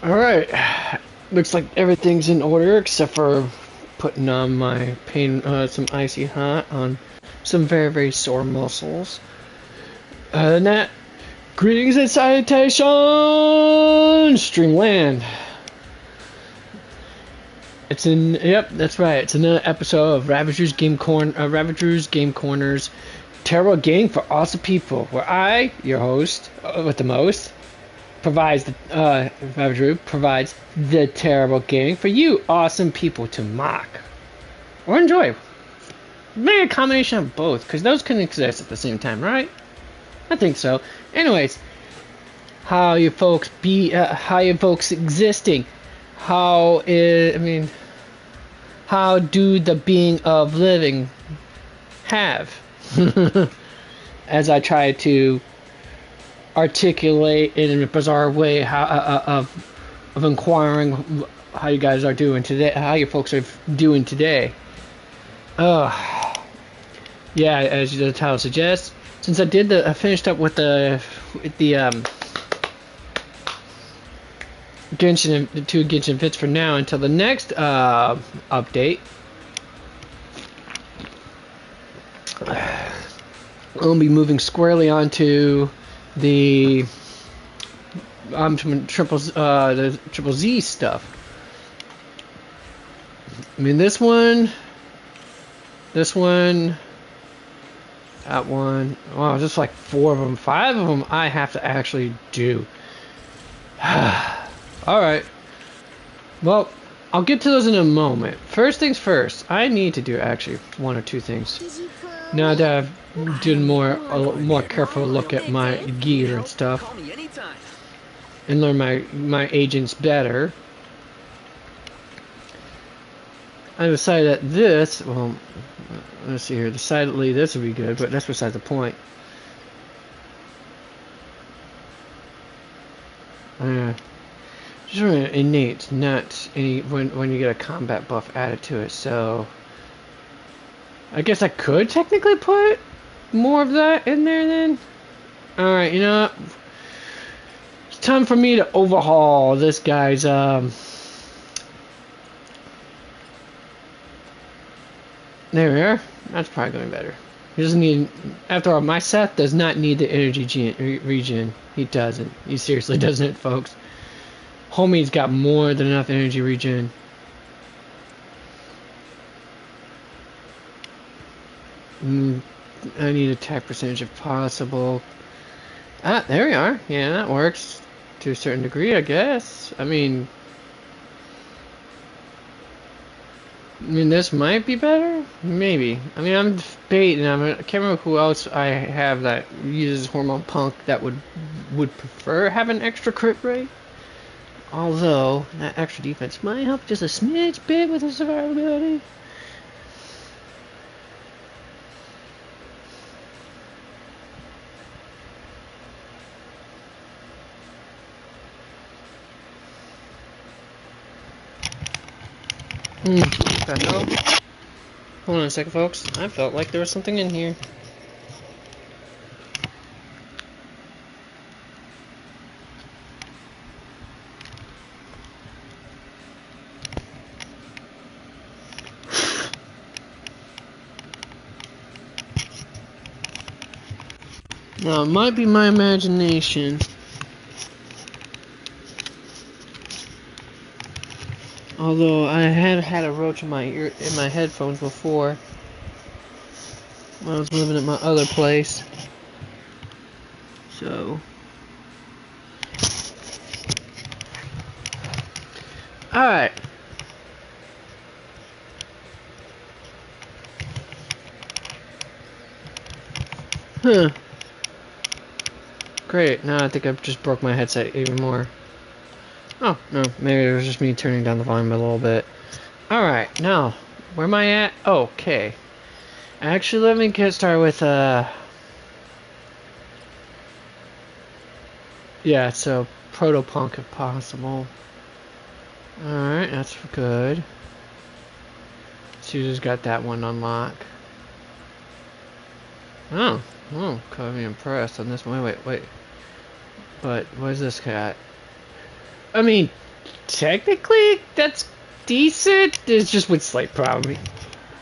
Alright, looks like everything's in order except for putting on my some icy hot on some very, very sore muscles. Other than that, greetings and salutations, Streamland. Yep, that's right. It's another episode of Ravagers Game Corners, terrible game for awesome people. Where I, your host, with the most, provides the terrible game for you awesome people to mock or enjoy. Maybe a combination of both, because those can exist at the same time, right? I think so. Anyways, how you folks existing? How do the being of living have? As I try to articulate in a bizarre way of inquiring how you guys are doing today, how you folks are doing today. Yeah, as the title suggests, since I finished up with the Genshin, the two Genshin fits for now until the next update. We'll be moving squarely onto the triple Z stuff. I mean, this one, that one. Wow, just like 4 of them, 5 of them. I have to actually do. All right. Well, I'll get to those in a moment. First things first. I need to do actually 1 or 2 things. Now that I've done a more careful look at my gear and stuff, and learn my agents better, I decided that this, well, let's see here, decidedly this would be good, but that's beside the point. Just really innate, not any when you get a combat buff added to it. So I guess I could technically put more of that in there then. All right, you know what? It's time for me to overhaul this guy's There we are. That's probably going better. He doesn't need. After all, my Seth does not need the energy regen. He doesn't. He seriously doesn't, folks. Homie's got more than enough energy regen. I need attack percentage if possible. Ah, there we are. Yeah, that works to a certain degree, I guess. I mean, this might be better? Maybe. I mean, I'm debating. I can't remember who else I have that uses Hormone Punk that would prefer having extra crit rate. Although, that extra defense might help just a smidge bit with the survivability. What the hell? Hold on a second, folks. I felt like there was something in here. Now, it might be my imagination. Although I have had a roach in my headphones before when I was living at my other place. So, all right. Huh. Great. Now I think I just broke my headset even more. Oh, no, maybe it was just me turning down the volume a little bit. Alright, now, where am I at? Oh, okay. Actually, let me get started with, yeah, so, Proto-Punk if possible. Alright, that's good. Susan's got that one unlocked. Oh, kind of impressed on this one. Wait. But, what is this cat? I mean, technically, that's decent. It's just with slight problem.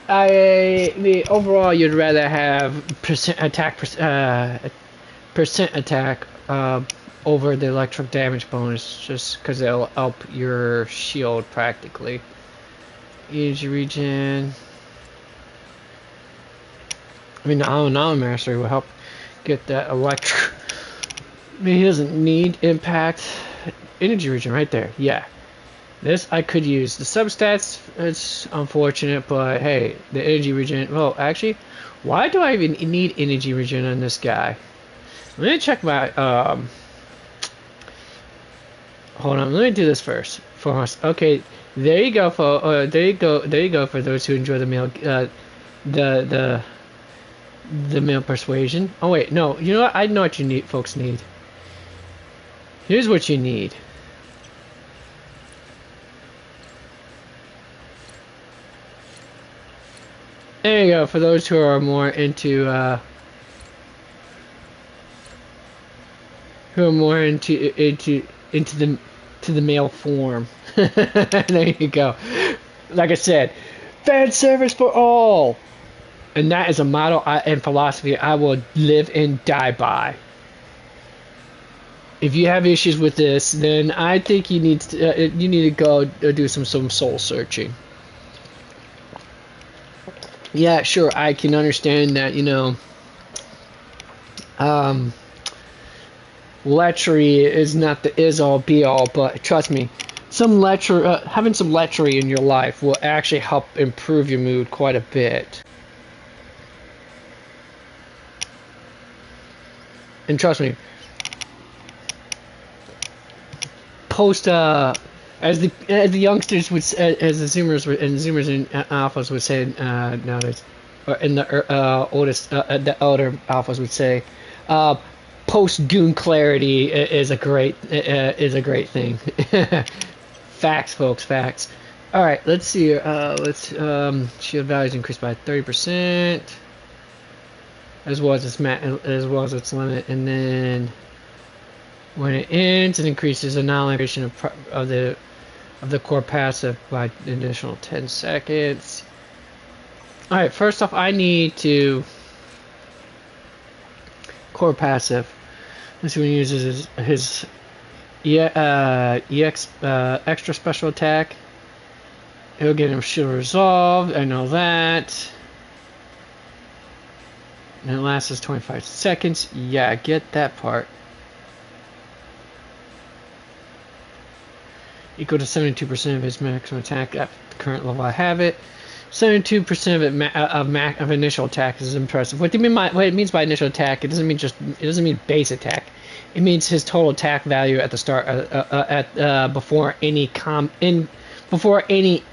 Overall, you'd rather have percent attack over the electric damage bonus, just because it'll up your shield practically. Energy regen. I mean, the mastery will help get that electric. I mean, he doesn't need impact. Energy regen right there. Yeah. This I could use. The substats, it's unfortunate, but hey, the energy regen. Well, actually, why do I even need energy regen on this guy? Let me check my. Hold on. Let me do this first. For us. Okay. There you go. There you go. There you go. For those who enjoy the meal. The male persuasion. Oh wait, no. You know what? I know what you need. Folks need. Here's what you need. There you go. For those who are more into the male form. There you go. Like I said, fan service for all, and that is a motto and philosophy I will live and die by. If you have issues with this, then I think you need to go do some soul searching. Yeah, sure, I can understand that, you know, lechery is not the is-all be-all, but trust me, having some lechery in your life will actually help improve your mood quite a bit. And trust me, as the youngsters would, as the Zoomers and alphas would say nowadays, or in the the elder alphas would say, post goon clarity is a great thing. Facts, folks, facts. All right, let's see here. Shield values increased by 30%, as well as its limit, and then when it ends, it increases the non-limitation of the core passive by an additional 10 seconds. Alright, first off, I need to core passive. This one uses his extra special attack. It'll get him shield resolved, I know that. And it lasts 25 seconds. Yeah, I get that part. Equal to 72% of his maximum attack at the current level I have it. 72% of initial attack is impressive. What it means by initial attack, it doesn't mean base attack. It means his total attack value at the start before any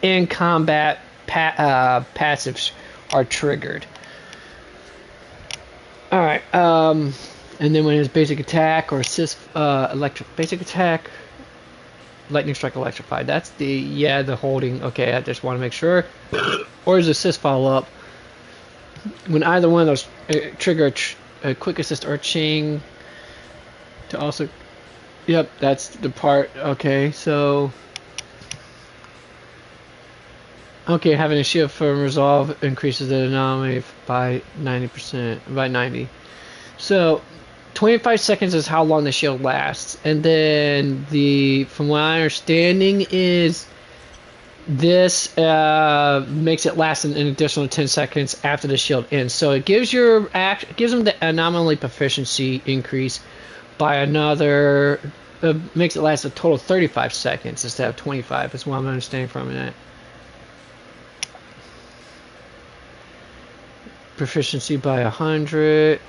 in combat passives are triggered. All right, and then when his basic attack or assist electric basic attack. Lightning Strike Electrified. That's the holding. Okay, I just want to make sure. Or his assist follow up. When either one of those trigger a quick assist or ching. To also. Yep, that's the part. Okay, so. Okay, having a shield for resolve increases the anomaly by 90%. By 90. So. 25 seconds is how long the shield lasts, and then from what I understanding is this makes it last an additional 10 seconds after the shield ends. So it gives them the anomaly proficiency increase by another, makes it last a total of 35 seconds instead of 25. Is what I'm understanding from that. Proficiency by 100.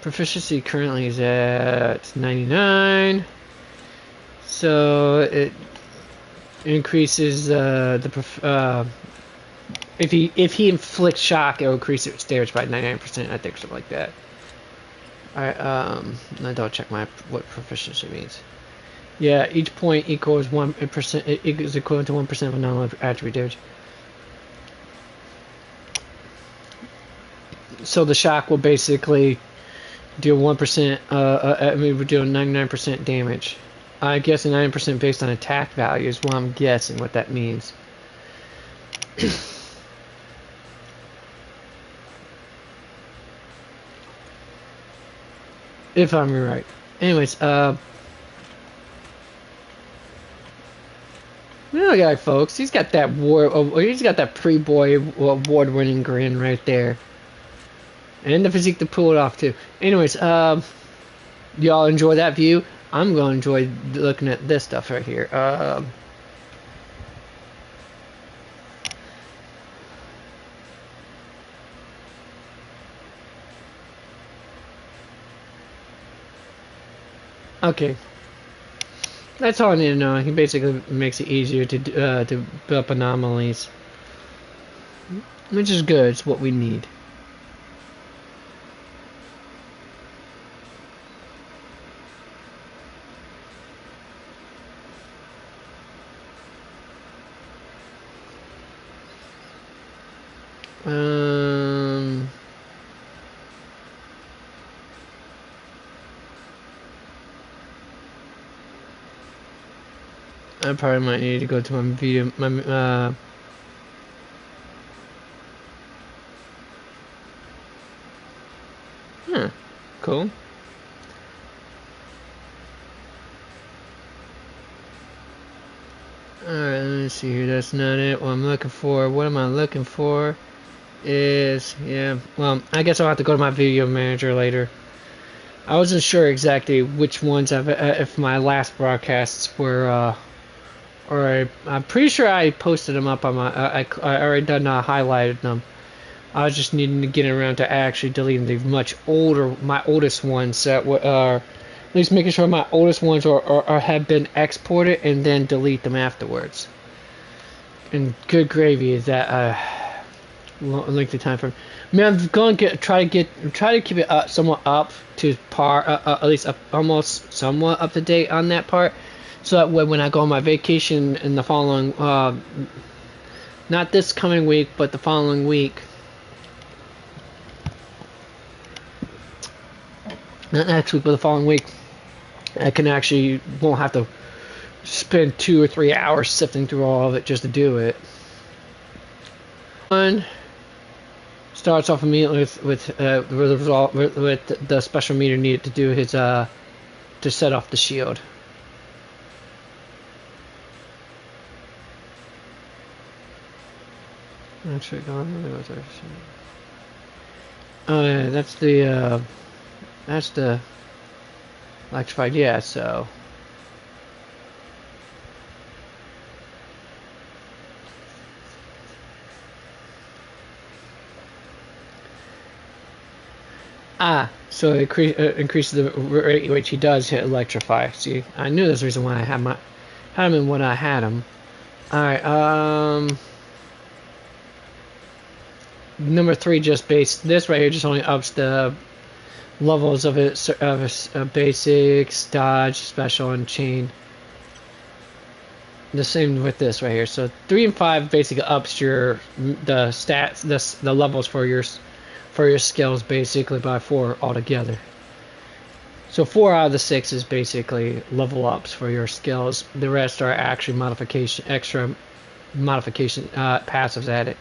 Proficiency currently is at 99, so it increases if he inflicts shock, it will increase its damage by 99%. I think something like that. All right, I don't check what proficiency means. Yeah, each point equals 1%. It is equivalent to 1% of a non-attribute damage. So the shock will basically deal 1%. I mean, we're doing 99% damage. I guess 9% based on attack value is what I'm guessing what that means. If I'm right. Anyways, look at folks. He's got that he's got that pre-boy award-winning grin right there, and the physique to pull it off too. Anyways, y'all enjoy that view. I'm gonna enjoy looking at this stuff right here. Okay. That's all I need to know. He basically makes it easier to build up anomalies, which is good. It's what we need. I probably might need to go to my video, cool. Alright, let me see here. That's not it. What I'm looking for. What am I looking for? Is, yeah, well, I guess I'll have to go to my video manager later. I wasn't sure exactly which ones if my last broadcasts were, or I'm pretty sure I posted them up on my, I already done highlighted them. I was just needing to get around to actually deleting the my oldest ones that were, at least making sure my oldest ones are have been exported and then delete them afterwards. And good gravy is that lengthy time frame. I mean, I'm going to try to keep it somewhat up to par, at least almost somewhat up to date on that part. So that way, when I go on my vacation in the following, not this coming week, but the following week, not next week, but the following week, I can actually won't have to spend 2 or 3 hours sifting through all of it just to do it. One starts off immediately with the special meter needed to do his to set off the shield. Actually, oh yeah, that's the electrified, yeah, so so it increases the rate which he does hit electrify. See, I knew there's a reason why I had him in when I had him. Alright, number 3 just this right here just only ups the levels of its basics, dodge, special, and chain. The same with this right here. So 3 and 5 basically ups the stats, the levels for your skills basically by 4 altogether. So 4 out of the 6 is basically level ups for your skills. The rest are actually extra modification passives at it.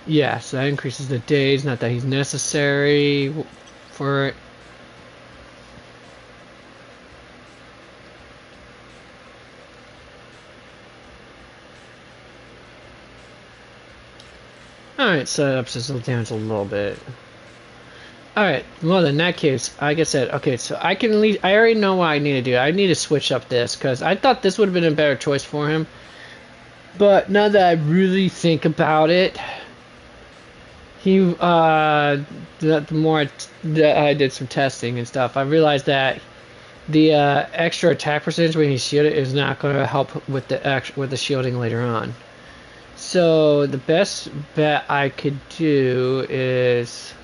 Yeah, so that increases the days, not that he's necessary for it. Alright, so that ups his damage a little bit. Alright, well in that case, like I said, okay, so I already know what I need to do. I need to switch up this, because I thought this would have been a better choice for him. But now that I really think about it, the more I did some testing and stuff, I realized that the extra attack percentage when he's shielded is not going to help with the shielding later on. So the best bet I could do is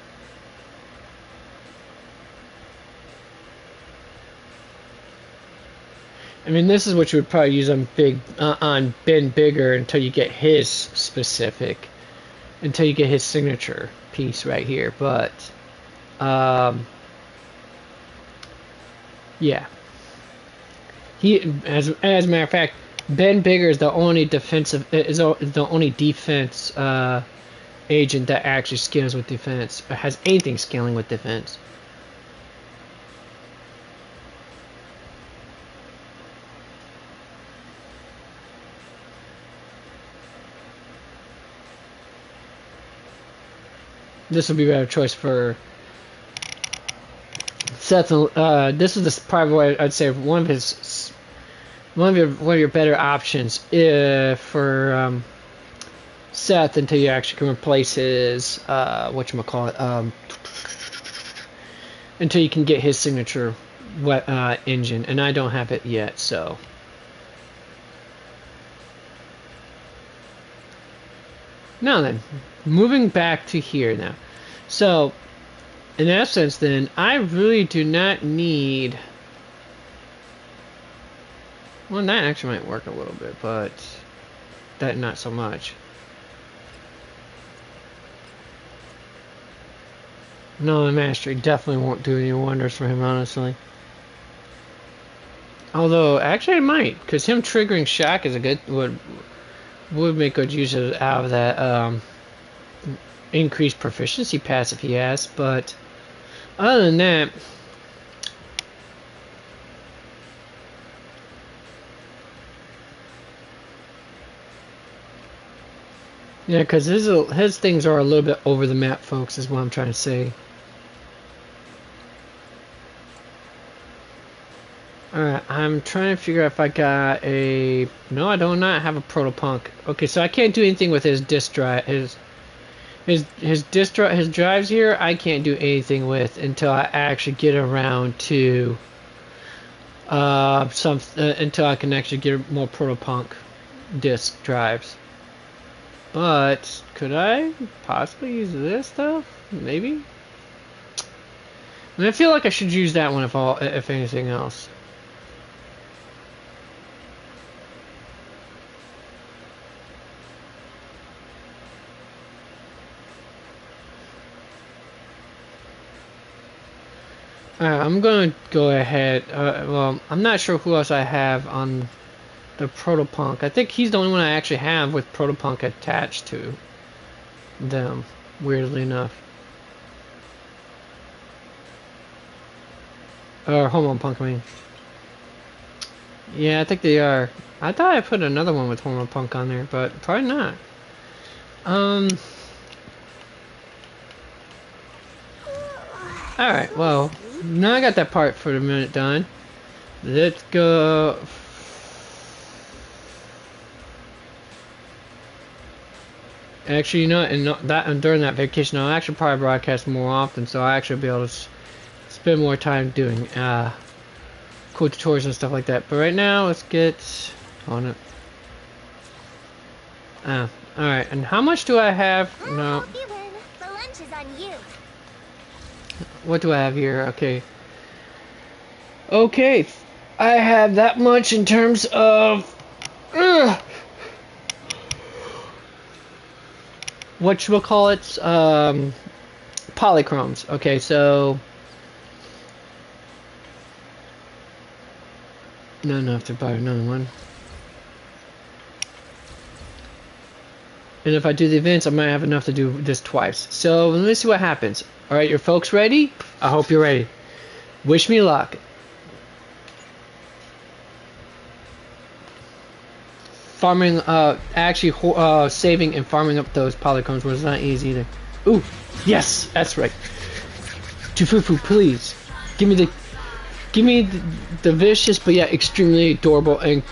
I mean, this is what you would probably use on Ben Bigger until you get his specific. until you get his signature piece right here. But yeah, as a matter of fact, Ben Bigger is the only defense agent that actually scales with defense, or has anything scaling with defense. This would be a better choice for Seth. This is probably what I'd say one of your better options for Seth until you actually can replace his whatchamacallit, until you can get his signature engine, and I don't have it yet, so. Now then, moving back to here now. So, in essence then, I really do not need... Well, that actually might work a little bit, but that not so much. No, the mastery definitely won't do any wonders for him, honestly. Although, actually it might, because him triggering shock is a good... would make good use out of that increased proficiency passive he has, but other than that, yeah, because his things are a little bit over the map, folks, is what I'm trying to say. Alright, I'm trying to figure out if I got a... No, I do not have a protopunk. Okay, so I can't do anything with his disk drive. His drives here, I can't do anything with until I actually get around to until I can actually get more protopunk disk drives. But could I possibly use this stuff? Maybe. I feel like I should use that one if anything else. I'm going to go ahead. Well, I'm not sure who else I have on the protopunk. I think he's the only one I actually have with protopunk attached to them, weirdly enough. Or Homopunk, I mean. Yeah, I think they are. I thought I put another one with Homopunk on there, but probably not. Alright, well, now I got that part for the minute done. Let's go. Actually, you know, and during that vacation, I'll actually probably broadcast more often, so I'll actually be able to spend more time doing cool tutorials and stuff like that. But right now, let's get on it. Alright, and how much do I have? No. The lunch is on you. What do I have here? Okay. Okay, I have that much in terms of whatchamacallit, polychromes. Okay, so not enough to buy another one. And if I do the events, I might have enough to do this twice. So let me see what happens. Alright, your folks ready? I hope you're ready. Wish me luck. Farming, actually saving and farming up those polychromes was not easy either. Ooh, yes, that's right. Jufufu, please. Give me the vicious but yet extremely adorable and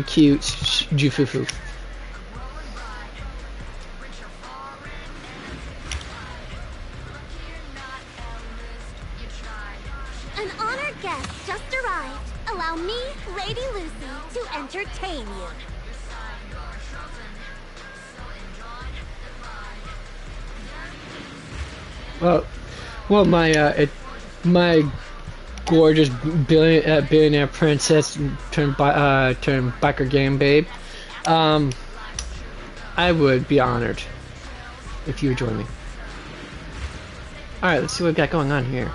cute Jufufu. An honored guest just arrived. Allow me, Lady Lucy, to entertain you. Well, my gorgeous billionaire princess turned biker game babe. I would be honored. if you would join me. Alright, let's see what we got going on here.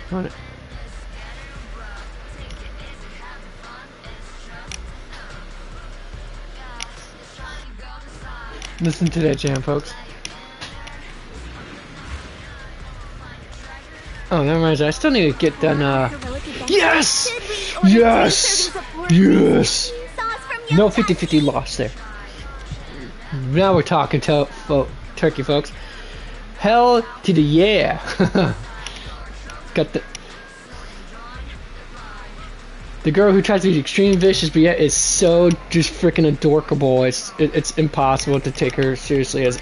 What? Listen to that jam, folks. Oh, that reminds me, I still need to get done, Yes! Yes! Yes! No 50-50 loss there. Now we're talking to turkey, folks. Hell to the yeah! Got the girl who tries to be extremely vicious, but yet is so just freaking adorable. It's impossible to take her seriously as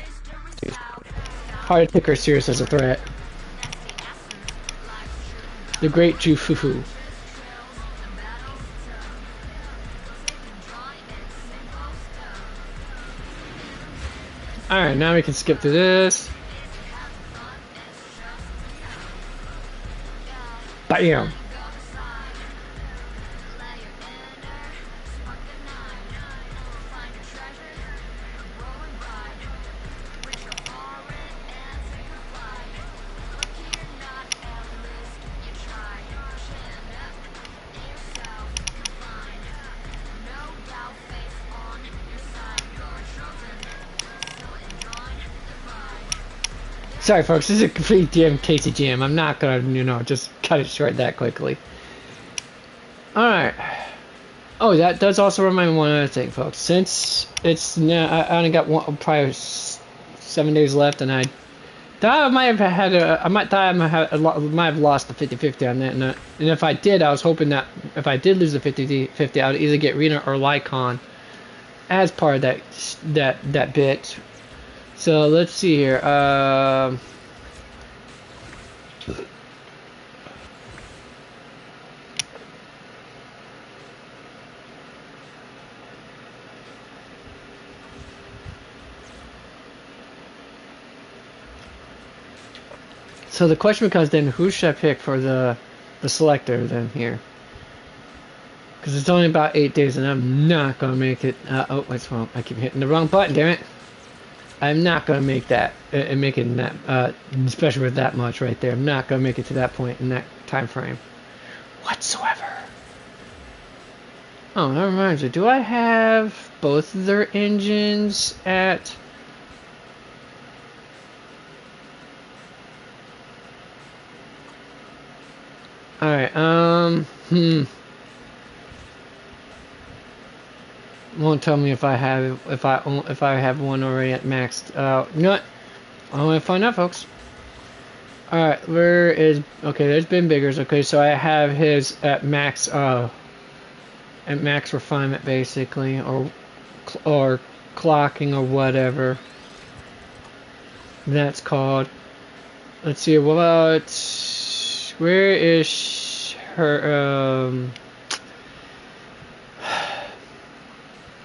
hard to take her serious as a threat. The great Jufufu. Alright, now we can skip through this. Bam! Sorry, folks, this is a complete damn tasty jam. I'm not gonna, you know, just cut it short that quickly. Alright. Oh, that does also remind me of one other thing, folks. Since it's now, I only got probably 7 days left, and I thought I might have had I might have lost the 50-50 on that, and if I did, I was hoping that if I did lose the 50-50, I would either get Rena or Lycon as part of that bit. So let's see here. So the question becomes then, who should I pick for the selector then here? Because it's only about 8 days, and I'm not gonna make it. Oh, what's wrong? I keep hitting the wrong button. Damn it! I'm not gonna make that and make it that, especially with that much right there. I'm not gonna make it to that point in that time frame whatsoever. Oh, that reminds me. Do I have both of their engines at? All right. Won't tell me if I have one already at maxed out. You know what? I'm gonna find out, folks. All right, where is? Okay, there's Ben Biggers. Okay, so I have his at max refinement basically, or clocking or whatever that's called. Let's see. What? Where is her?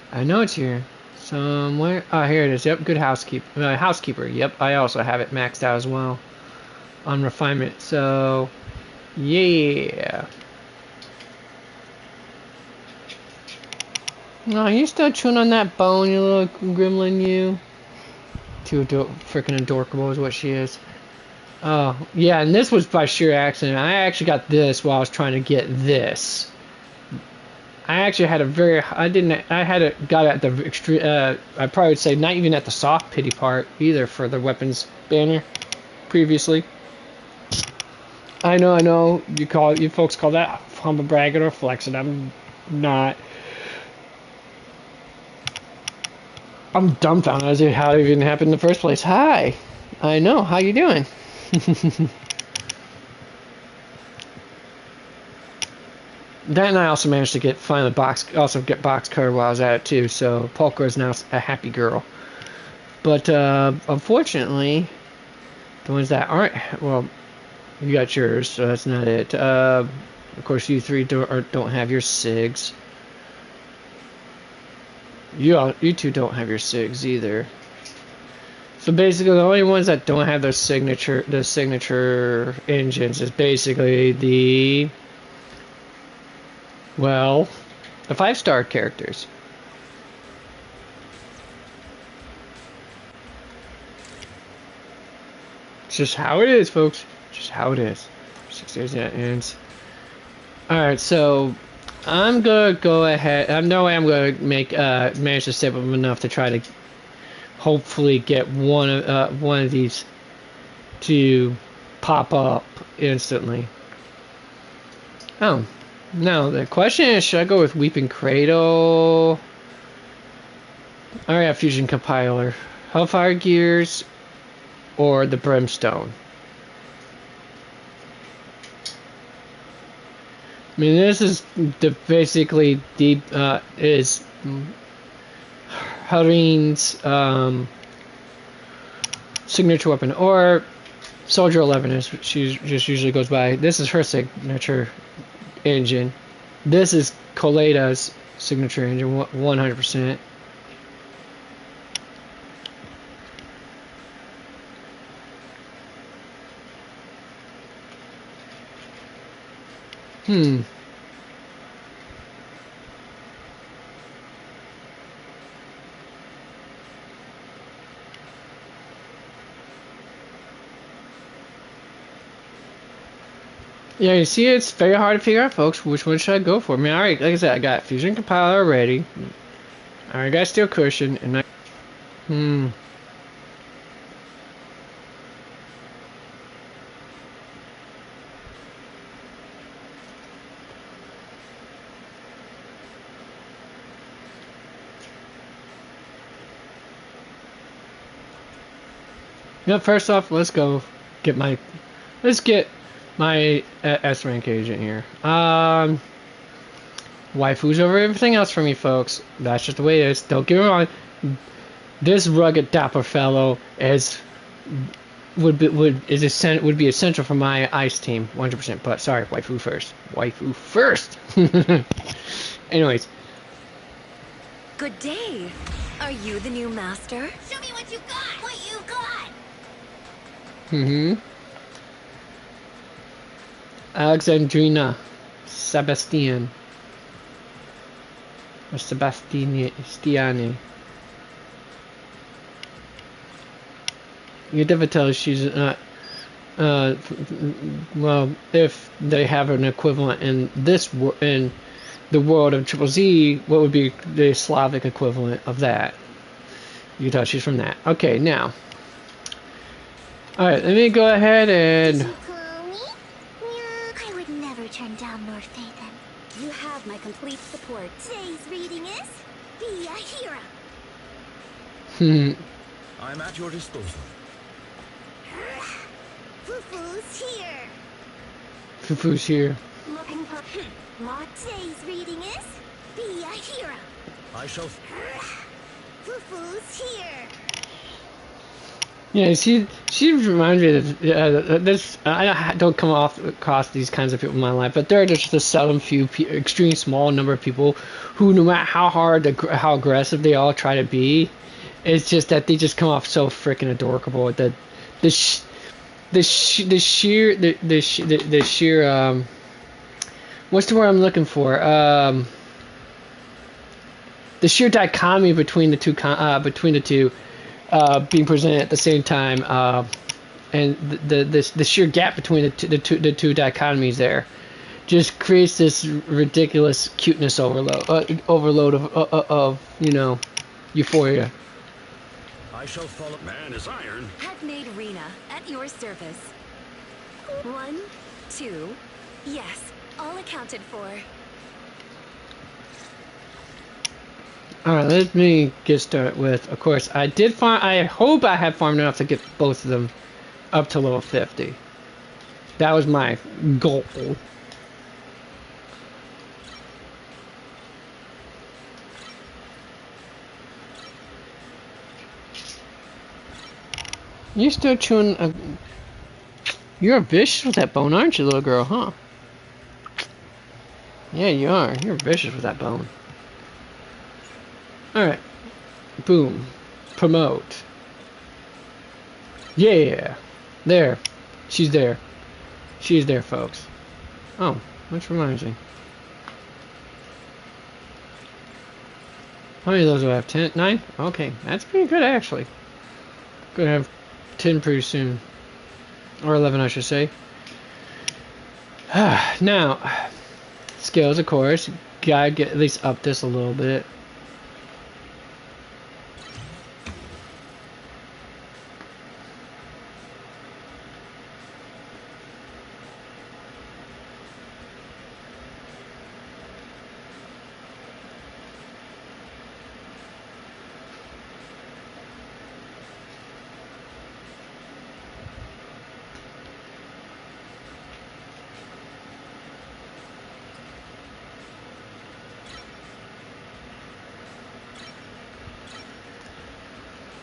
I know it's here somewhere. Oh, here it is. Yep, good housekeeper. Yep, I also have it maxed out as well on refinement. So, yeah. No, you're still chewing on that bone, you little gremlin, you. Too freaking adorable is what she is. Oh, yeah, and this was by sheer accident. I actually got this while I was trying to get this. I actually had got it at the extreme, I probably would say not even at the soft pity part either for the weapons banner previously. I know, you folks call that humble bragging or flexing. I'm not. I'm dumbfounded as to how it even happened in the first place. Hi, I know, how you doing? Then I also managed to get box cover while I was at it too. So Polka is now a happy girl. But unfortunately, the ones that aren't, well, you got yours, so that's not it. Of course, you three don't have your SIGs. You two don't have your SIGs either. So basically, the only ones that don't have the signature engines is basically the 5-star characters. just how it is, folks. Just how it is. 6 days that ends. Alright, so I'm gonna go ahead. No way I'm gonna manage to save up enough to try to hopefully get one of these to pop up instantly. Oh, no. The question is, should I go with Weeping Cradle? I already have Fusion Compiler, Hellfire Gears, or the Brimstone. I mean, this is basically deep is Hurrine's signature weapon, or Soldier 11 is she just usually goes by. This is her signature engine. This is Coleda's signature engine, 100%. Yeah, you see, it's very hard to figure out, folks. Which one should I go for? I mean, alright, like I said, I got Fusion Compiler already. I got Steel Cushion, and yeah, first off, let's get my S rank agent here. Waifus over everything else for me, folks. That's just the way it is. Don't get me wrong. This rugged dapper fellow would be essential for my ice team, 100%. But sorry, waifu first. Waifu first. Anyways. Good day. Are you the new master? Show me what you got! What you got! Alexandrina Sebastian. Or Sebastiani. You can definitely tell she's well, if they have an equivalent in in the world of Triple Z, what would be the Slavic equivalent of that? You can tell she's from that. Okay, now. Alright, let me go ahead and... Did you call me? Yeah, I would never turn down more Phaethon. You have my complete support. Today's reading is Be a Hero. I'm at your disposal. Fufu's here. Fufu's here. Looking for Today's reading is Be a Hero. I shall... Fufu's here. Yeah, she reminds me of this. I don't come across these kinds of people in my life, but there are just a seldom few, extreme small number of people who, no matter how how aggressive they all try to be, it's just that they just come off so freaking adorable. The sheer what's the word I'm looking for? The sheer dichotomy between the two. Being presented at the same time, and the sheer gap between the two dichotomies there, just creates this ridiculous cuteness overload of euphoria. I shall follow. Man is iron. Have made Rena at your service. 1, 2, yes, all accounted for. Alright, let me get started with, of course, I hope I have farmed enough to get both of them up to level 50. That was my goal. You still chewing You're vicious with that bone, aren't you, little girl, huh? Yeah, you are. You're vicious with that bone. Alright. Boom. Promote. Yeah. There. She's there. She's there, folks. Oh, which reminds me. How many of those do I have? 10? 9? Okay, that's pretty good, actually. Gonna have 10 pretty soon. Or 11, I should say. Now, skills, of course. Gotta get at least up this a little bit.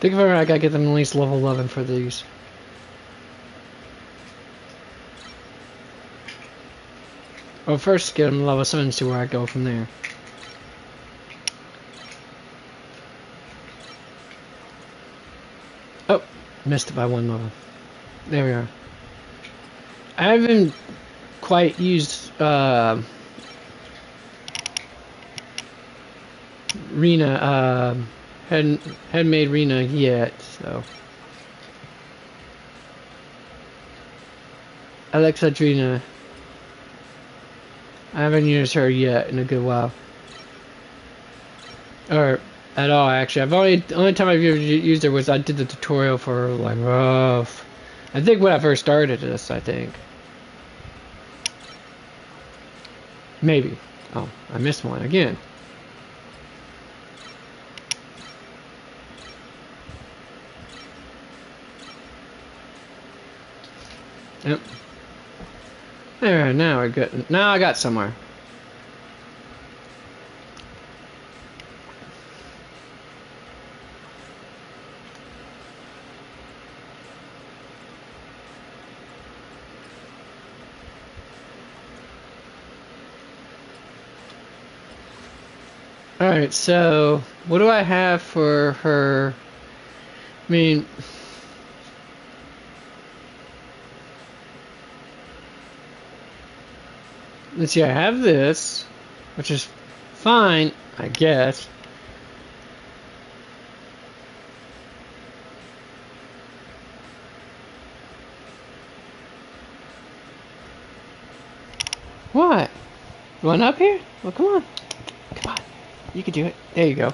Think of it, I gotta get them at least level 11 for these. Well, first get them level 7 and see where I go from there. Oh, missed it by 1 level. There we are. I haven't quite used Rena, hadn't made Rena yet, so. Alexandrina. I haven't used her yet in a good while. Or at all, actually. The only time I've ever used her was I did the tutorial for like rough. I think when I first started this, I think. Maybe. Oh, I missed one again. Yep. There, now we're good. Now I got somewhere. Alright, so what do I have for her? I mean, let's see, I have this, which is fine, I guess. What? You want up here? Well, come on. Come on. You can do it. There you go.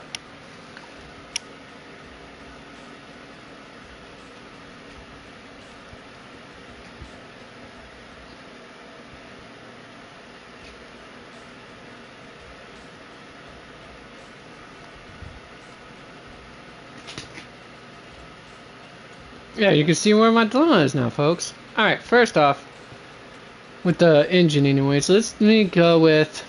Yeah, you can see where my dilemma is now, folks. Alright, first off, with the engine anyways, let me go with,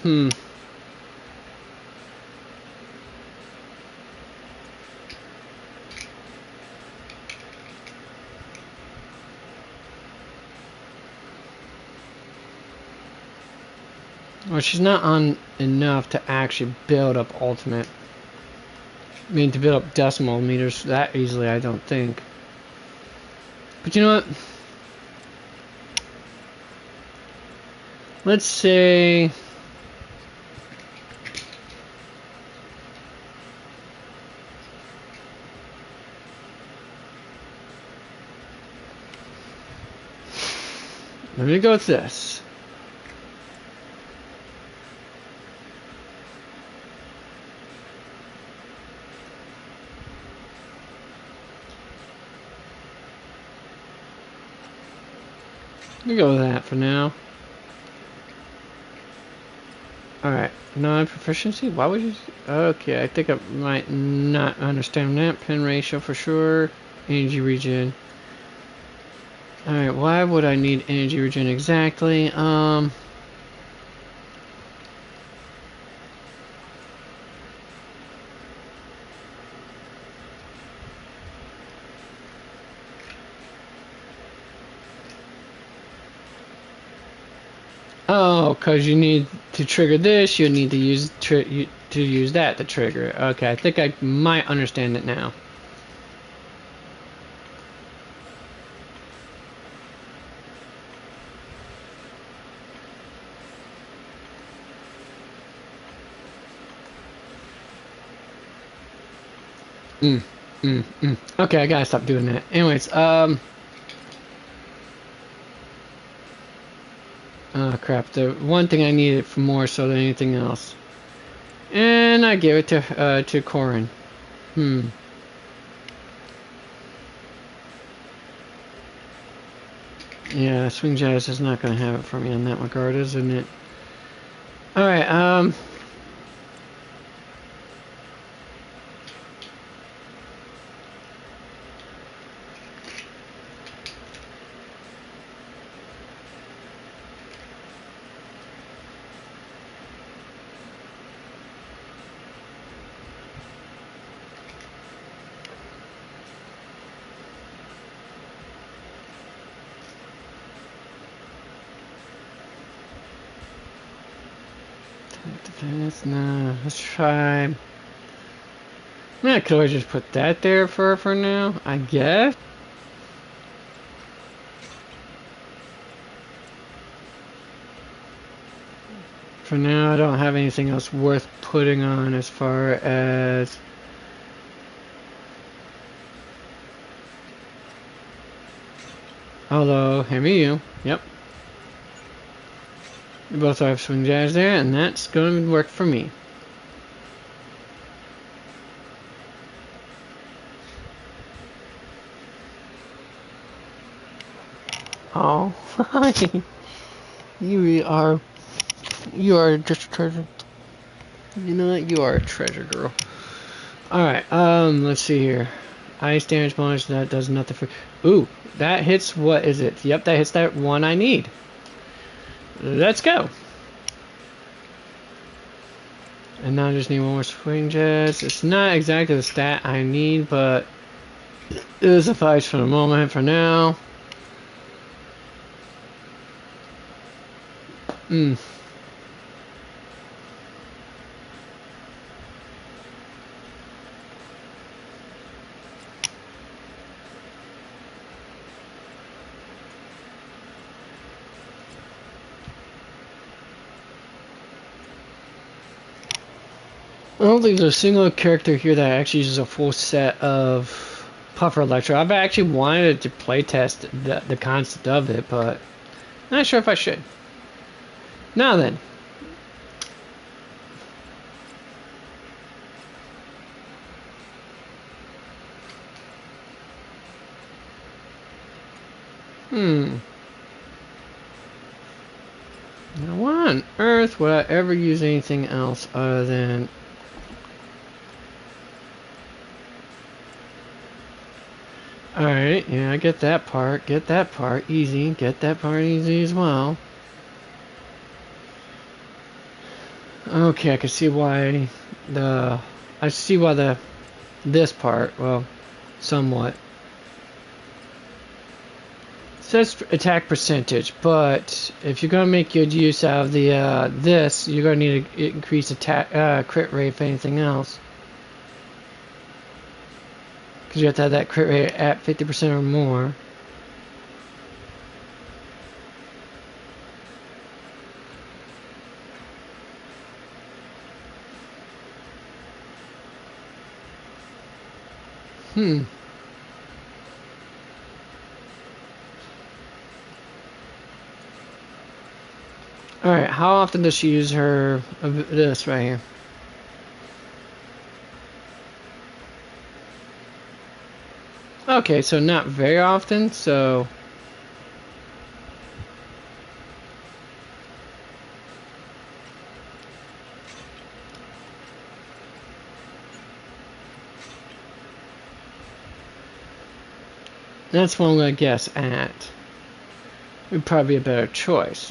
well, she's not on enough to actually build up ultimate. I mean, to build up decimal meters that easily, I don't think. But you know what? Let's say... Let me go with this. Let me go with that for now. Alright, non-proficiency? Why would you... Okay, I think I might not understand that. Pen ratio for sure. Energy regen. Alright, why would I need energy regen exactly? Oh, because you need to trigger this, you need to use that to trigger it. Okay, I think I might understand it now. Okay, I gotta stop doing that. Anyways, Oh crap, the one thing I needed for more so than anything else. And I gave it to Corin. Yeah, Swing Jazz is not going to have it for me in that regard, isn't it? Alright, let's try. I could always just put that there for now, I guess. For now, I don't have anything else worth putting on as far as. Although, hey me you. Yep. We both have Swing Jazz there, and that's going to work for me. Oh, you are just a treasure. You know what? You are a treasure, girl. Alright, let's see here. Ice damage bonus, that does nothing for. Ooh, that hits, what is it? Yep, that hits that one I need. Let's go. And now I just need one more Swing Jazz. It's not exactly the stat I need, but it suffice for the moment, for now. I don't think there's a single character here that actually uses a full set of Puffer Electro. I've actually wanted to playtest the concept of it, but not sure if I should. Now then. Now why on earth would I ever use anything else other than... Alright, yeah, I get that part. Get that part easy. Get that part easy as well. Okay, I can see why this part, well, somewhat. It says attack percentage, but if you're gonna make good use out of the this, you're gonna need to increase attack crit rate if anything else. Because you have to have that crit rate at 50% or more. Alright, how often does she use her this right here? Okay, so not very often, so... That's what I'm going to guess at. Would probably be a better choice.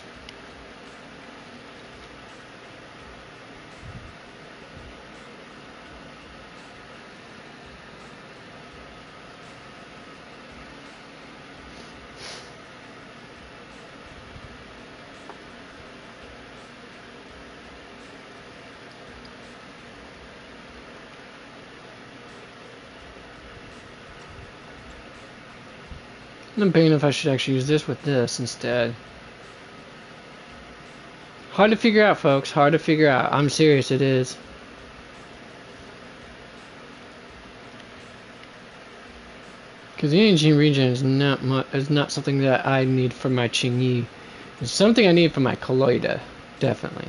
I'm debating if I should actually use this with this instead. Hard to figure out, folks. Hard to figure out. I'm serious, it is. Because the energy regen is not something that I need for my Qingyi It's something I need for my colloida, definitely.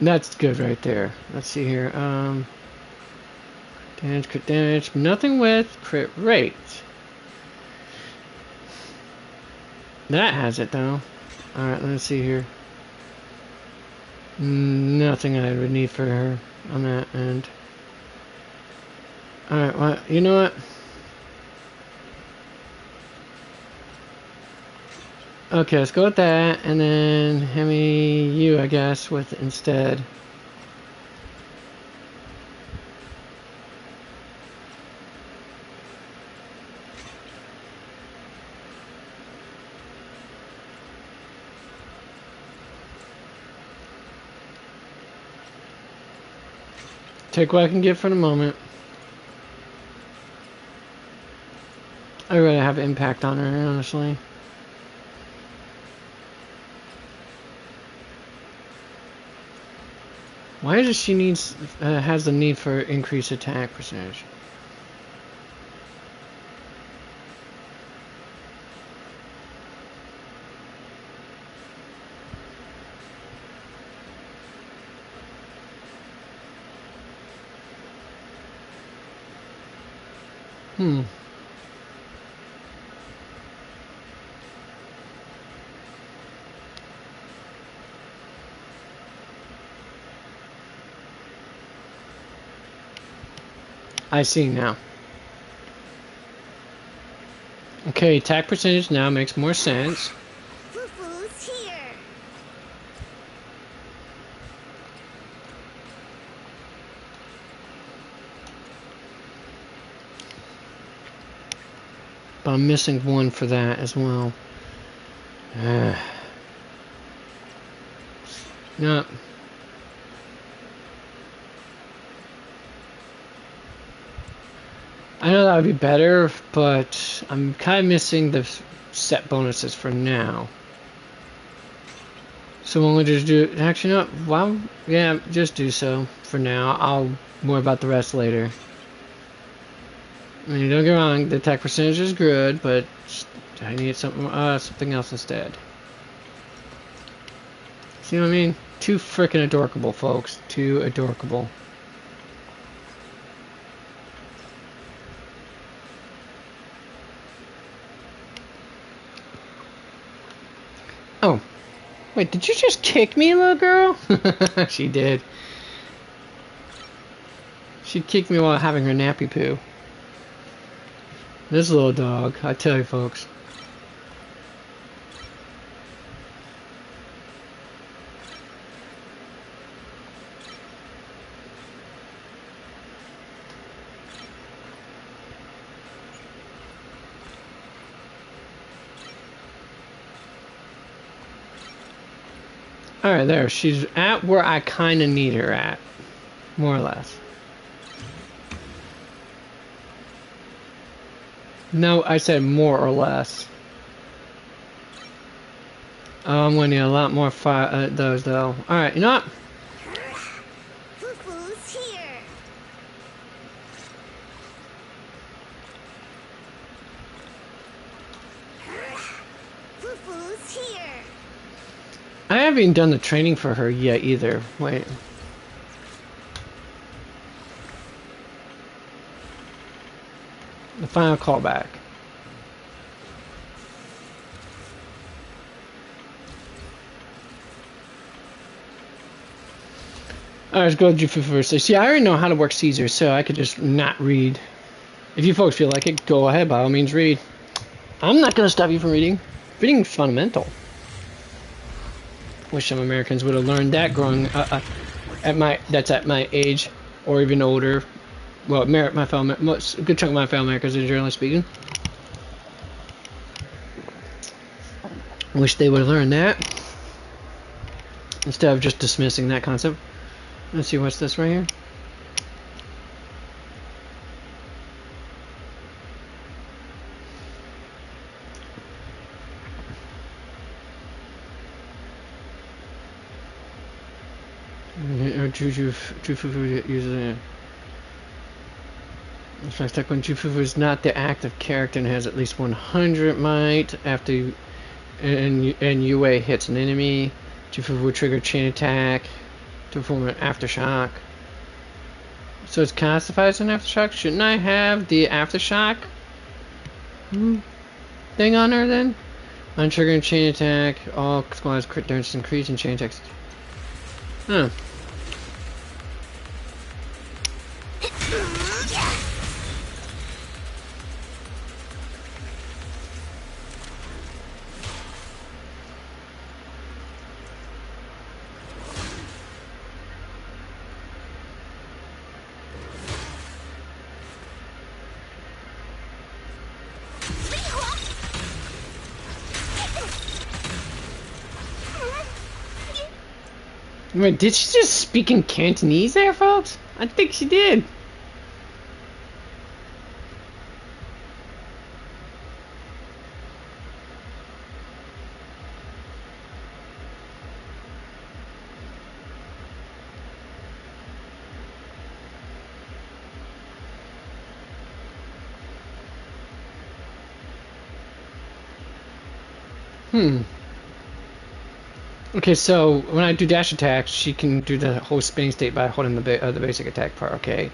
That's good right there. Let's see here. Damage, crit damage. Nothing with crit rate. That has it though. Alright, let's see here. Nothing I would need for her on that end. Alright, well, you know what? Okay, let's go with that, and then hand me you, I guess, with instead. Take what I can get for the moment. I really have impact on her, honestly. Why does she has the need for increased attack percentage? I see now. Okay, attack percentage now makes more sense. Fufu's here. But I'm missing one for that as well. No. I know that would be better, but I'm kind of missing the set bonuses for now. So I'm going to just do... Actually, no. Well, yeah, just do so for now. I'll more about the rest later. I mean, don't get me wrong, the attack percentage is good, but I need something else instead. See what I mean? Too freaking adorable, folks. Too adorable. Oh. Wait, did you just kick me, little girl? She did. She kicked me while having her nappy poo. This little dog, I tell you folks. Alright, there. She's at where I kind of need her at. More or less. No, I said more or less. Oh, I'm going to need a lot more those, though. Alright, you know what? Fufu's here. Fufu's here. I haven't even done the training for her yet, either. Wait. The final callback. Alright, let's go to Jufu first. See, I already know how to work Caesar, so I could just not read. If you folks feel like it, go ahead, by all means read. I'm not going to stop you from reading. Reading is fundamental. Wish some Americans would have learned that growing at my age, or even older. Well, my fellow, a good chunk of my fellow Americans, generally speaking. Wish they would have learned that instead of just dismissing that concept. Let's see, what's this right here? Jufufu usually. In fact, like when Jufufu is not the active character and has at least 100 might after and UA hits an enemy, Jufufu will trigger chain attack to perform an aftershock. So it's classified as an aftershock. Shouldn't I have the aftershock thing on her then? Untriggering chain attack. All squads crit damage increase in chain attacks. Huh. Wait, did she just speak in Cantonese there, folks? I think she did. Okay, so when I do dash attack, she can do the whole spinning state by holding the basic attack part, okay?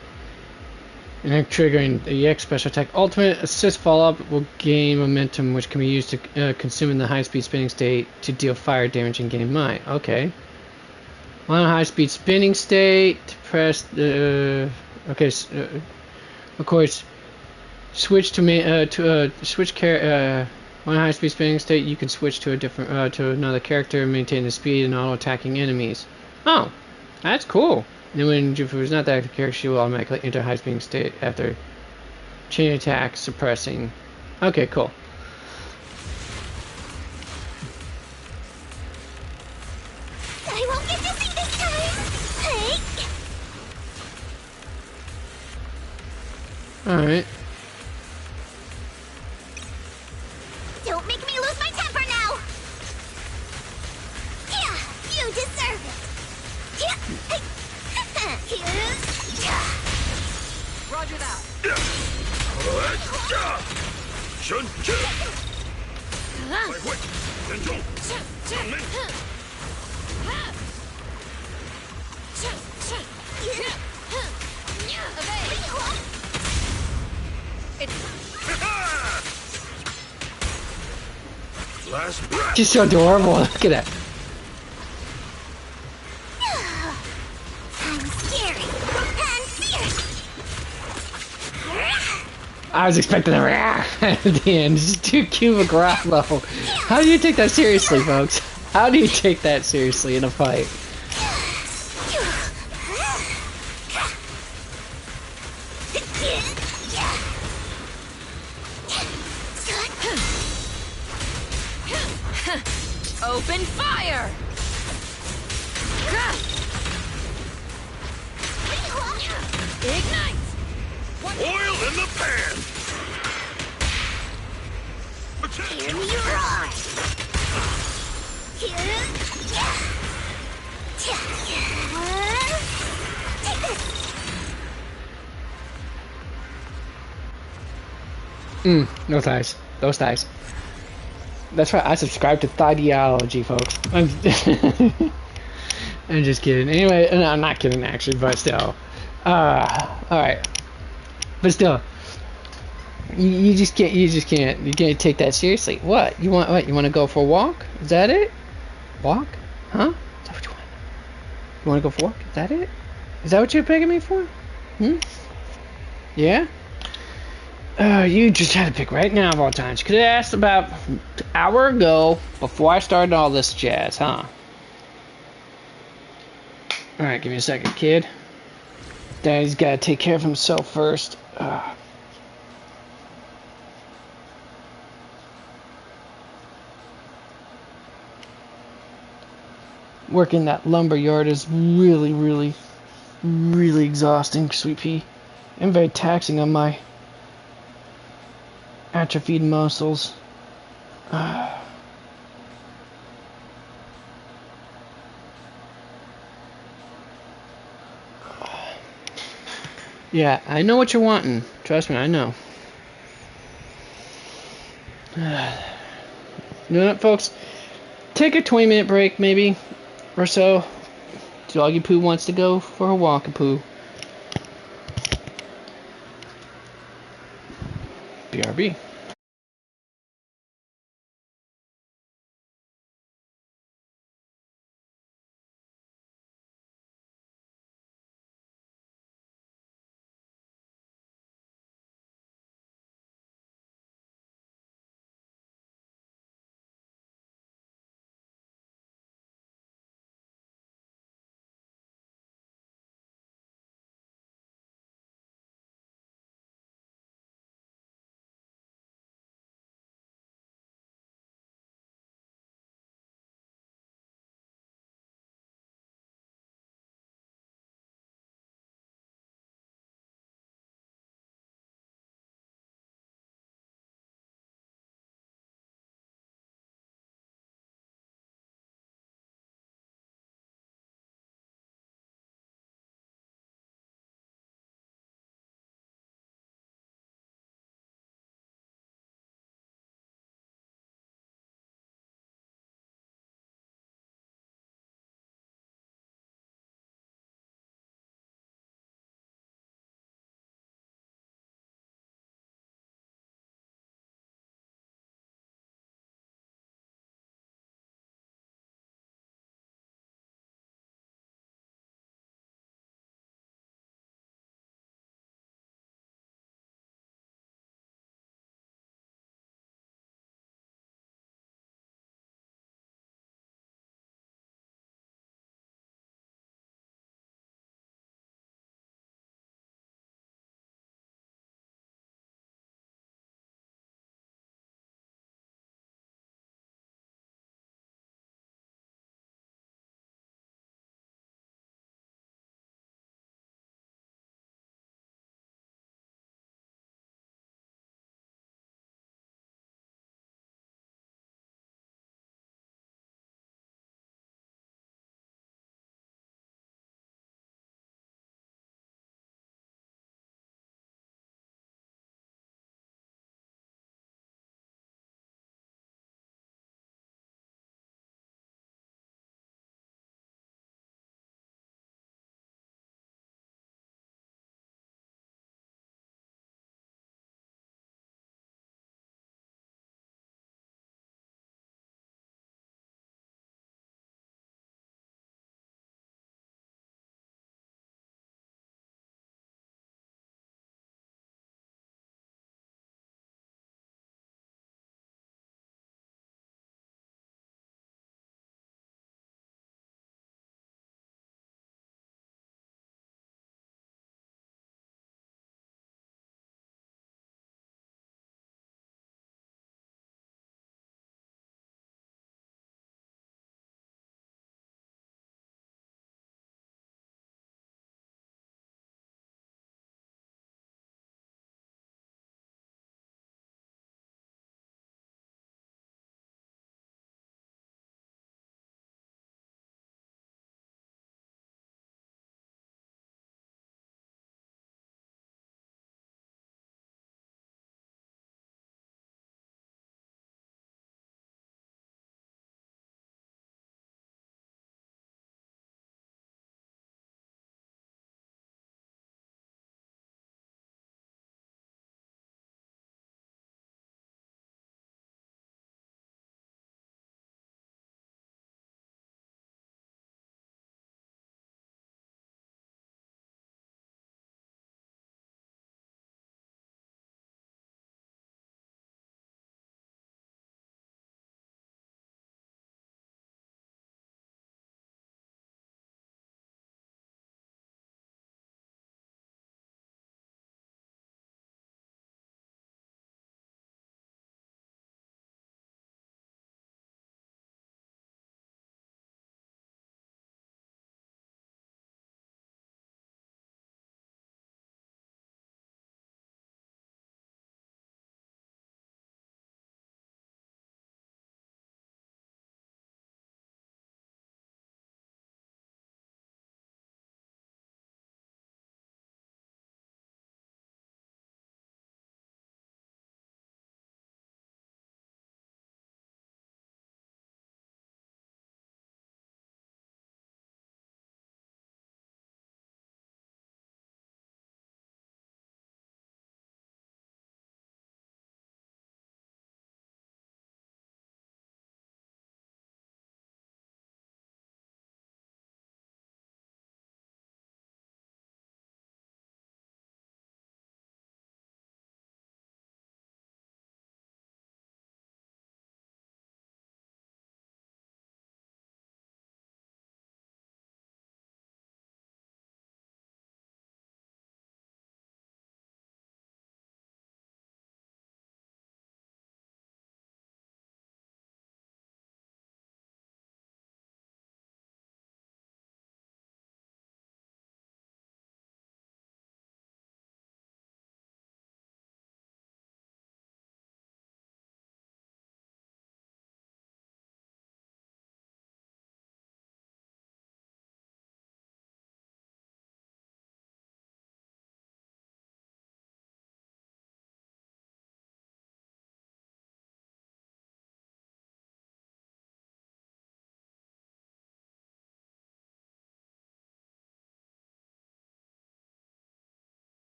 And then triggering the EX special attack. Ultimate assist follow-up will gain momentum, which can be used to consume in the high-speed spinning state to deal fire damage and gain might. Okay. On high-speed spinning state, press the... of course, switch to on a high-speed spinning state, you can switch to a different to another character and maintain the speed and auto-attacking enemies. Oh, that's cool. And then when Jufu is not the active character, she will automatically enter high-speed state after chain attack suppressing. Okay, cool. I won't get to see this time. Hey. All right. Don't make me lose my temper now! Yeah, you deserve it! Roger that. Last breath. She's so adorable. Look at that. I'm scary and fierce! I was expecting a react at the end. It's too cute of a grapple. How do you take that seriously, folks? How do you take that seriously in a fight? Open fire! Ignite! Oil in the pan. Hear me roar! No thighs. Those thighs. That's right, I subscribe to Thideology, folks. I'm just kidding. Anyway, no, I'm not kidding actually, but still. Alright. But still. You just can't you can't take that seriously. What? You want to go for a walk? Is that it? Walk? Huh? Is that what you want? You want to go for a walk? Is that it? Is that what you're begging me for? Yeah? You just had to pick right now of all times. You could have asked about an hour ago before I started all this jazz, huh? Alright, give me a second, kid. Daddy's gotta take care of himself first. Working that lumber yard is really, really, really exhausting, Sweet Pea. And very taxing on my atrophied muscles. Yeah, I know what you're wanting. Trust me, I know. You know what, folks? Take a 20-minute break, maybe, or so. Doggy Poo wants to go for a walk, Poo. BRB.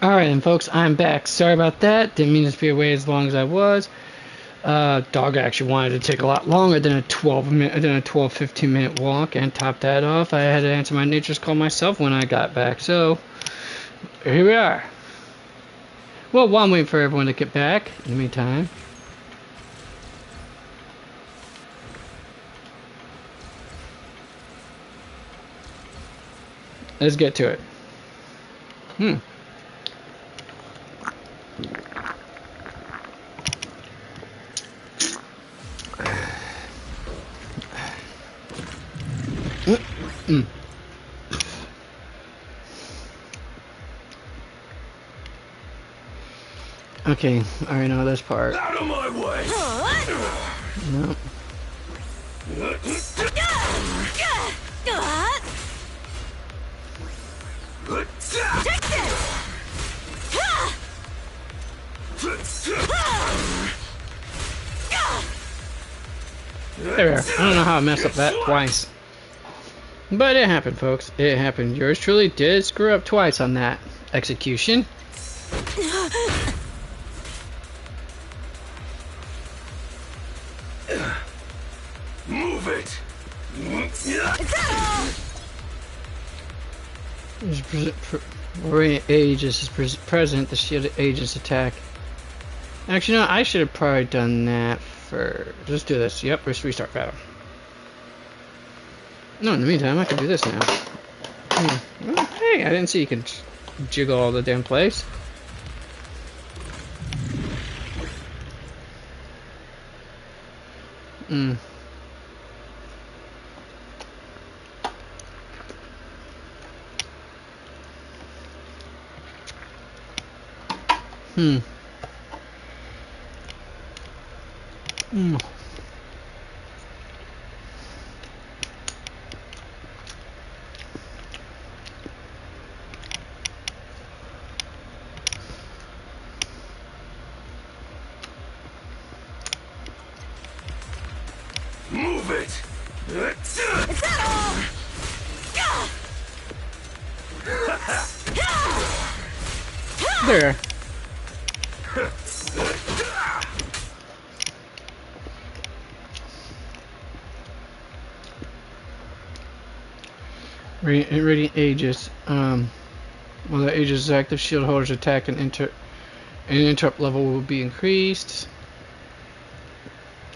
Alright then folks, I'm back. Sorry about that. Didn't mean to be away as long as I was. Dog actually wanted to take a lot longer than a 12-15 minute walk, and top that off, I had to answer my nature's call myself when I got back. So here we are. Well, while I'm waiting for everyone to get back, in the meantime, let's get to it. Okay, I already know this part. Out of my way! No. Take this! There we are. I don't know how I messed up that twice. But it happened, folks. It happened. Yours truly did screw up twice on that execution. Move it! Aegis is present. The shielded Aegis attack. Actually, no. I should have probably done that first. Let's do this. Yep. Let's restart battle. No, in the meantime, I can do this now. Well, hey, I didn't see you can jiggle all the damn place. Move it! Is that all? There. Radiant Aegis. While the Aegis is active, shield holders attack and interrupt level will be increased.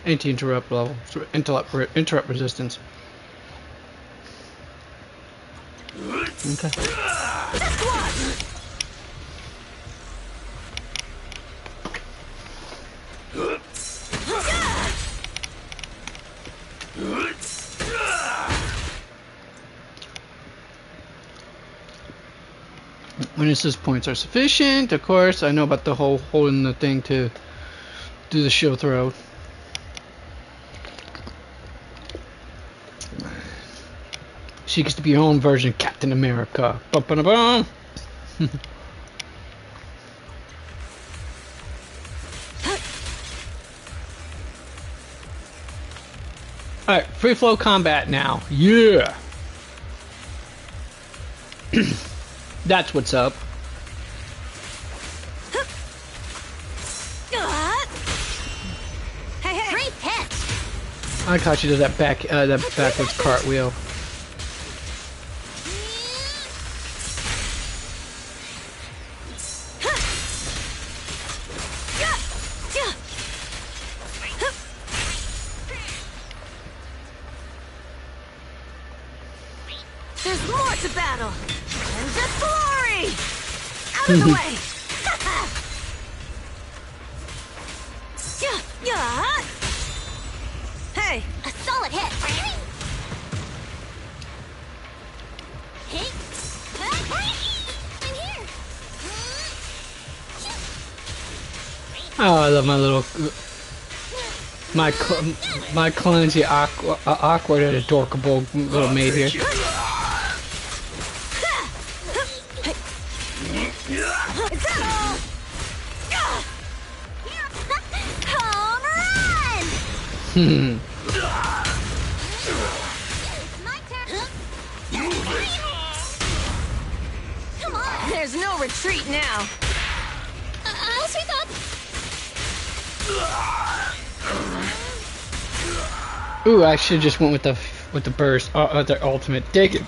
Anti-interrupt level. So interrupt resistance. Okay. When assist points are sufficient, of course, I know about the whole holding the thing to do the shield throw. She gets to be her own version of Captain America. Bum-ba-da-bum. Alright, free flow combat now. Yeah! That's what's up. Hey, hey! Great pitch! I like how she does that backwards cartwheel. There's more to battle! And just glory! Out of the way! Hey! A solid hit! I'm here! Oh, I love my little, my clumsy, awkward and adorable little maid here. Is that all? Home run! It's my turn! Come on! There's no retreat now. I'll speak up. Ooh, I should just went with the burst. The ultimate. Dig it.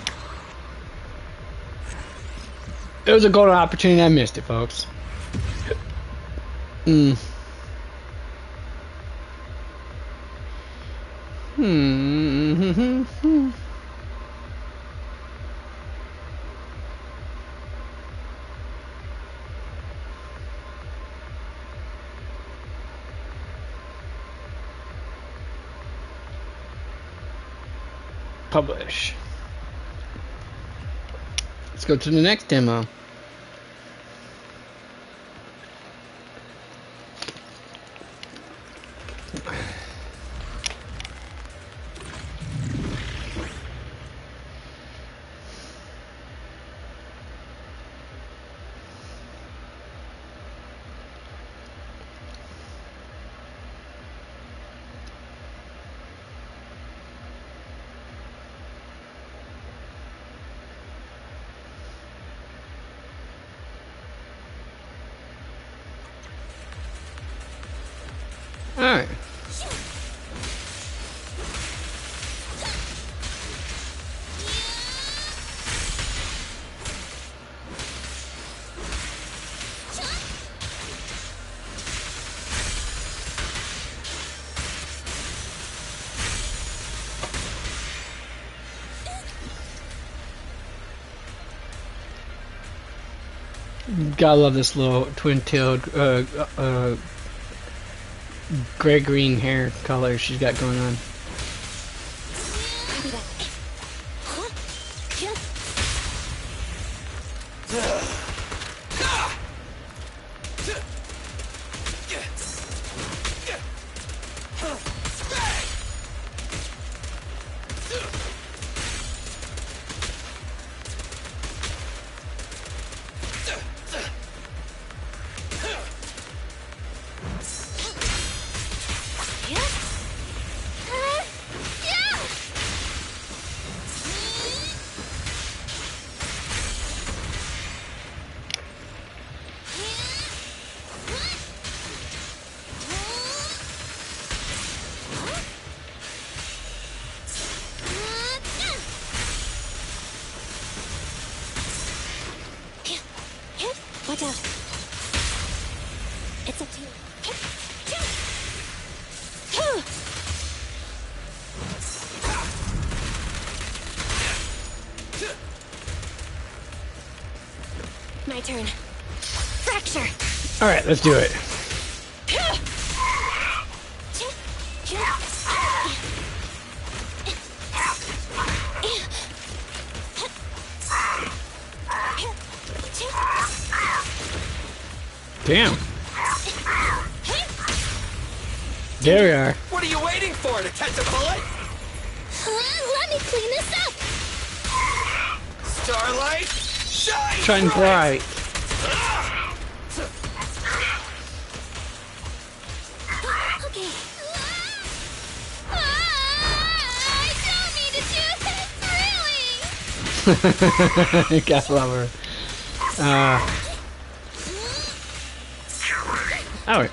It was a golden opportunity. I missed it, folks. Publish. Let's go to the next demo. Alright. Gotta love this little twin-tailed gray-green hair color she's got going on. Watch out. It's up to you. My turn. Fracture. Alright, let's do it. Damn. There we are. What are you waiting for? To catch a bullet? Let me clean this up. Starlight, Shine bright. Okay. I don't need to choose this, really. Gotta love her. Alright.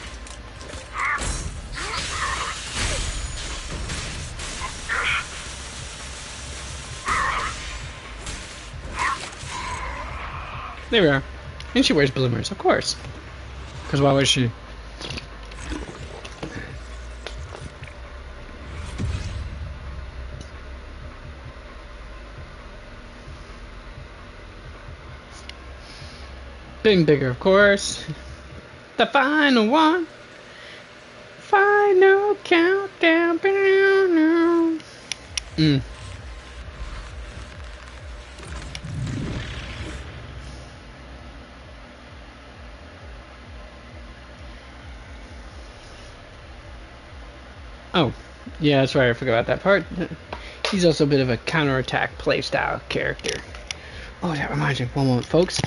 There we are. And she wears bloomers, of course. Because why would she? Been bigger, of course. The final one. Final countdown. Oh, yeah, that's right. I forgot about that part. He's also a bit of a counterattack playstyle character. Oh, that reminds me. One moment, folks.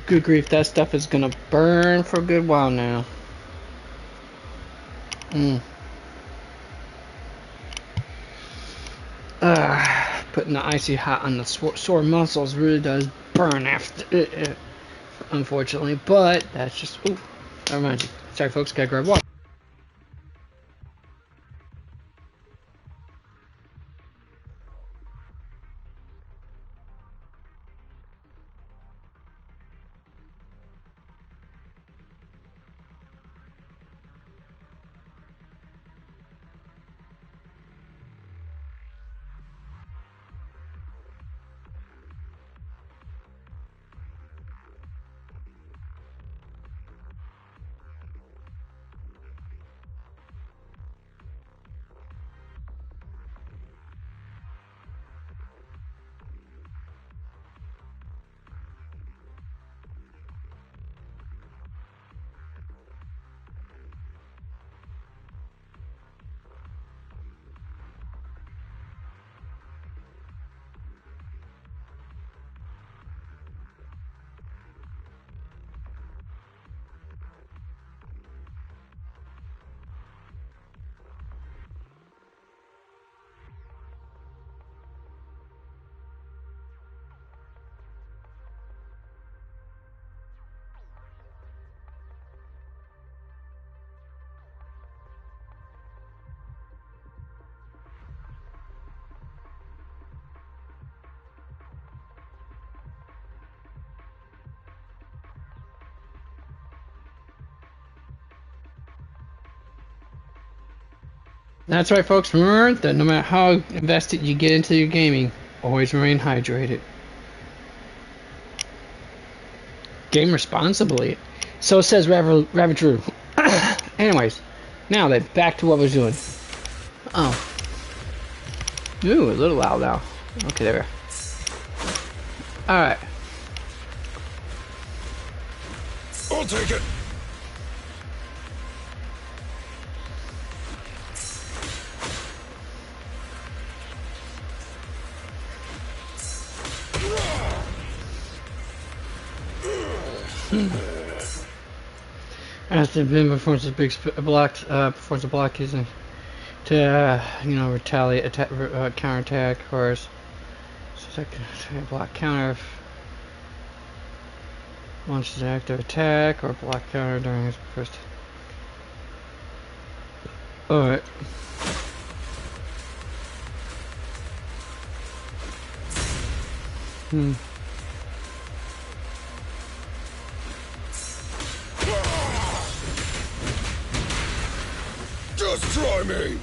Good grief, that stuff is gonna burn for a good while now. Putting the icy hot on the sore muscles really does burn after, unfortunately. But that's just, ooh, never mind. Sorry, folks, gotta grab water. That's right, folks. Remember that no matter how invested you get into your gaming, always remain hydrated. Game responsibly. So says Rabbit Drew. Anyways, now then, back to what we're doing. Oh. Ooh, a little loud now. Okay, there. Alright. I'll take it. As the Vim performs a big performs a block using to retaliate, counterattack, or second block counter. Launches an active attack or block counter during his first. Alright. Just try me.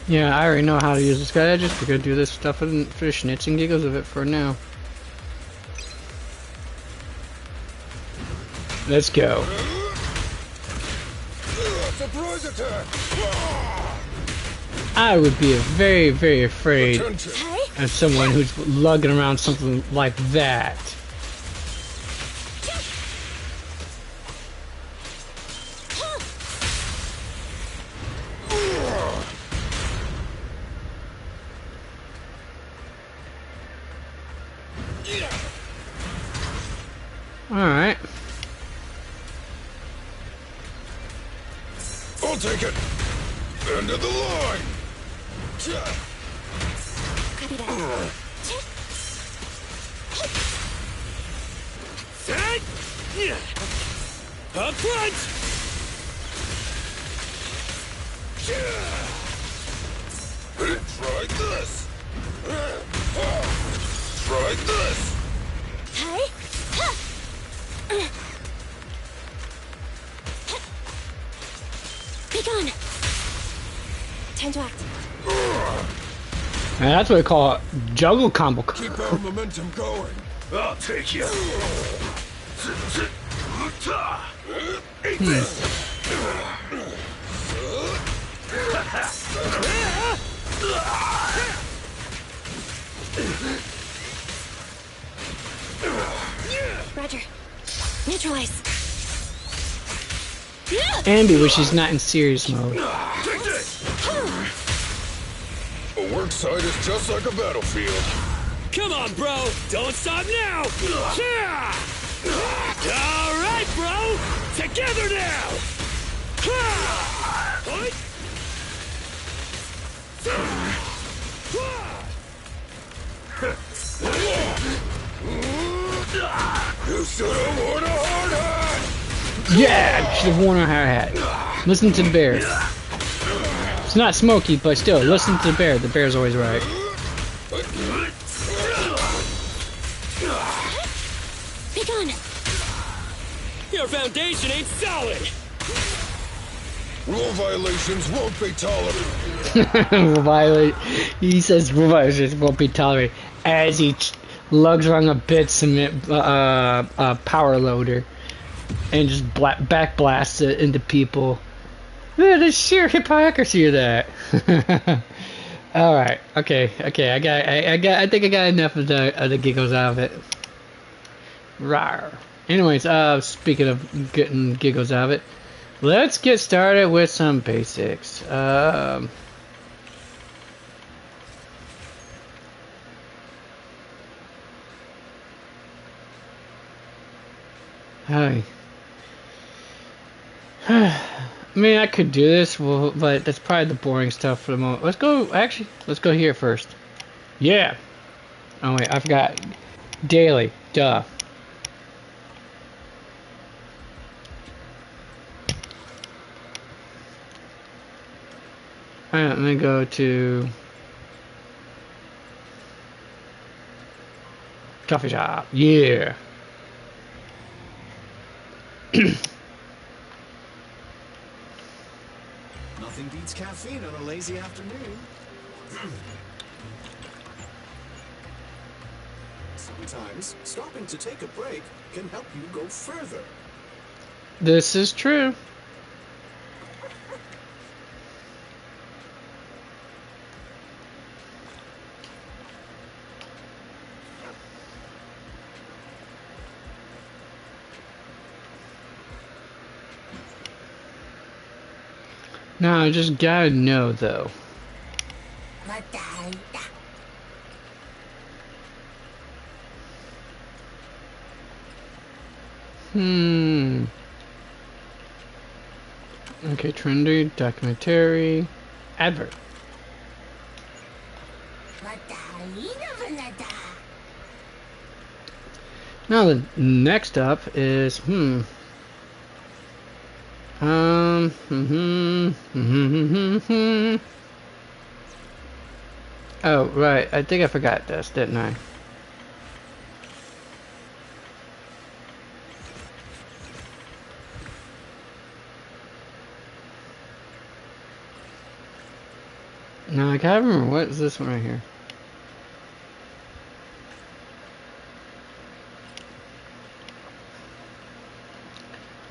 Yeah, I already know how to use this guy. I just figured I'd do this stuff for the shits and giggles of it for now. Let's go. Surprise attack. I would be very, very afraid of someone who's lugging around something like that. Alright. I'll take it. End of the line. Copy that. A punch. Try this. Try this. Hey. Be gone. Time to act. And that's what they call a juggle combo. Keep our momentum going. I'll take you. Eat this. Roger. Neutralize. Ambi when she's not in serious mode. Take this! A work site is just like a battlefield. Come on, bro! Don't stop now! All right, bro! Together now! You should have worn a hard hat! Yeah, should have worn a hard hat. Listen to the bear. It's not smoky, but still, listen to the bear. The bear's always right. Pick on. Your foundation ain't solid! Rule violations won't be tolerated. He says rule violations won't be tolerated as he lugs around a bit cement power loader and just back blasts it into people. The sheer hypocrisy of that. All right, okay. I think I got enough of the giggles out of it. Rawr. Anyways, speaking of getting giggles out of it, let's get started with some basics. Hi. I mean, I could do this, but that's probably the boring stuff for the moment. Let's go here first. Yeah. Oh wait, I forgot. Daily. Duh. Alright, let me go to coffee shop. Yeah. Nothing beats caffeine on a lazy afternoon. Sometimes stopping to take a break can help you go further. This is true. Now I just gotta know though. Okay, trendy, documentary, advert. Now the next up is Oh, right. I think I forgot this, didn't I? No, I can't remember. What is this one right here?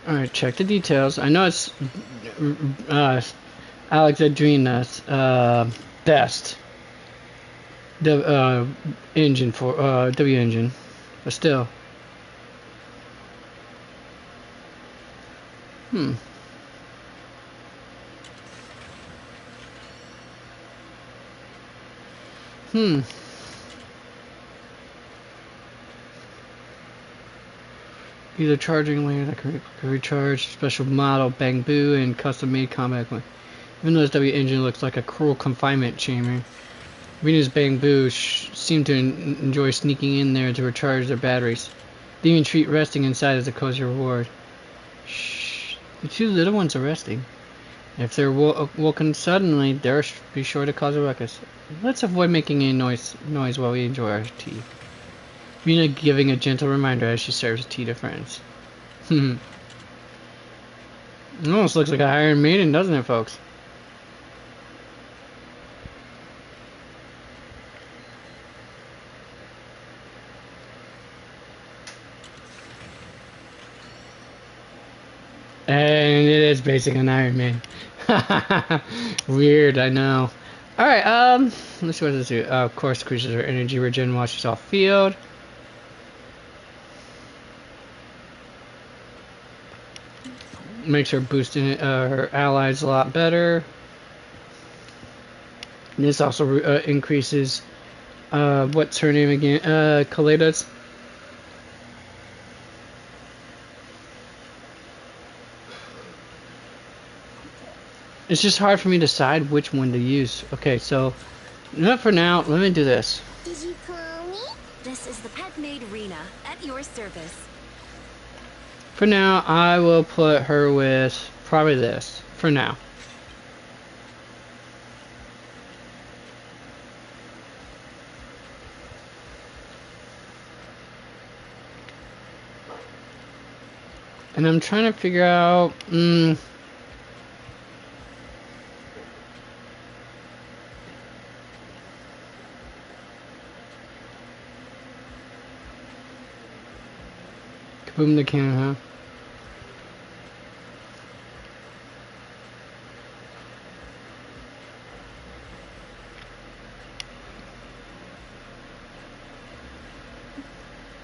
Alright, check the details. I know it's Alexandrina's best engine for W engine, but still. Either charging layer that can recharge, special model Bamboo, and custom-made combat equipment. Even though this W engine looks like a cruel confinement chamber, Venus Bamboo seem to enjoy sneaking in there to recharge their batteries. They even treat resting inside as a cozy reward. Shh, the two little ones are resting. If they're woken suddenly, they'll be sure to cause a ruckus. Let's avoid making any noise while we enjoy our tea. Mina giving a gentle reminder as she serves tea to friends. It almost looks like an Iron Maiden, doesn't it, folks? And it is basically an Iron Man. Weird, I know. Alright, let's see what does this do. Of course, creatures are energy regen washes off field. Makes her boosting her allies a lot better. And this also increases what's her name again? Kaleda's. It's just hard for me to decide which one to use. Okay, so not for now. Let me do this. Did you call me? This is the pet maid Rena at your service. For now, I will put her with probably this. For now. And I'm trying to figure out. Kaboom the cannon, huh?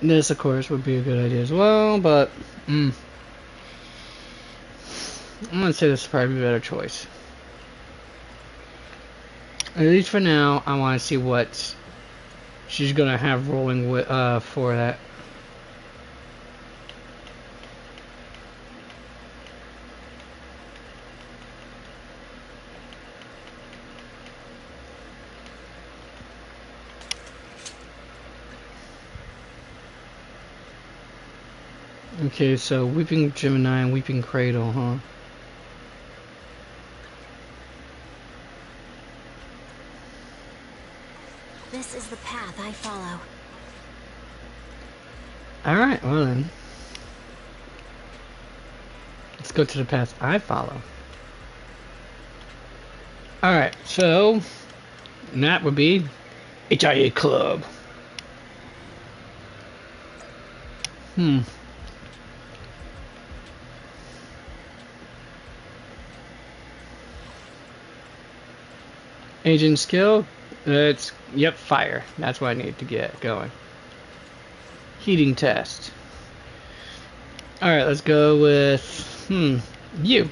This, of course, would be a good idea as well, but I'm gonna say this is probably a better choice. At least for now, I want to see what she's gonna have rolling with for that. Okay, so Weeping Gemini and Weeping Cradle, huh? This is the path I follow. Alright, well then. Let's go to the path I follow. Alright, so that would be HIA Club. Agent skill, it's, yep, fire. That's what I need to get going. Heating test. Alright, let's go with, you.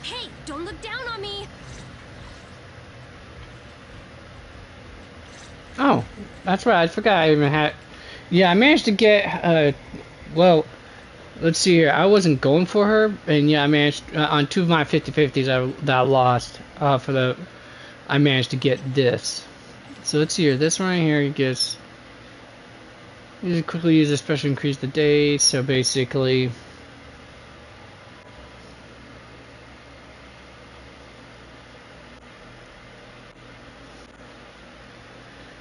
Hey, don't look down on me. Oh, that's right, I forgot I even had, yeah, I managed to get, well, let's see here. I wasn't going for her, and yeah, I managed on 2 of my 50/50s that I lost. I managed to get this. So let's see here. This one right here gets. You quickly use a special increase the days. So basically,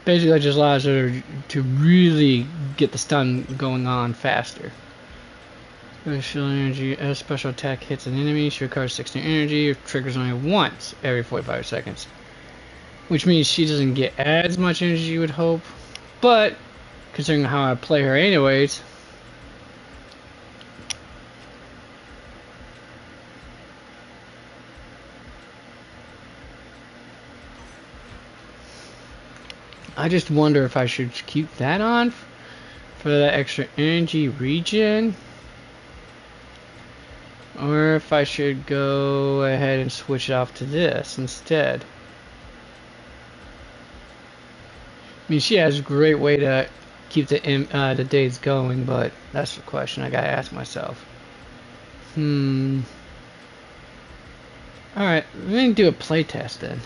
it just allows her to really get the stun going on faster. Special energy, as special attack hits an enemy, she recovers 16 energy, triggers only once every 45 seconds. Which means she doesn't get as much energy you would hope, but considering how I play her anyways, I just wonder if I should keep that on for that extra energy regen, or if I should go ahead and switch it off to this instead. I mean, she has a great way to keep the days going, but that's the question I gotta ask myself. Alright, let me do a playtest then.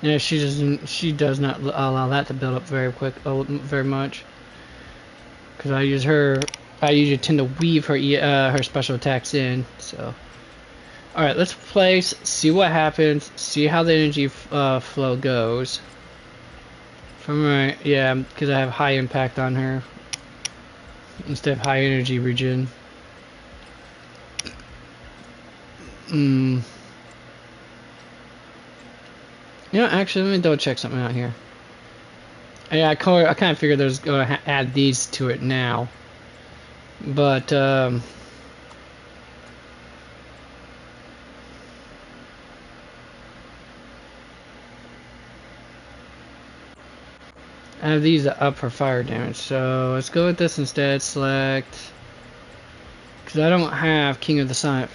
Yeah, she does not allow that to build up very much. Because I usually tend to weave her special attacks in, so. Alright, let's place, see what happens, see how the energy flow goes. From right, yeah, because I have high impact on her instead of high energy regen. You know, actually, let me double check something out here. Yeah, I kind of figured there's going to add these to it now, but I have these up for fire damage, so let's go with this instead. Select, because I don't have King of the Sun.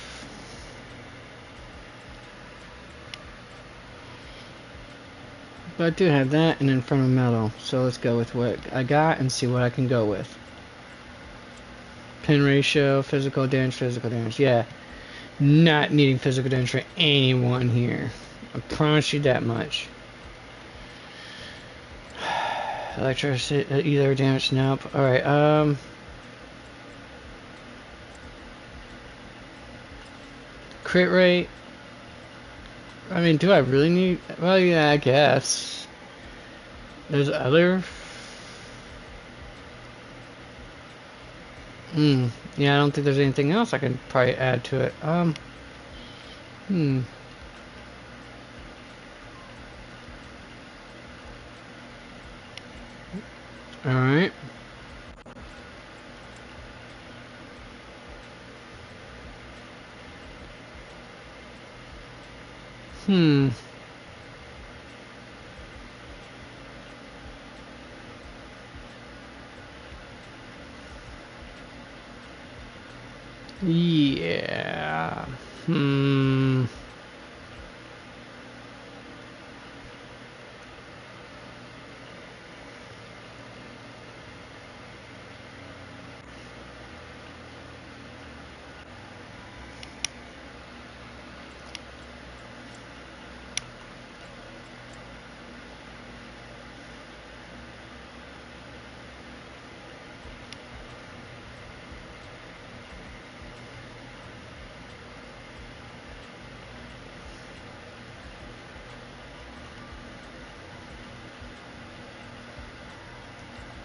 But I do have that and Infernal Metal, so let's go with what I got and see what I can go with. Pin ratio, physical damage, yeah. Not needing physical damage for anyone here. I promise you that much. Electricity, either damage, nope. Alright, crit rate. I mean, do I really need... Well, yeah, I guess. There's other... Yeah, I don't think there's anything else I can probably add to it. Alright. Yeah.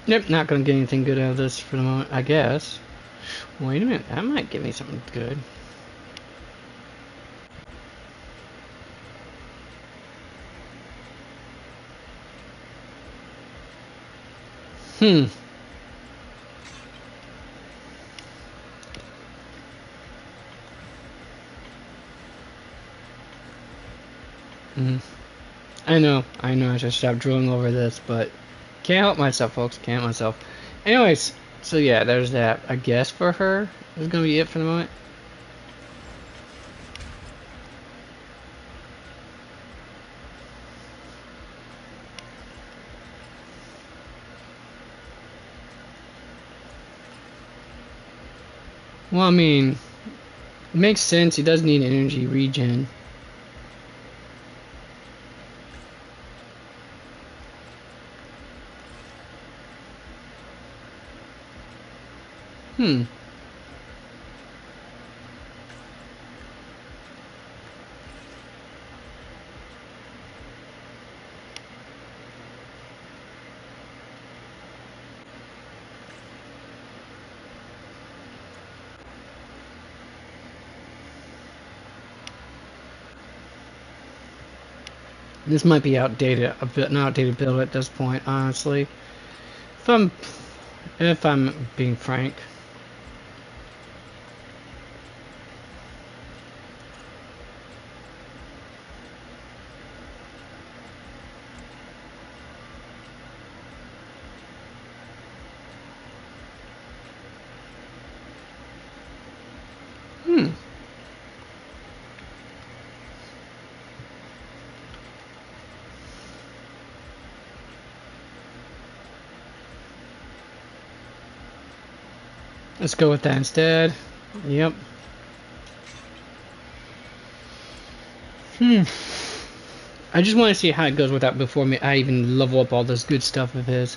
Yep, not gonna get anything good out of this for the moment, I guess. Wait a minute, that might give me something good. I know, I should stop drooling over this, but can't help myself, folks, can't help myself. Anyways, so yeah, there's that. I guess for her, is gonna be it for the moment. Well, I mean, it makes sense, he does need energy regen. This might be outdated, an outdated build at this point, honestly. If I'm being frank. Let's go with that instead. Yep. I just want to see how it goes with that before I even level up all this good stuff of his.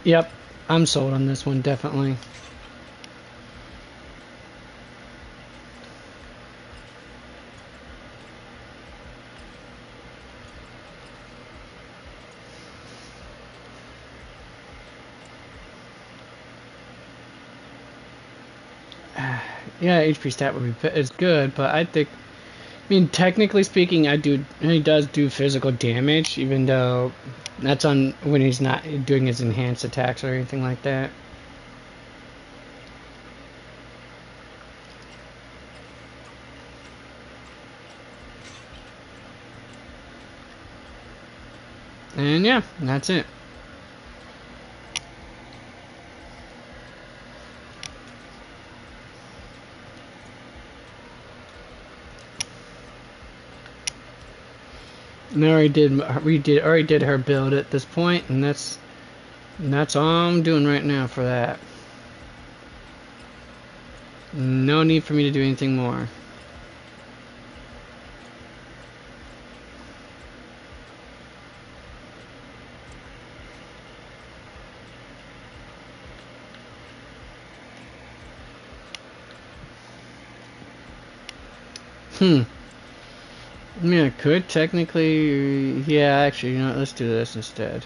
Yep, I'm sold on this one, definitely. Yeah, HP stat would be is good, but I think, I mean, technically speaking, he does do physical damage, even though that's on when he's not doing his enhanced attacks or anything like that. And yeah, that's it. We already did her build at this point, and that's all I'm doing right now for that. No need for me to do anything more. I mean, I could technically, yeah, actually, you know what, let's do this instead.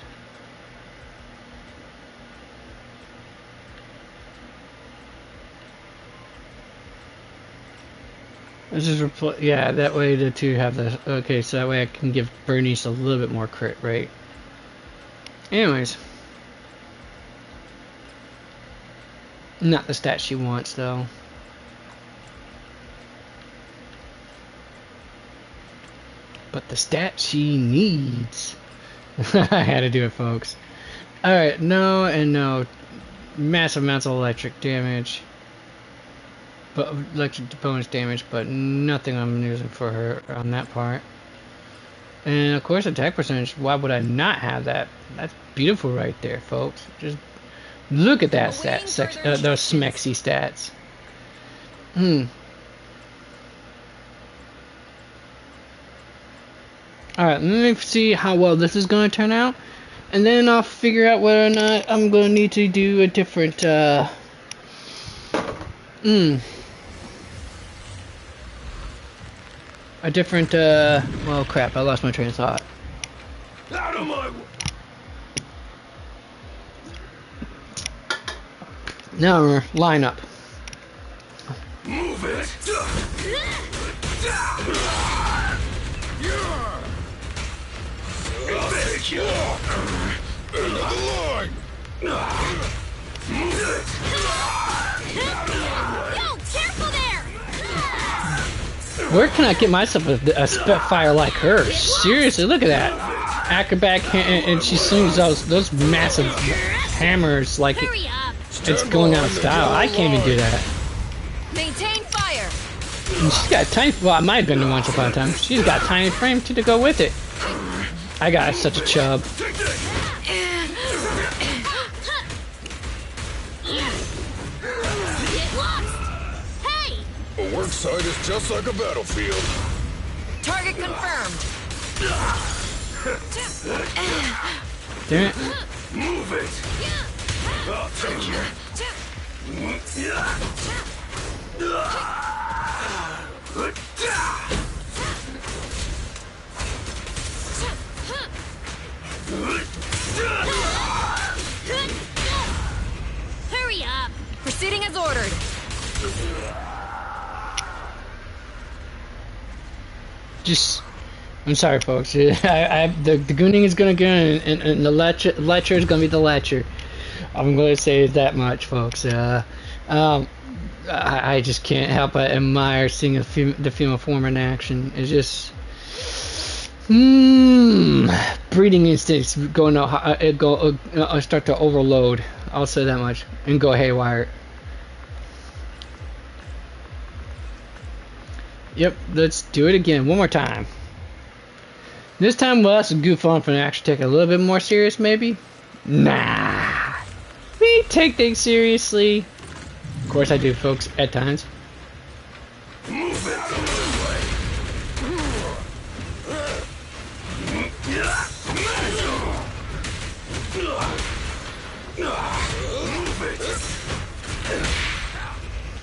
Let's just replace, yeah, that way the two have the, okay, so that way I can give Bernice a little bit more crit rate. Anyways. Not the stat she wants, though. But the stat she needs. I had to do it, folks. Alright, no and no. Massive amounts of electric damage. But electric bonus damage, but nothing I'm using for her on that part. And of course, attack percentage. Why would I not have that? That's beautiful right there, folks. Just look at that those smexy stats. Alright, let me see how well this is going to turn out. And then I'll figure out whether or not I'm going to need to do a different, a different, well, crap, I lost my train of thought. Out of my... Now, line up. Move it! I'll take you! End of the line! Move it! Yo, careful there! Where can I get myself a Spitfire like her? Seriously, look at that. Acrobat, and she swings those massive hammers like it's going out of style. I can't even do that. Maintain fire. And she's got a tiny, well, I might have been once upon a time. She's got a tiny frame to go with it. I got such a chub. Hey! A work site is just like a battlefield. Target confirmed. Damn it. Move it! I'll take you. Hurry up! Proceeding as ordered. Just, I'm sorry, folks. The gooning is gonna go, and the lecher is gonna be the lecher. I'm gonna say that much, folks. I just can't help but admire seeing the female form in action. It's just, breeding instincts going out, start to overload. I'll say that much, and go haywire. Yep, let's do it again, one more time. This time we'll have some goof on and actually take it a little bit more serious, maybe? Nah. We take things seriously. Of course I do, folks, at times. Move it!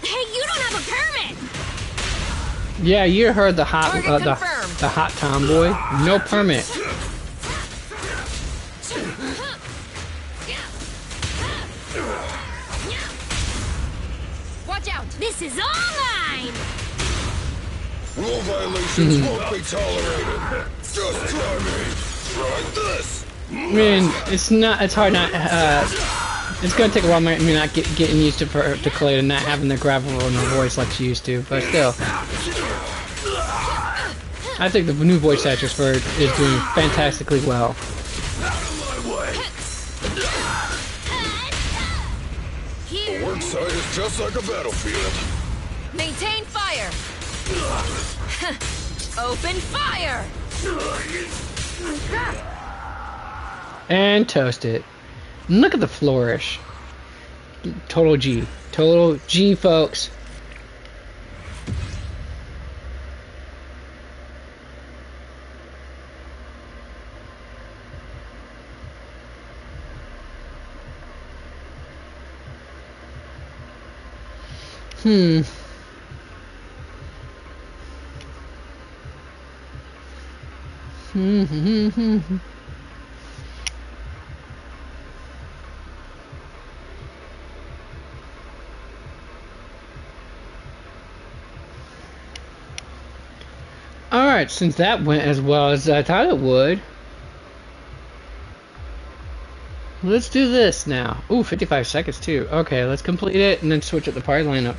Hey, you don't have a permit! Yeah, you heard the hot, the hot tomboy. No permit. Watch out. This is all mine! Rule violations won't be tolerated. Just try me. Try this. I mean, it's hard not, it's gonna take a while, me not getting used to Clay and not having the gravel in her voice like she used to, but still. I think the new voice actress for it is doing fantastically well. The work site is just like a battlefield. Maintain fire. Open fire. And toast it. Look at the flourish. Total G. Total G, folks. Alright, since that went as well as I thought it would, let's do this now. Ooh, 55 seconds too. Okay, let's complete it and then switch up the party lineup.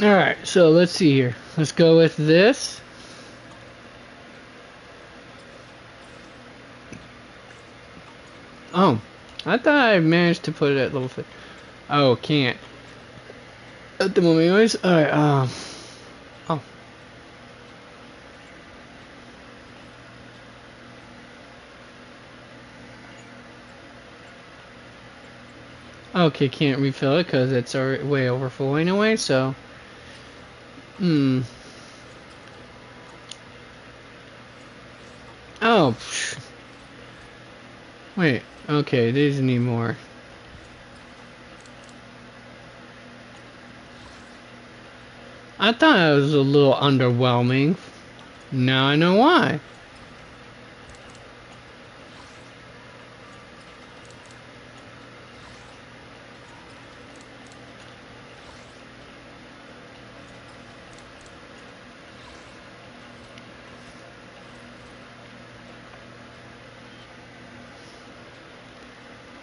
Alright, so let's see here. Let's go with this. Oh, I thought I managed to put it at level 5. Oh, can't. At the moment anyways. Alright, oh. Okay, can't refill it because it's already way overfull anyway, so... Oh, wait, okay, these need more. I thought it was a little underwhelming. Now I know why.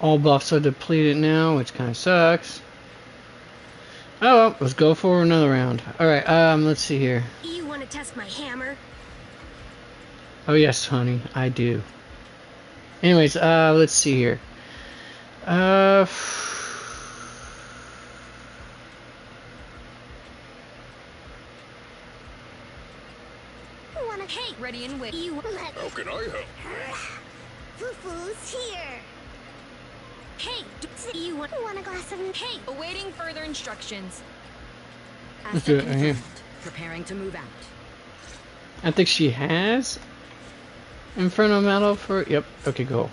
All buffs are depleted now, which kind of sucks. Oh well, let's go for another round. Alright, let's see here. You want to test my hammer? Oh yes, honey, I do. Anyways, let's see here. Hey, ready and wait. You let How can I help? Fufu's here. Hey, you want a glass of... Hey, awaiting further instructions. Let's do it right here. Preparing to move out. I think she has Inferno Metal for... Yep, okay, go.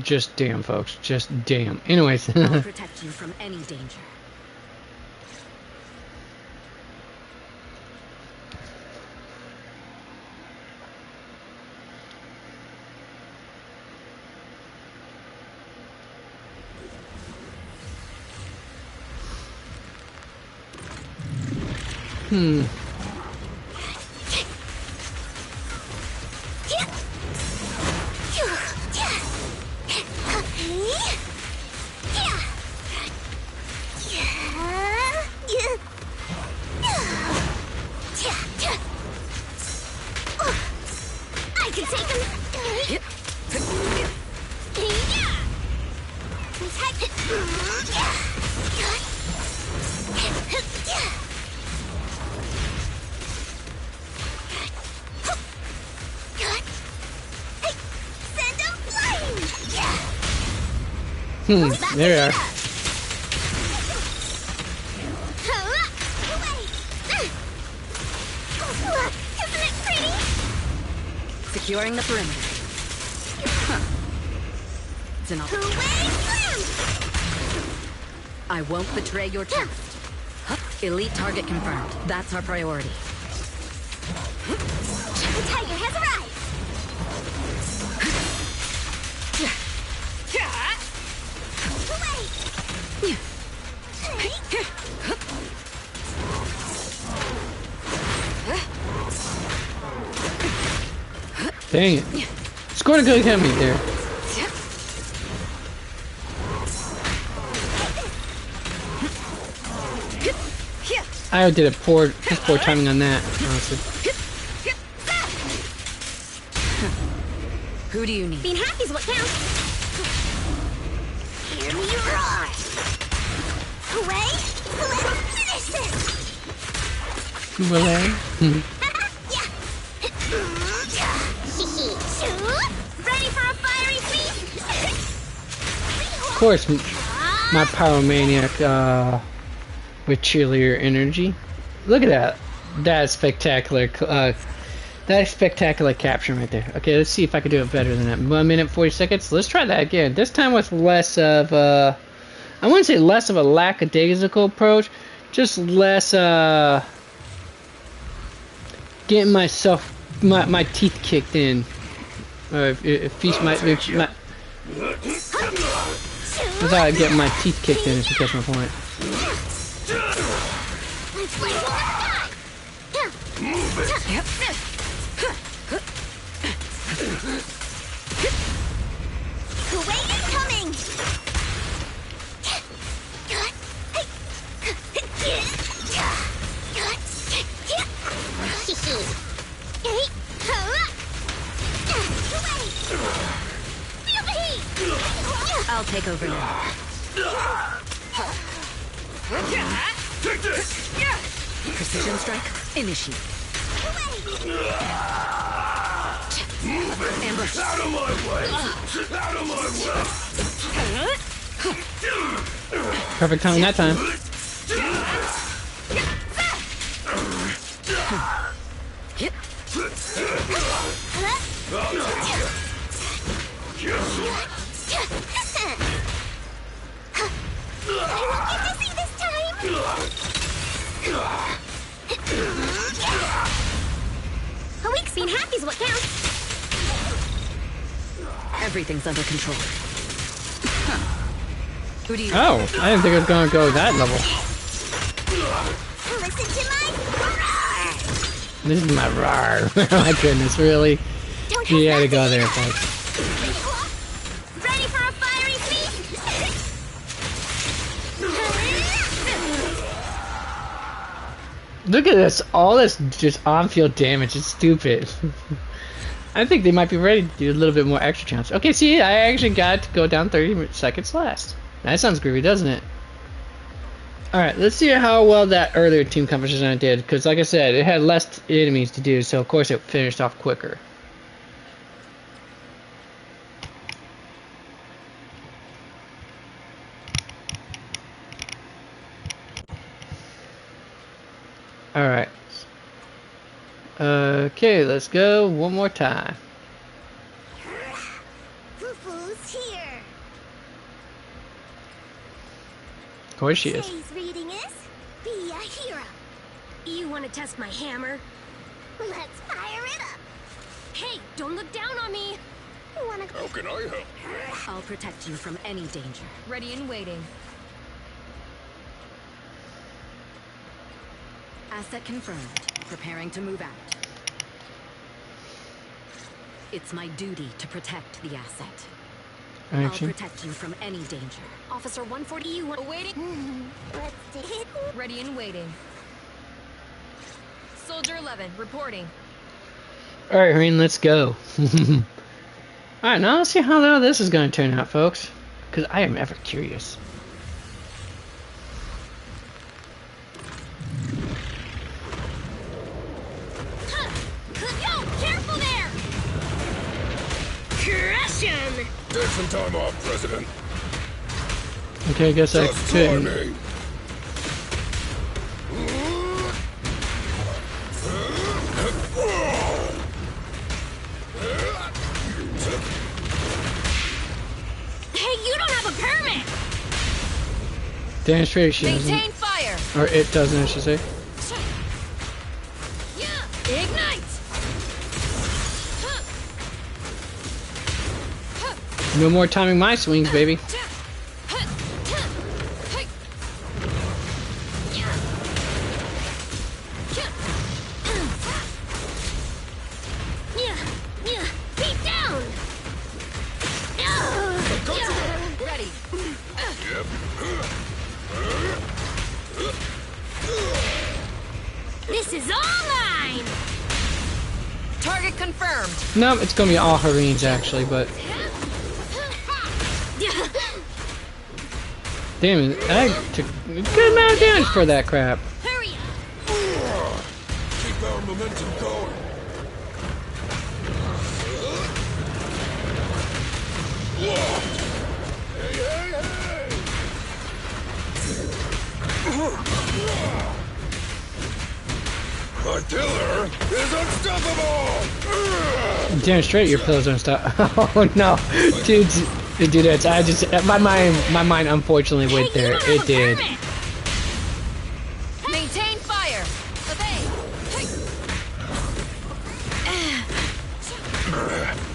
Just damn, folks. Just damn. Anyways. I'll protect you from any danger. I can take him. Send him flying. There we are. Isn't it Securing the perimeter. Huh. It's an opportunity. I won't betray your trust. Elite target confirmed. That's our priority. The tiger has arrived. Dang it. Scored a good hit me there. I did a poor timing on that, honestly. Who do you need? Being happy's what counts. Hear me roar. Away. Let's finish this. Relay? Ready for a fiery feast? Of course, my pyromaniac with cheerleader energy. Look at that. That's spectacular. That's spectacular caption right there. Okay, let's see if I can do it better than that. 1 minute 40 seconds. Let's try that again. This time with less of I wouldn't say less of a lackadaisical approach, just less getting myself my teeth kicked in. Feast my without getting my teeth kicked in, if you catch my point. I'll take over now. Take this! Precision strike, initiate. Ambush. Out of my way! Out of my way! Perfect timing that time. I won't get dizzy this time. A week's being happy's what counts. Everything's under control. Who do you? Oh, I didn't think it was gonna go that level. Listen to my roar. This is my roar. Oh my goodness, really? Don't You had to have go nothing there, to folks. Ready for a fiery feast? Look at this. All this just on-field damage. It's stupid. I think they might be ready to do a little bit more extra challenge. Okay, see, I actually got to go down 30 seconds last. That sounds groovy, doesn't it? Alright, let's see how well that earlier team competition I did. Because, like I said, it had less enemies to do, so of course it finished off quicker. Alright. Okay, let's go one more time. Fufu's here. Of course she is. Today's reading is Be a Hero. You want to test my hammer? Let's fire it up. Hey, don't look down on me. Wanna How can I help? I'll protect you from any danger. Ready and waiting. Asset confirmed. Preparing to move out. It's my duty to protect the asset. I'll Action. protect you from any danger. Officer 140, you awaiting. Let's do it. Ready and waiting. Soldier 11, reporting. Alright, Green, let's go. Alright, now let's see how well this is going to turn out, folks. Because I am ever curious. Yo, careful there! Crush him! Take some time off, President. Okay, I guess I Just try could. me. Demonstration. Maintain fire. Or it doesn't, I should say. Ignite. No more timing my swings, baby. Beat down. Ready. This is all mine. Target confirmed. No, it's gonna be all her range actually, but damn it, I took a good amount of damage for that crap. Hurry up. Keep our momentum going. Hey, hey, hey! My pillar is unstoppable! Damn straight, your pillows don't stop. Oh no, dude, it's I just my mind unfortunately went there. It did. Maintain fire. Obey.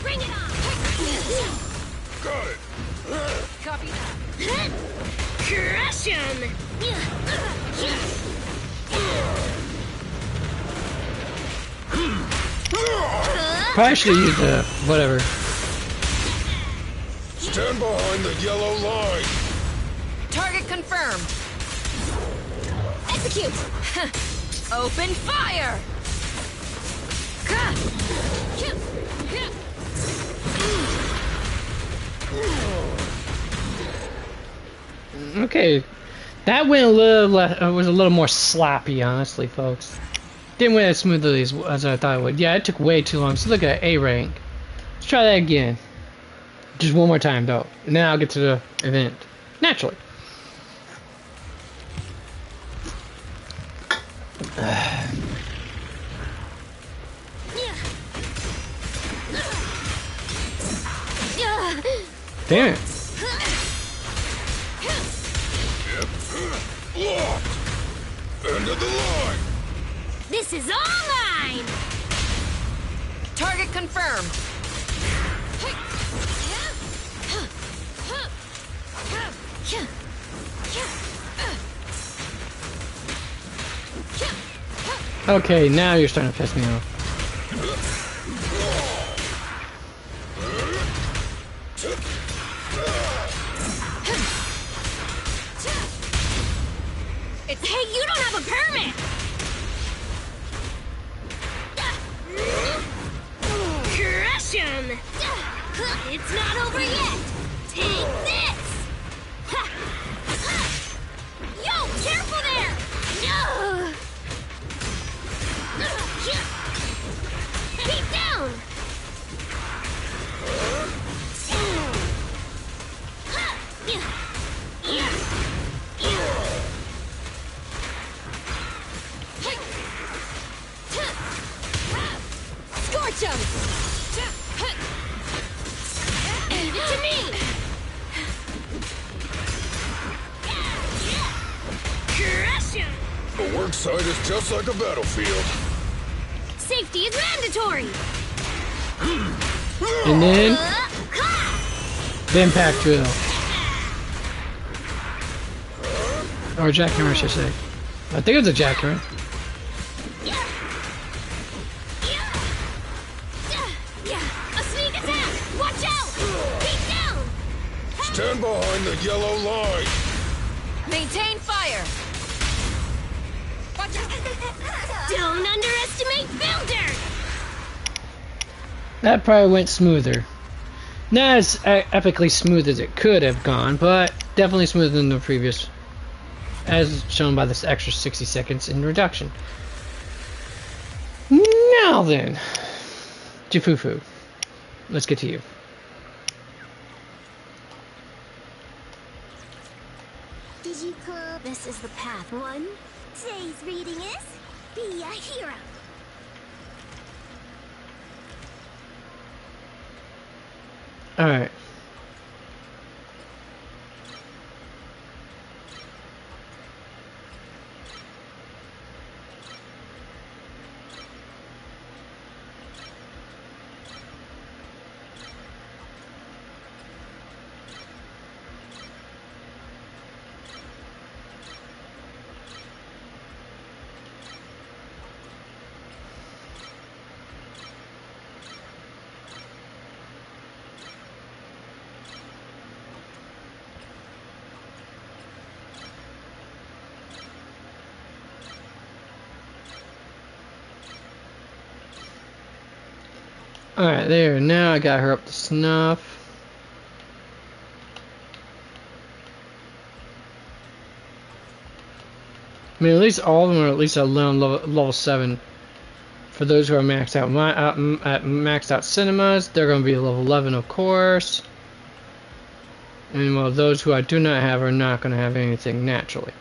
Bring it on. Got it! Copy that. Crush him. Probably should use the whatever. Stand behind the yellow line! Target confirmed. Execute. Open fire. Okay, that went a little was a little more sloppy, honestly, folks. Didn't went as smoothly as I thought it would. Yeah, it took way too long. So look at A rank. Let's try that again. Just one more time, though. And then I'll get to the event. Naturally. Damn it. Locked! End of the line! This is all mine. Target confirmed. Okay, now you're starting to piss me off. Hey, you don't have a permit. Crush him. It's not over yet. Take this. Yo, careful there. Beat down. Scorch him. Leave it to me. Crush him. A work site is just like a battlefield. Safety is mandatory. And then the impact drill. Or jackhammer, I should say. I think it's a jackhammer. A sneak attack. Watch out. Beat down. Stand behind the yellow line! Maintain fire. Don't underestimate Builder. That probably went smoother. Not as epically smooth as it could have gone, but definitely smoother than the previous, as shown by this extra 60 seconds in reduction. Now then, Jifufu, let's get to you. Did you come? This is the path. One. Today's reading is Be a Hero. Alright. Alright, there. Now I got her up to snuff. I mean, at least all of them are at least at level 7. For those who are maxed out at maxed out cinemas, they're going to be level 11, of course. And well, those who I do not have are not going to have anything naturally.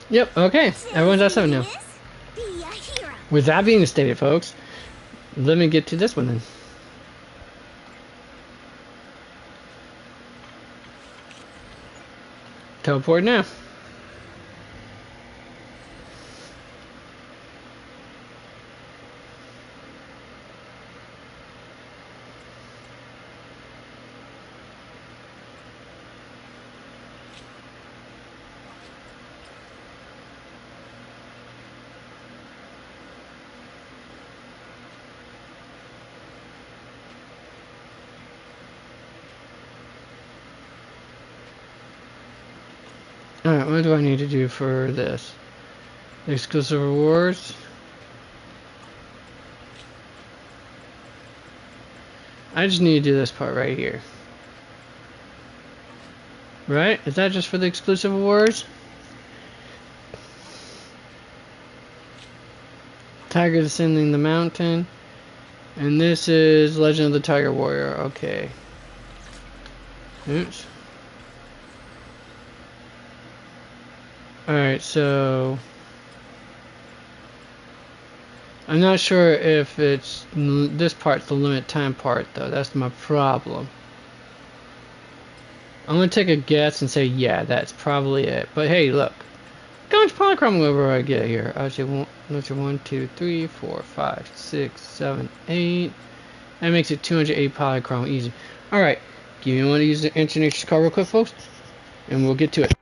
Yep, okay. Everyone's at 7 now. Be a hero. With that being stated, folks, let me get to this one then. Teleport now. Alright, what do I need to do for this? Exclusive rewards? I just need to do this part right here. Right? Is that just for the exclusive awards? Tiger descending the mountain. And this is Legend of the Tiger Warrior. Okay. Oops. Alright, so I'm not sure if it's this part's the limit time part though. That's my problem. I'm gonna take a guess and say yeah, that's probably it. But hey, look, how much polychrome will I get here? I say 1, 2, 3, 4, 5, 6, 7, 8. That makes it 208 polychrome easy. All right, give me one to use the international card real quick, folks, and we'll get to it.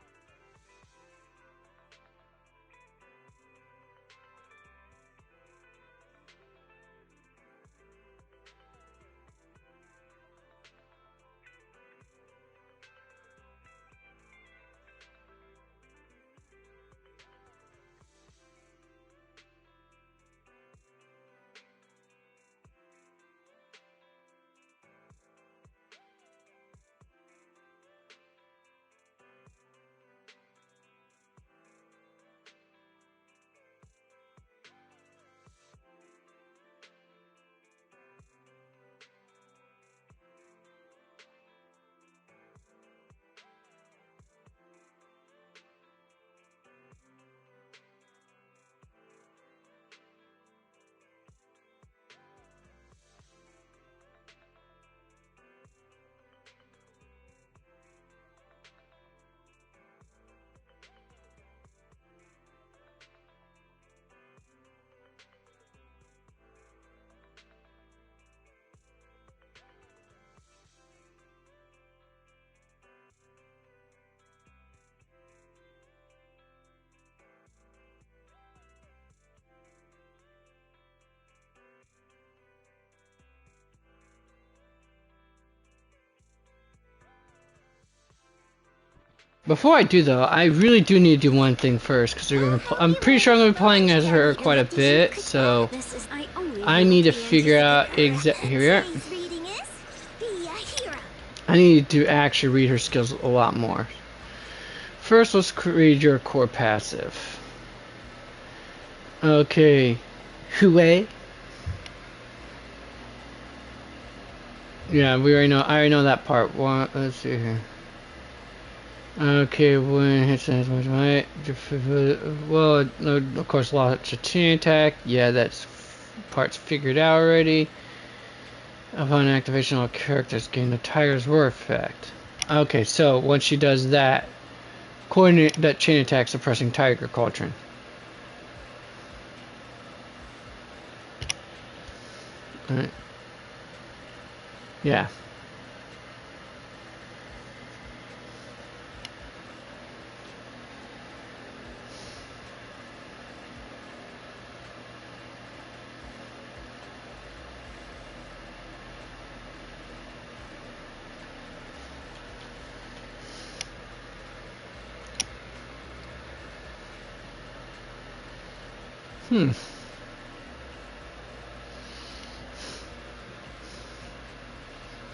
Before I do though, I really do need to do one thing first, because I'm pretty sure I'm going to be playing as her quite a bit, so I need to figure out exactly. Here we are. I need to actually read her skills a lot more. First, let's read your core passive. Okay, Hue. Yeah, we already know. I already know that part. Let's see here. Okay, when hits right. Well, of course, lots of chain attack. Yeah, that's part's figured out already. Upon activation, all characters gain the Tiger's Roar effect. Okay, so once she does that, coordinate that chain attack suppressing Tiger Cauldron. Alright. Yeah.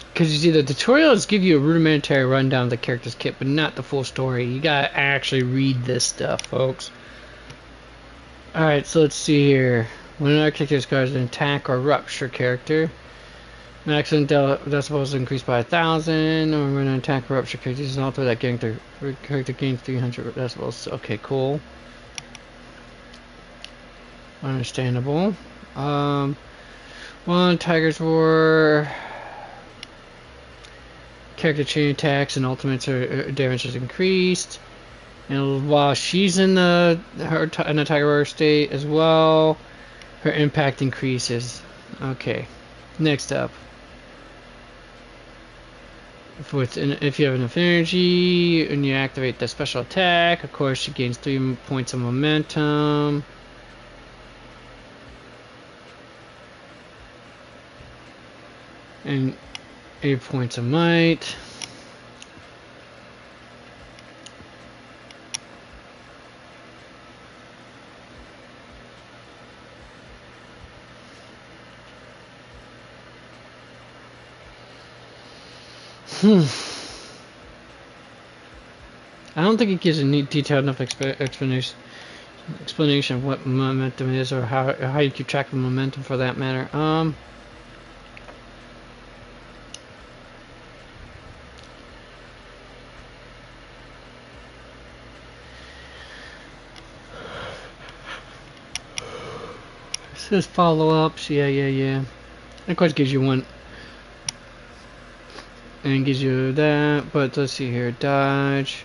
Because you see, the tutorials give you a rudimentary rundown of the character's kit, but not the full story. You gotta actually read this stuff, folks. Alright, so let's see here. When another character discards an attack or rupture character, maximum decibels is increased by 1,000, or when an attack or rupture character is also that character gains 300 decibels. Okay, cool. Understandable. One, Tiger's Roar. Character chain attacks and ultimates damage is increased. And while she's in the Tiger Roar state as well, her impact increases. Okay. Next up. If you have enough energy and you activate the special attack, of course she gains 3 points of momentum. And 8 points of might. I don't think it gives a neat, detailed enough explanation of what momentum is, or how you keep track of momentum for that matter. It says follow-ups, yeah. And of course, it gives you one, and it gives you that. But let's see here, dodge.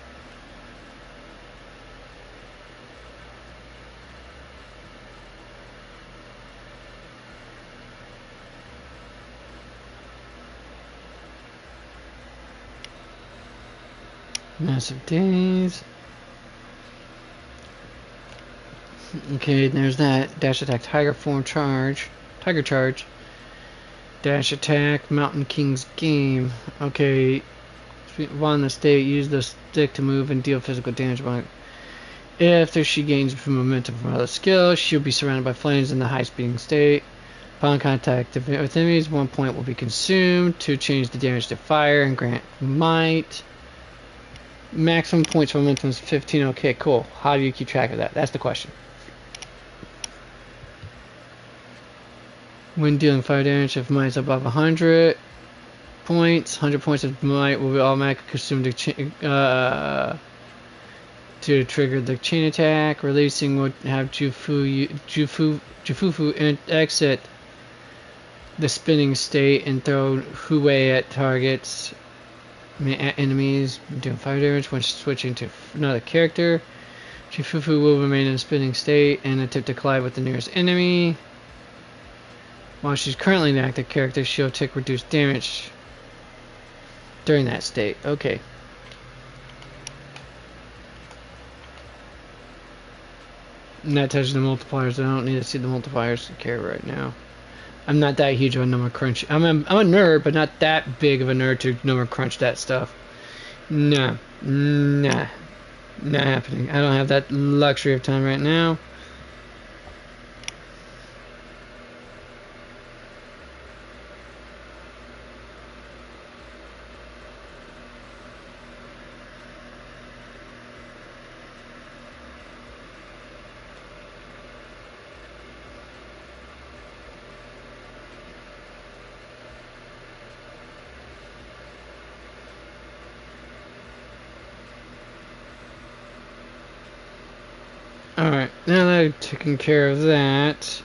Massive daze. Okay, there's that. Dash attack, tiger form charge. Tiger charge. Dash attack, Mountain King's game. Okay. While in the state, use the stick to move and deal physical damage. After she gains momentum from other skills, she'll be surrounded by flames in the high speeding state. Upon contact with enemies, 1 point will be consumed to change the damage to fire and grant might. Maximum points for momentum is 15. Okay, cool. How do you keep track of that? That's the question. When dealing fire damage, if might is above 100 points, 100 points of might will be automatically consumed to trigger the chain attack. Releasing would have Jufufu exit the spinning state and throw Huwei at targets. Enemies doing fire damage when switching to another character. Jufufu will remain in a spinning state and attempt to collide with the nearest enemy. While she's currently an active character, she'll take reduced damage during that state. Okay. And that touches the multipliers. I don't need to see the multipliers to care right now. I'm not that huge of a number crunch. I'm a nerd, but not that big of a nerd to number crunch that stuff. Nah. Not happening. I don't have that luxury of time right now. Alright, now that I've taken care of that,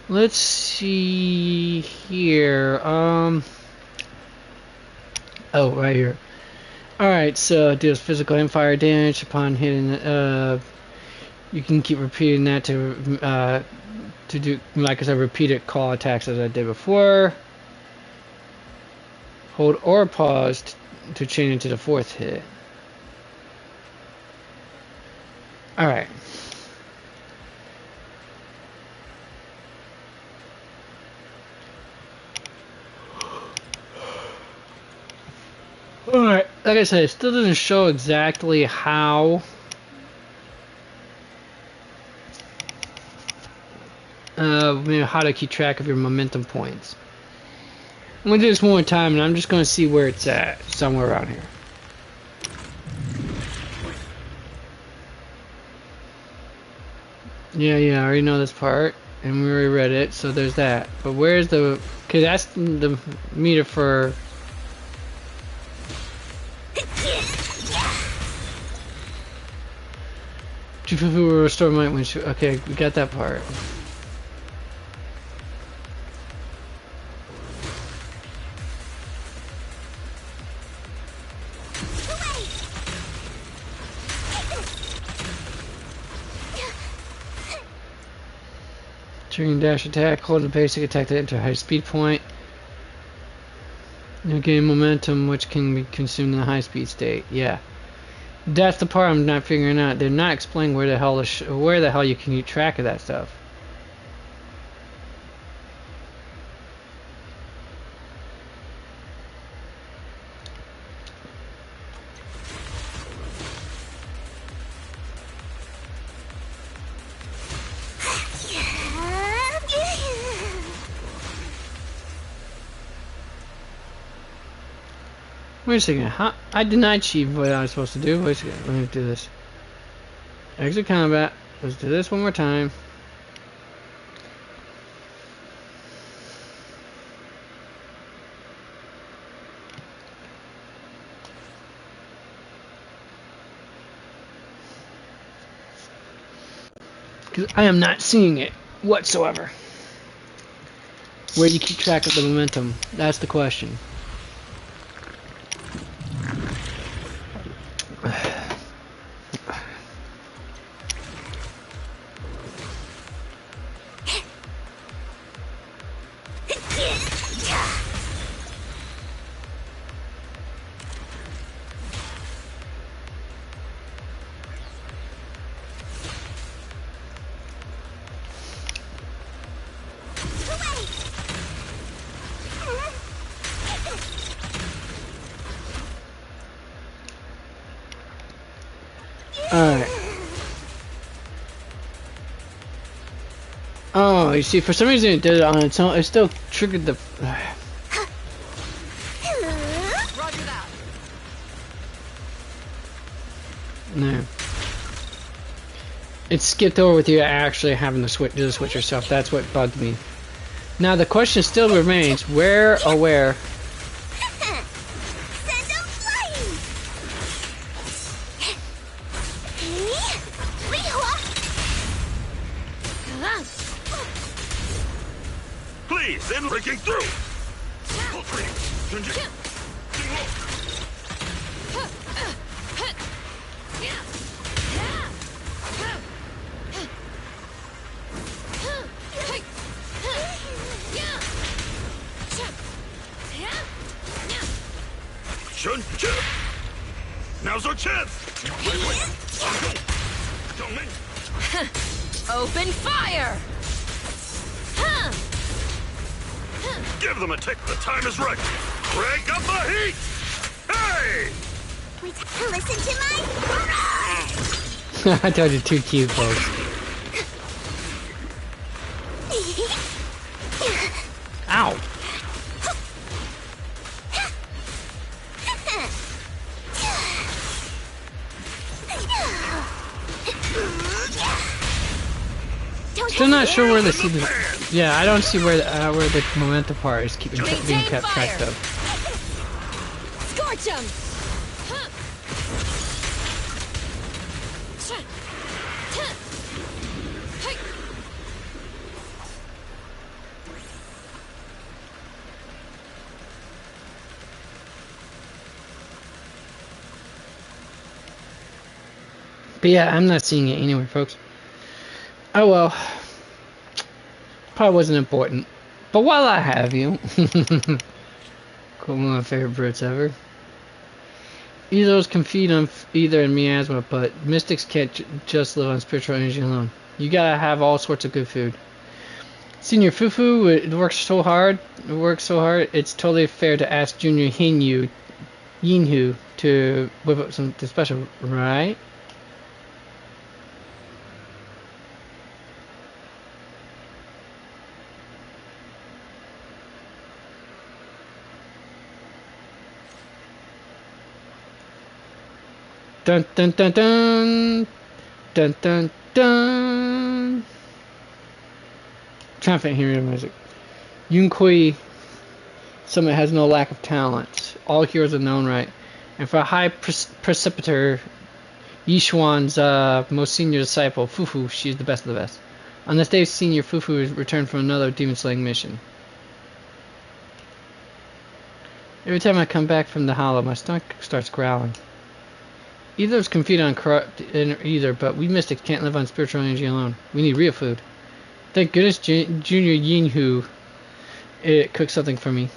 Let's see here. Oh, right here. Alright, so deals physical and fire damage upon hitting. You can keep repeating that to do, like I said, repeated call attacks as I did before. Hold or pause to change into the fourth hit. Alright. Alright, like I said, it still doesn't show exactly how how to keep track of your momentum points. I'm gonna do this one more time, and I'm just gonna see where it's at, somewhere around here. Yeah, I already know this part, and we already read it, so there's that. But where's the... Okay, that's the meter for... People who will restore might when she... Okay, we got that part. During dash attack, hold the basic attack to enter a high speed point. You gain momentum, which can be consumed in the high speed state. Yeah, that's the part I'm not figuring out. They're not explaining where the hell you can keep track of that stuff. Wait a second, I did not achieve what I was supposed to do. Wait a second, let me do this. Exit combat. Let's do this one more time. Because I am not seeing it whatsoever. Where do you keep track of the momentum? That's the question. Alright. Oh, you see, for some reason it did it on its own. It still triggered the... Roger that. No. It skipped over with you actually having to do the switch yourself. That's what bugged me. Now the question still remains, where, oh where... Send them flying! Please, then breaking through. Now's our chance. Open fire! Give them a tick. The time is right. Crank up the heat. Hey! Listen to my... I told you, too cute, folks. Ow! Still not sure where the yeah, I don't see where the momentum part is being kept track of. Scorch 'em! But yeah, I'm not seeing it anywhere, folks. Oh well. Probably wasn't important. But while I have you, cool, one of my favorite Brits ever. Either's can feed on either in miasma, but mystics can't just live on spiritual energy alone. You gotta have all sorts of good food. Senior Fufu, it works so hard. It's totally fair to ask Junior Yinhu to whip up something special, right? Dun dun dun dun dun dun dun. Trying to find hearing music. Yunkui Summit has no lack of talent. All heroes are known right. And for a high preceptor, Yishuan's most senior disciple, Fufu, she's the best of the best. On this day, Senior Fufu is returned from another demon slaying mission. Every time I come back from the hollow, my stomach starts growling. Either's can feed on corrupt either, but we mystics can't live on spiritual energy alone. We need real food. Thank goodness Junior Yinhu it cooked something for me.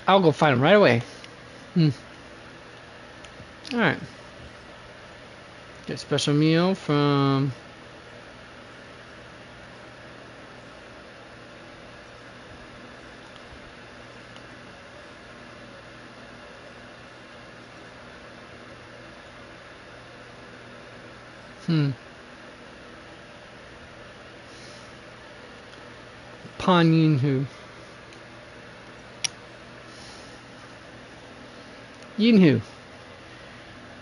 I'll go find him right away. Alright. Get a special meal from... Pan Yinhu. Yinhu.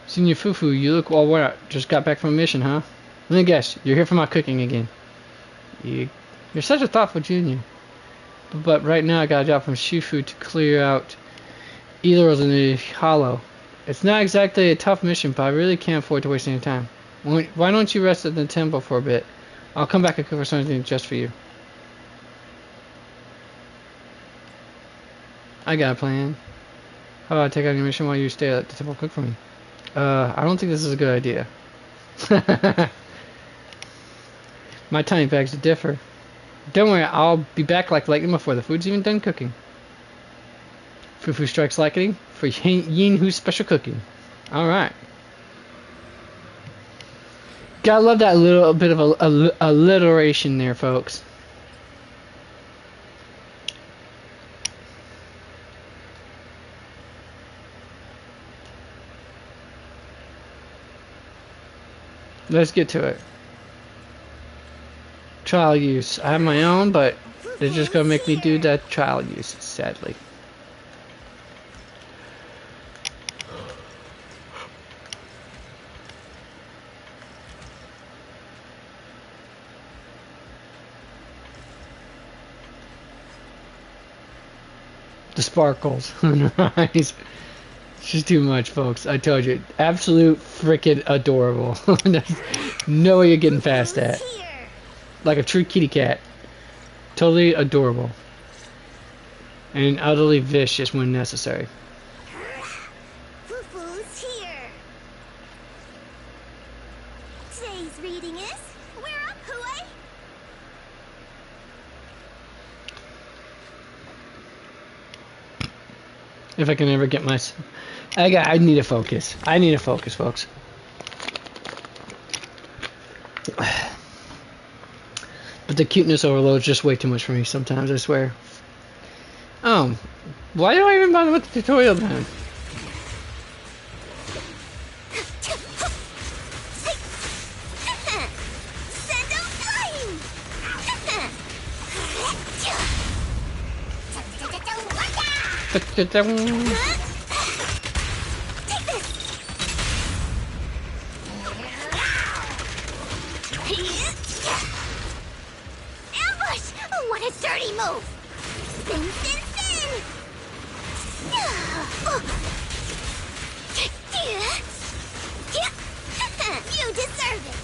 Senior Fufu, you look all worn out. Just got back from a mission, huh? Let me guess, you're here for my cooking again. You're such a thoughtful junior. But right now I got a job from Shifu to clear out Elos in the hollow. It's not exactly a tough mission, but I really can't afford to waste any time. Why don't you rest at the temple for a bit? I'll come back and cook for something just for you. I got a plan. How about I take on your mission while you stay at the temple and cook for me? I don't think this is a good idea. My timing begs to differ. Don't worry, I'll be back like lightning before the food's even done cooking. Fufu strikes lightning for Yinhu's special cooking. Alright. Gotta love that little bit of alliteration there, folks. Let's get to it. Trial use. I have my own, but they're just gonna make me do that trial use, sadly. The sparkles. Nice. It's just too much, folks. I told you. Absolute freaking adorable. There's no way you're getting past that. Like a true kitty cat. Totally adorable. And utterly vicious when necessary. Fufu's here. Today's reading is We're Up, Hooey! If I can ever get my... I need to focus. I need to focus, folks. But the cuteness overload is just way too much for me sometimes, I swear. Oh. Why do I even bother with the tutorial then? Send 'em flying! Ambush! What a dirty move! Spin, spin, spin! You deserve it!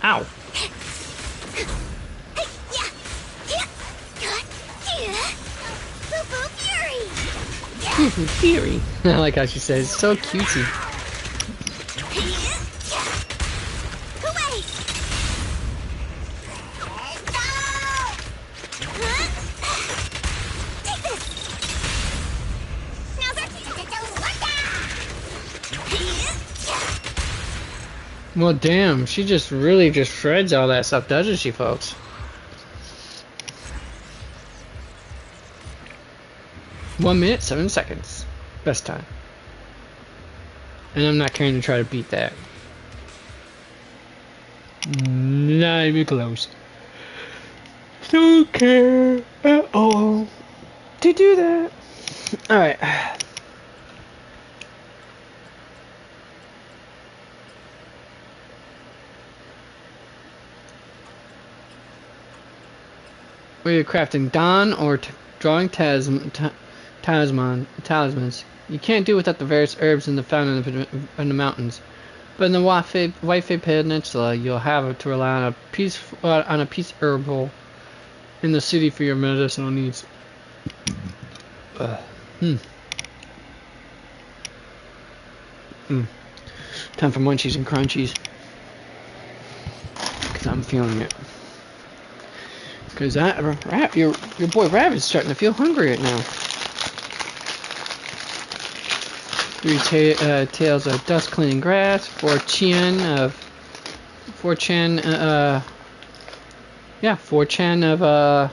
Ow. Kung Fu Theory. I like how she says, so cutesy. Well, damn, she just really just shreds all that stuff, doesn't she, folks? One minute, 7 seconds. Best time. And I'm not trying to try to beat that. Not even close. Don't care at all to do that. Alright. Whether you're crafting Dawn or drawing talismans, you can't do without the various herbs in the fountain in the mountains. But in the Waifei Peninsula, you'll have to rely on a peace herbal in the city for your medicinal needs. Time for munchies and crunchies. Because I'm feeling it. Because your boy Rabbit's starting to feel hungry right now. 3 tails of dust cleaning grass. 4 chen of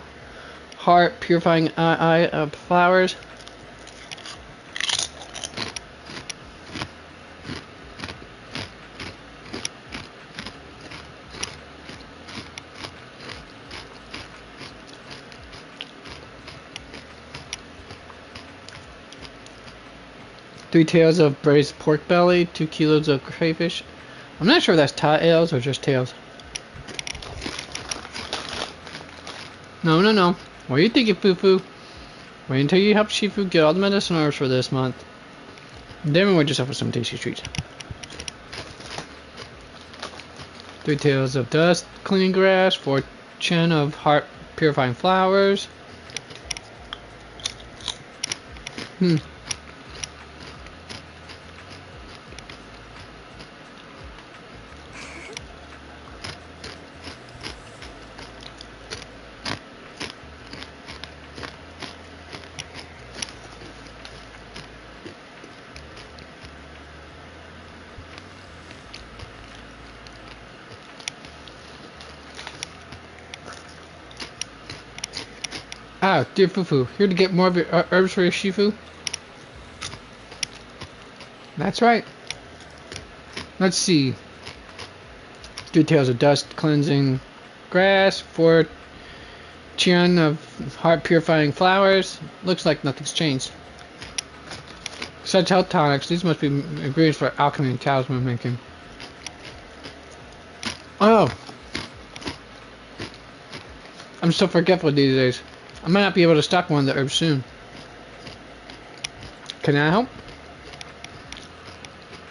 heart purifying eye flowers. 3 tails of braised pork belly, 2 kilos of crayfish. I'm not sure if that's tails or just tails. No. What are you thinking, Fufu? Wait until you help Shifu get all the medicine orders for this month. Then reward yourself with some tasty treats. 3 tails of dust cleaning grass, 4 chen of heart purifying flowers. Ah, dear Fufu, here to get more of your herbs for your Shifu? That's right. Let's see. 3 tails of dust cleansing grass, 4 chen of heart purifying flowers. Looks like nothing's changed. Such health tonics, these must be ingredients for alchemy and talisman making. Oh! I'm so forgetful these days. I might not be able to stock one of the herbs soon. Can I help?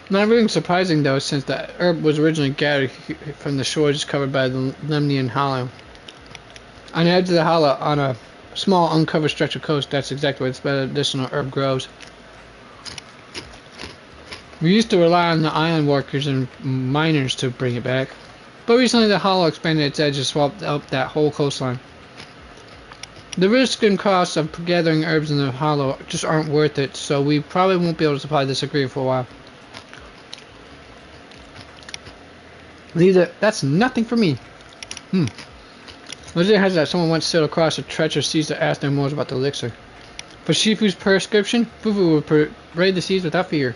Not really surprising though, since the herb was originally gathered from the shores covered by the Lemnian Hollow. On the edge of the hollow, on a small uncovered stretch of coast, that's exactly where this medicinal herb grows. We used to rely on the island workers and miners to bring it back, but recently the hollow expanded its edge and swamped up that whole coastline. The risk and costs of gathering herbs in the hollow just aren't worth it, so we probably won't be able to supply this ingredient for a while. That's nothing for me. Legend has that someone once sailed across the treacherous seas to ask them more about the elixir. For Shifu's prescription, Fufu would raid the seas without fear.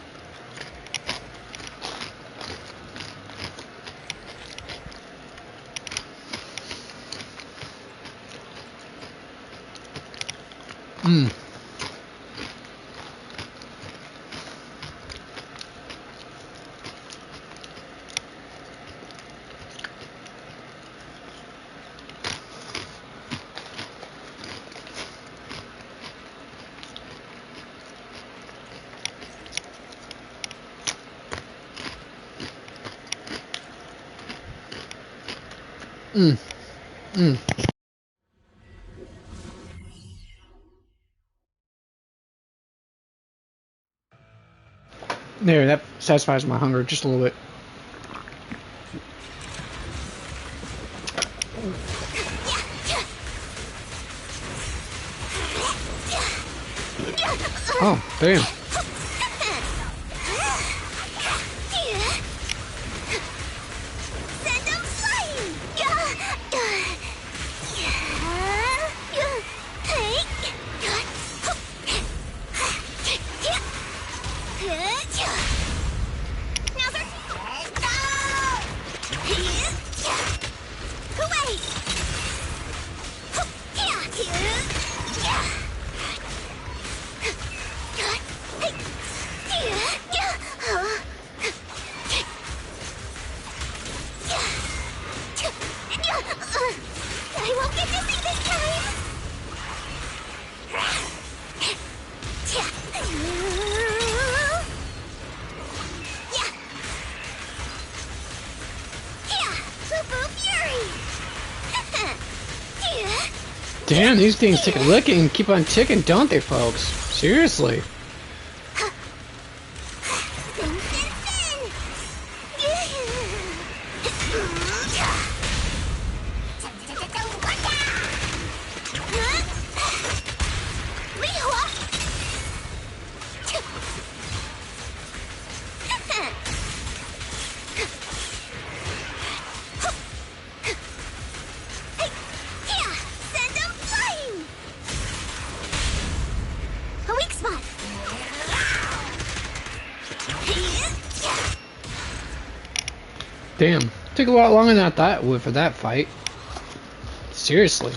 There, that satisfies my hunger just a little bit. Oh, damn. Send them flying! Now they're... Wait! I won't get dizzy this time! Boo-boo fury! Damn, these things take a licking and keep on ticking, don't they, folks? Seriously. Spin, spin, spin! Send them flying! A weak spot! Damn. Took a lot longer than I thought it would for that fight. Seriously.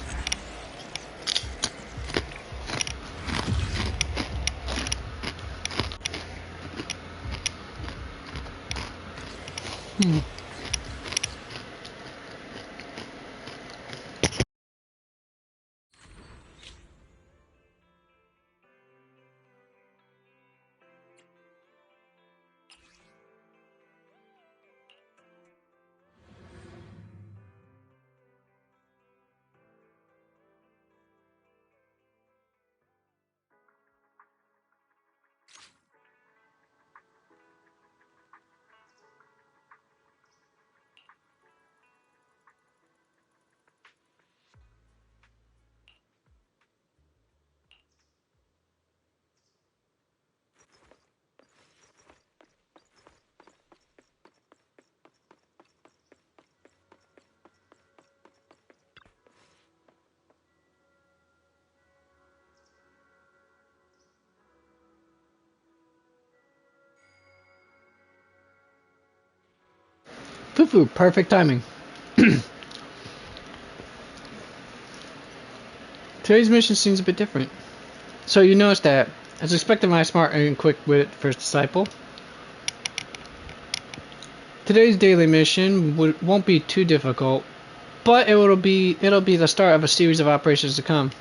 Fufu, perfect timing. Today's mission seems a bit different. So you notice that, as expected, my smart and quick-witted first disciple. Today's daily mission won't be too difficult, but it'll be the start of a series of operations to come.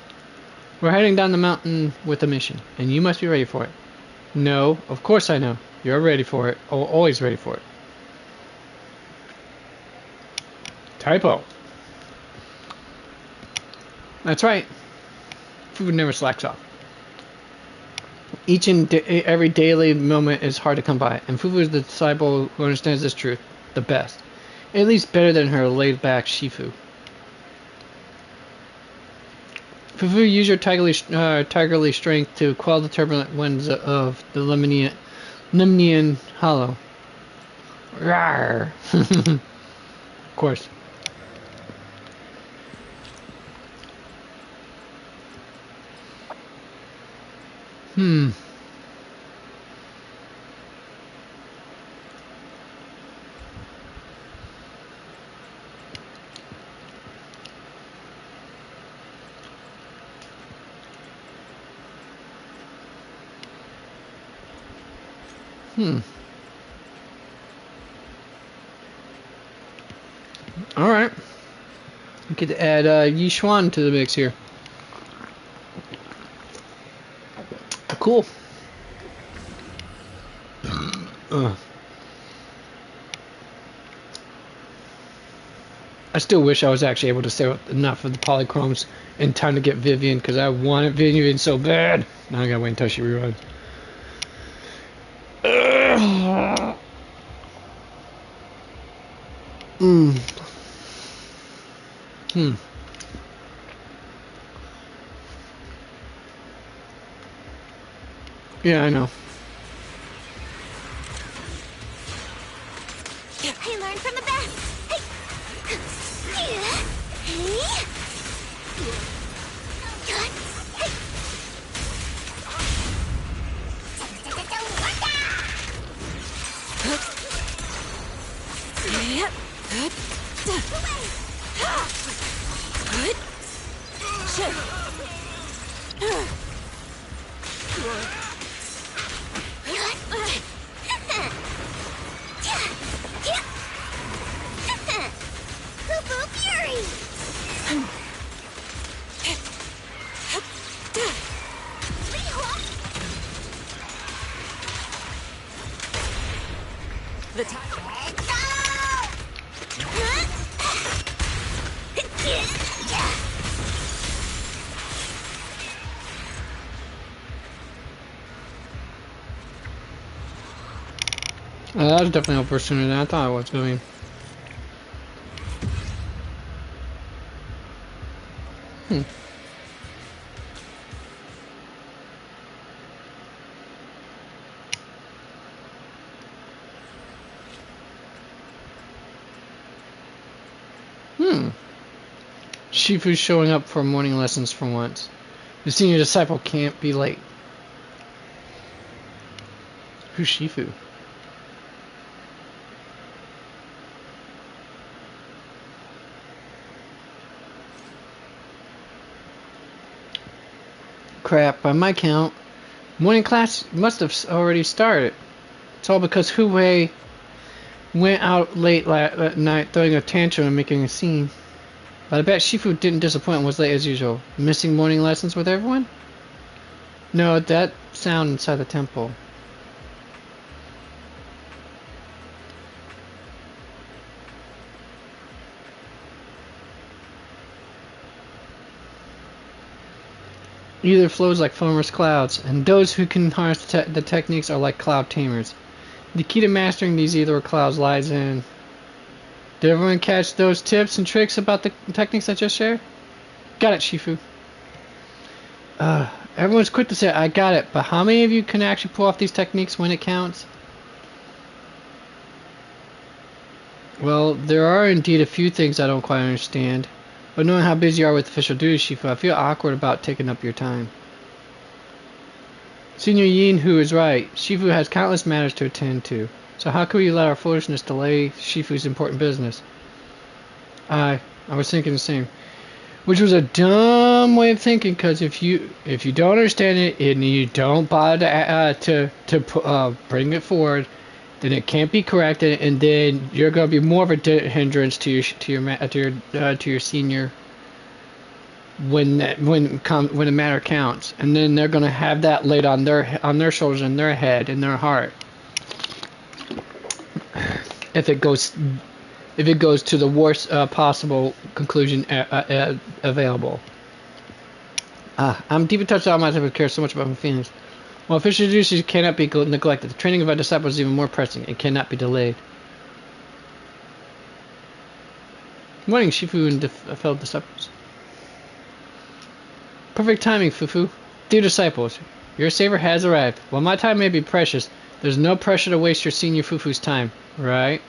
We're heading down the mountain with a mission, and you must be ready for it. No, of course I know. You're ready for it. Always ready for it. Typo. That's right. Food never slacks off. Each and every daily moment is hard to come by, and Fufu is the disciple who understands this truth the best. At least better than her laid-back Shifu. Fufu, use your tigerly strength to quell the turbulent winds of the Lemnian Hollow. Rawr. Of course. Hmm. Alright. We could add Yi Xuan to the mix here. Cool. I still wish I was actually able to save enough of the polychromes in time to get Vivian, because I wanted Vivian so bad. Now I gotta wait until she reruns. Yeah, I know. I learned from the best. Hey. Poo-poo Fury! The time. That was definitely over sooner than I thought it was going. Shifu's showing up for morning lessons for once. The senior disciple can't be late. Who's Shifu? Crap, by my count, morning class must have already started. It's all because Hu Wei went out late that night throwing a tantrum and making a scene. But I bet Shifu didn't disappoint and was late as usual. Missing morning lessons with everyone? No, that sound inside the temple. Either flows like foamless clouds, and those who can harness the techniques are like cloud tamers. The key to mastering these ether clouds lies in... Did everyone catch those tips and tricks about the techniques I just shared? Got it, Shifu. Everyone's quick to say, I got it, but how many of you can actually pull off these techniques when it counts? Well, there are indeed a few things I don't quite understand. But knowing how busy you are with official duties, Shifu, I feel awkward about taking up your time. Senior Yin Hu is right. Shifu has countless matters to attend to. So how could we let our foolishness delay Shifu's important business? I was thinking the same. Which was a dumb way of thinking, because if you don't understand it and you don't bother to bring it forward, then it can't be corrected, and then you're going to be more of a hindrance to your senior when the matter counts, and then they're going to have that laid on their shoulders and their head and their heart if it goes to the worst possible conclusion available. I'm deeply touched that I might care so much about my feelings. While official duties cannot be neglected, the training of our disciples is even more pressing and cannot be delayed. Good morning, Shifu and fellow disciples. Perfect timing, Fufu. Dear disciples, your savior has arrived. While my time may be precious, there's no pressure to waste your senior Fufu's time, right?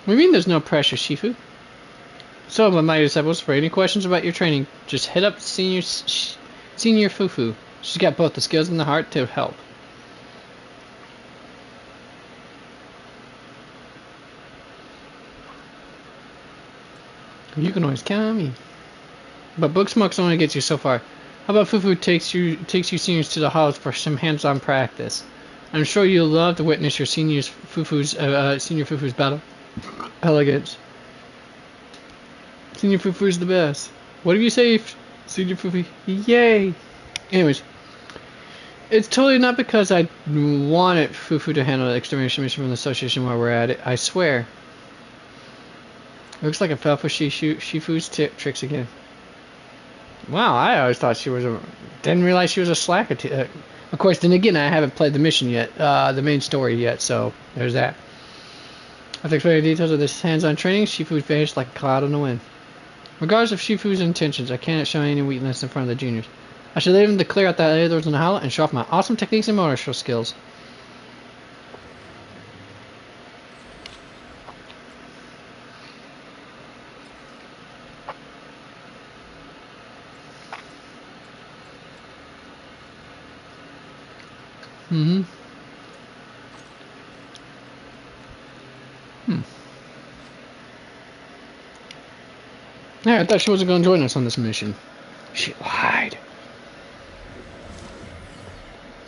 What do you mean there's no pressure, Shifu? So, my disciples, for any questions about your training, just hit up Senior Fufu. She's got both the skills and the heart to help. You can always count on me. But book smokes only gets you so far. How about Fufu takes you seniors to the halls for some hands-on practice? I'm sure you'll love to witness your senior Fufu's battle. Elegance. Senior Fufu's the best. What have you saved, Senior Fufu? Yay! Anyways, it's totally not because I wanted Fufu to handle the extermination mission from the association while we're at it. I swear. Looks like I fell for Shifu's tricks again. Wow, I always thought she was didn't realize she was a slacker Of course, then again, I haven't played the mission yet, the main story yet, so there's that. After explaining the details of this hands-on training, Shifu vanished like a cloud in the wind. Regardless of Shifu's intentions, I cannot show any weakness in front of the juniors. I should leave him to clear out the other doors in the hollow and show off my awesome techniques and martial skills. Yeah, I thought she wasn't going to join us on this mission. She lied.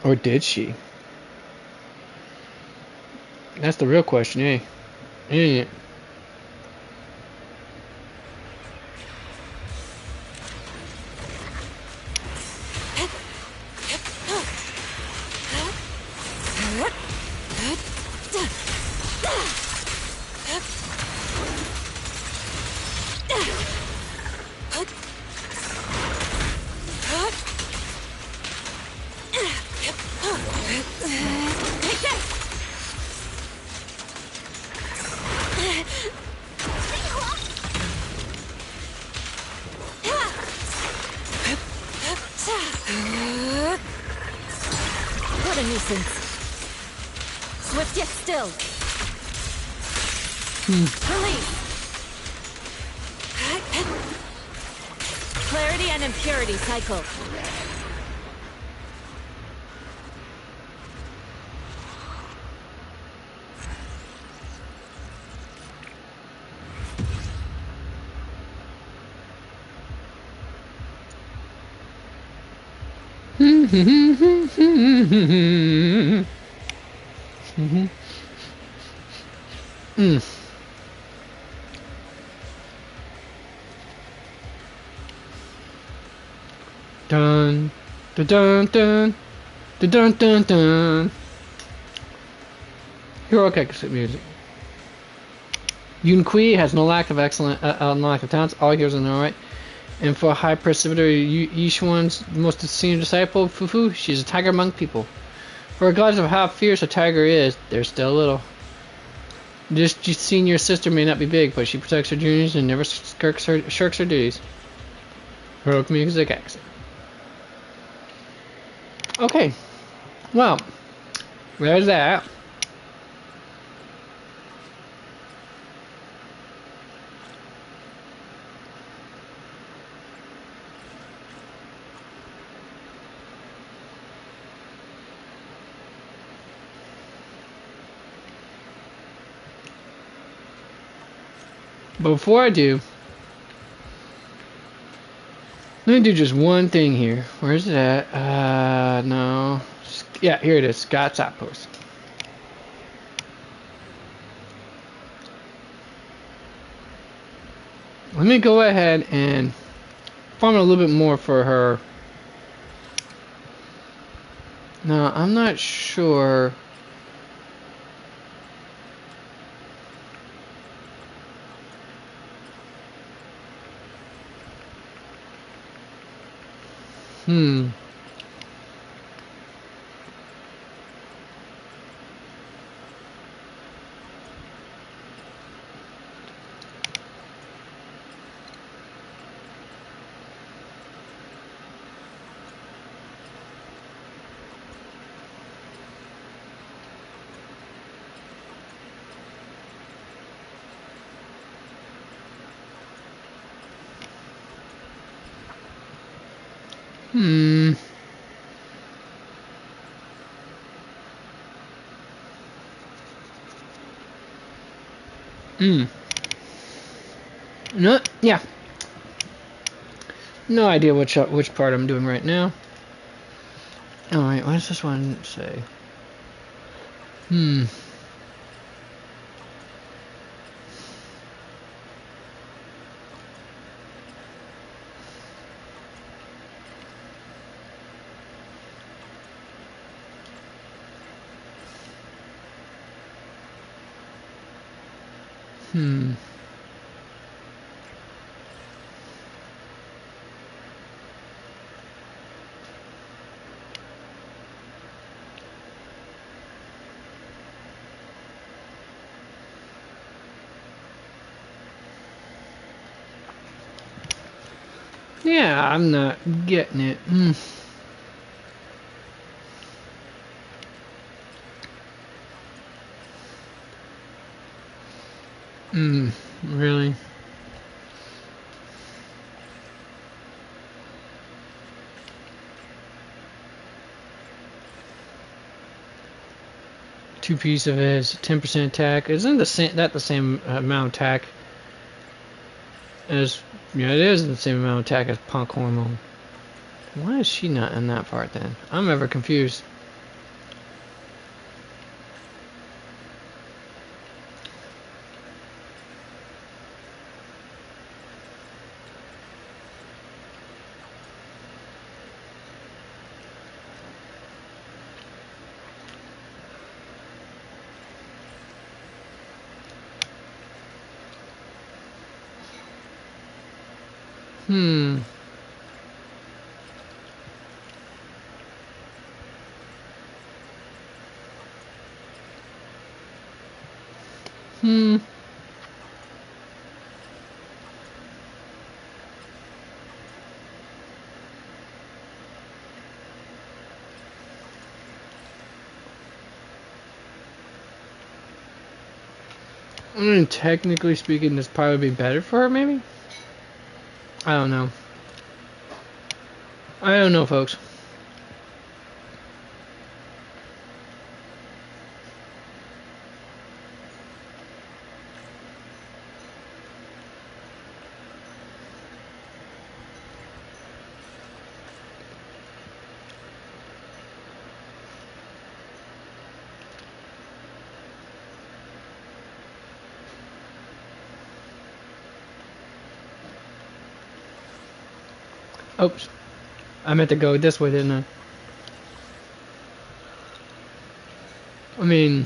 Or did she? That's the real question, eh? Ain't it? What a nuisance. Swift yet still. Release. Clarity and impurity cycle. Dun dun dun dun dun dun dun dun. Heroic exit music. Yun Kui has no lack of talents. All heroes are in the right. And for high perseverity Yishuan's most senior disciple, Fufu, she's a tiger among people. Regardless of how fierce a tiger is, they're still little. This senior sister may not be big, but she protects her juniors and never shirks her duties. Heroic music exit. Okay, well, there's that. But before I do, let me do just one thing here. Where's it at? No. Yeah, here it is. Scott's Outpost. Let me go ahead and farm a little bit more for her. No, I'm not sure. No, yeah. No idea which part I'm doing right now. Alright, what does this one say? Yeah, I'm not getting it. Really? Two piece of it is 10% attack. Isn't the same amount of attack as? Yeah, it is the same amount of attack as Punk Hormone. Why is she not in that part then? I'm ever confused. Hmm. I mean, technically speaking, this probably be better for her, maybe? I don't know. I don't know, folks. Oops. I meant to go this way, didn't I? I mean...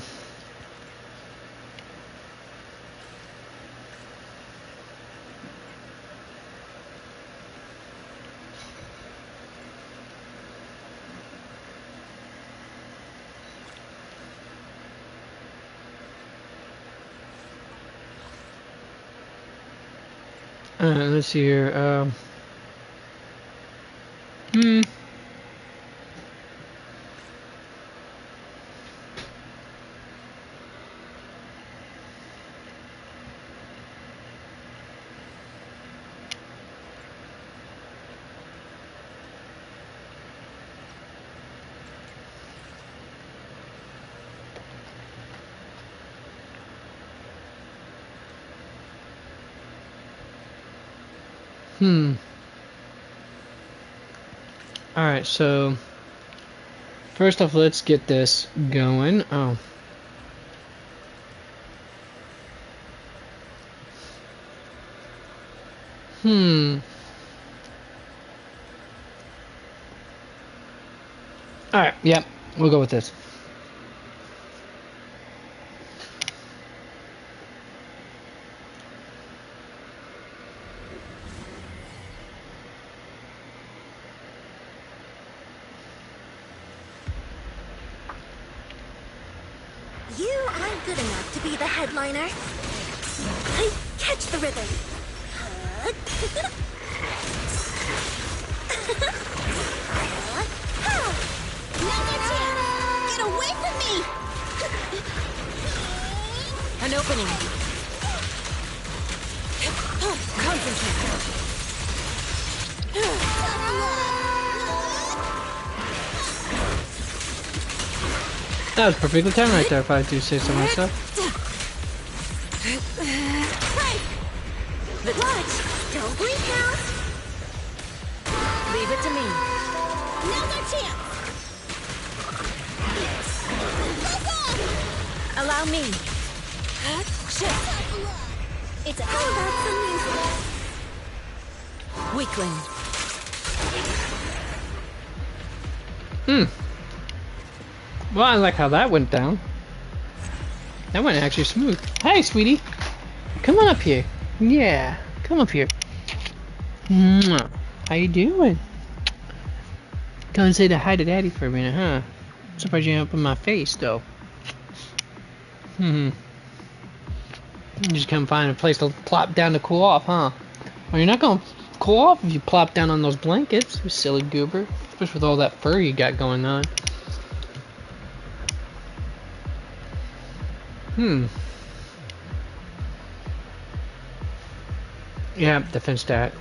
let's see here. Hmm. Alright, so... First off, let's get this going. Oh. Alright, yep. We'll go with this. You aren't good enough to be the headliner. I catch the rhythm. Get away from me! An opening. Concentrate. That was perfectly timed right there, if I do say so myself. Watch! Don't blink now! Leave it to me. Another chance! Allow me. It's how about some music? Weakling. Well, I like how that went down. That went actually smooth. Hey, sweetie. Come on up here. Yeah, come up here. Mwah. How you doing? Come and say the hi to daddy for a minute, huh? Surprised you didn't open my face, though. You just come find a place to plop down to cool off, huh? Well, you're not gonna cool off if you plop down on those blankets, you silly goober. Especially with all that fur you got going on. Yeah, defense stat.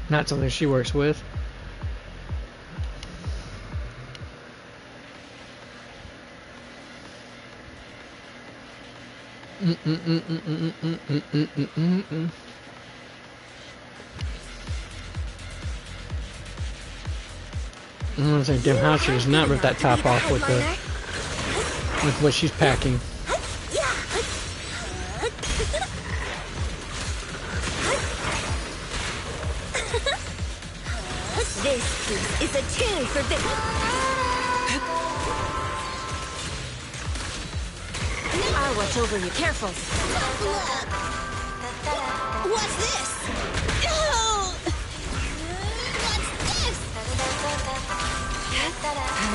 Not something she works with. I'm gonna say, damn, how she does not rip that top off with what she's packing. This is a tune for this. I'll watch over you. Careful. What's this? Oh!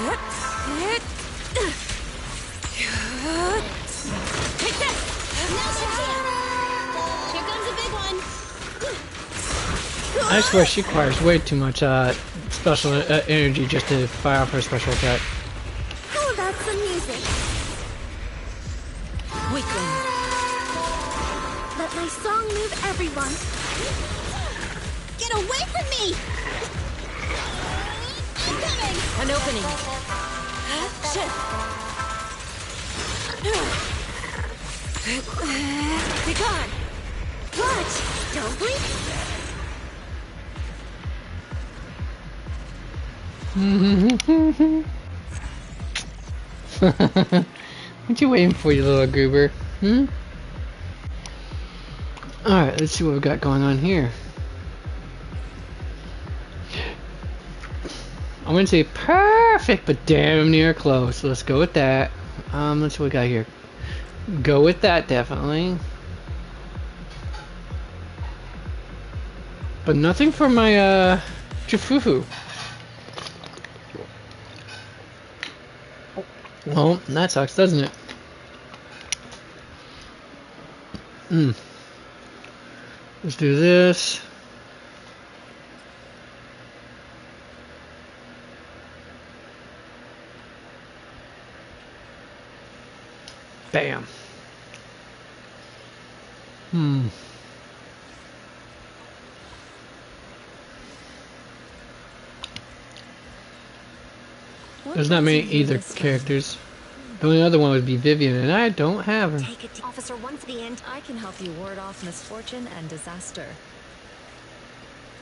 What's this? Take this. Now's your chance. Here comes a big one. I swear she requires way too much special energy just to fire off her special attack. How about some music? Weakling. Let my song move everyone. Get away from me! I'm coming! An opening. Shit. Be gone. Watch! Don't blink! What you waiting for, you little goober? Alright, let's see what we got going on here. I wouldn't say perfect, but damn near close. Let's go with that. Let's see what we got here. Go with that, definitely. But nothing for my, Chifufu. Well, that sucks, doesn't it? Let's do this. Bam. There's not many either characters. The only other one would be Vivian, and I don't have her. Take it to Officer 1 for the end. I can help you ward off misfortune and disaster.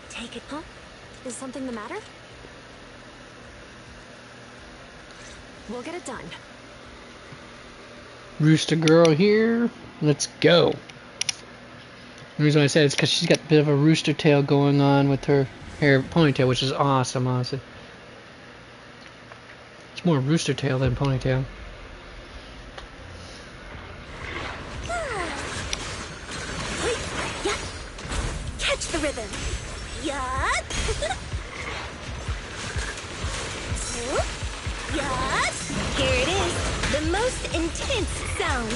Take it, huh? Is something the matter? We'll get it done. Rooster girl here. Let's go. The reason I said it's because she's got a bit of a rooster tail going on with her hair ponytail, which is awesome, honestly. It's more rooster tail than ponytail. Yeah. Catch the rhythm. Yeah. Yeah. Here it is. The most intense sound.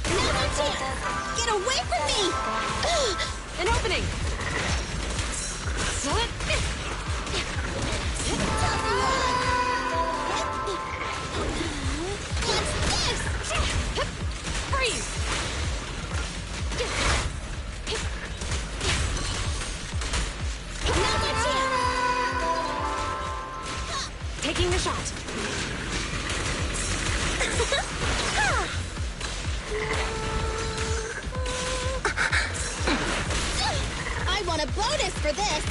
Another chance. Get away from me. An opening. What's this? Freeze. Another chance. Taking the shot. I want a bonus for this.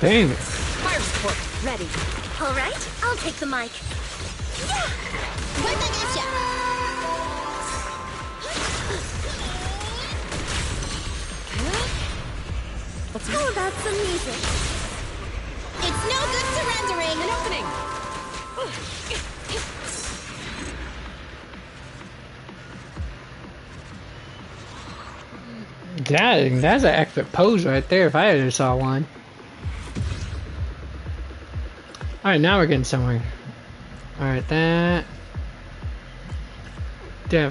Damn it. Fire support. Ready. All right, I'll take the mic. Yeah. Right back at ya. How about some music? It's no good surrendering. An opening. That's an epic pose right there if I ever saw one. Alright, now we're getting somewhere. Alright, that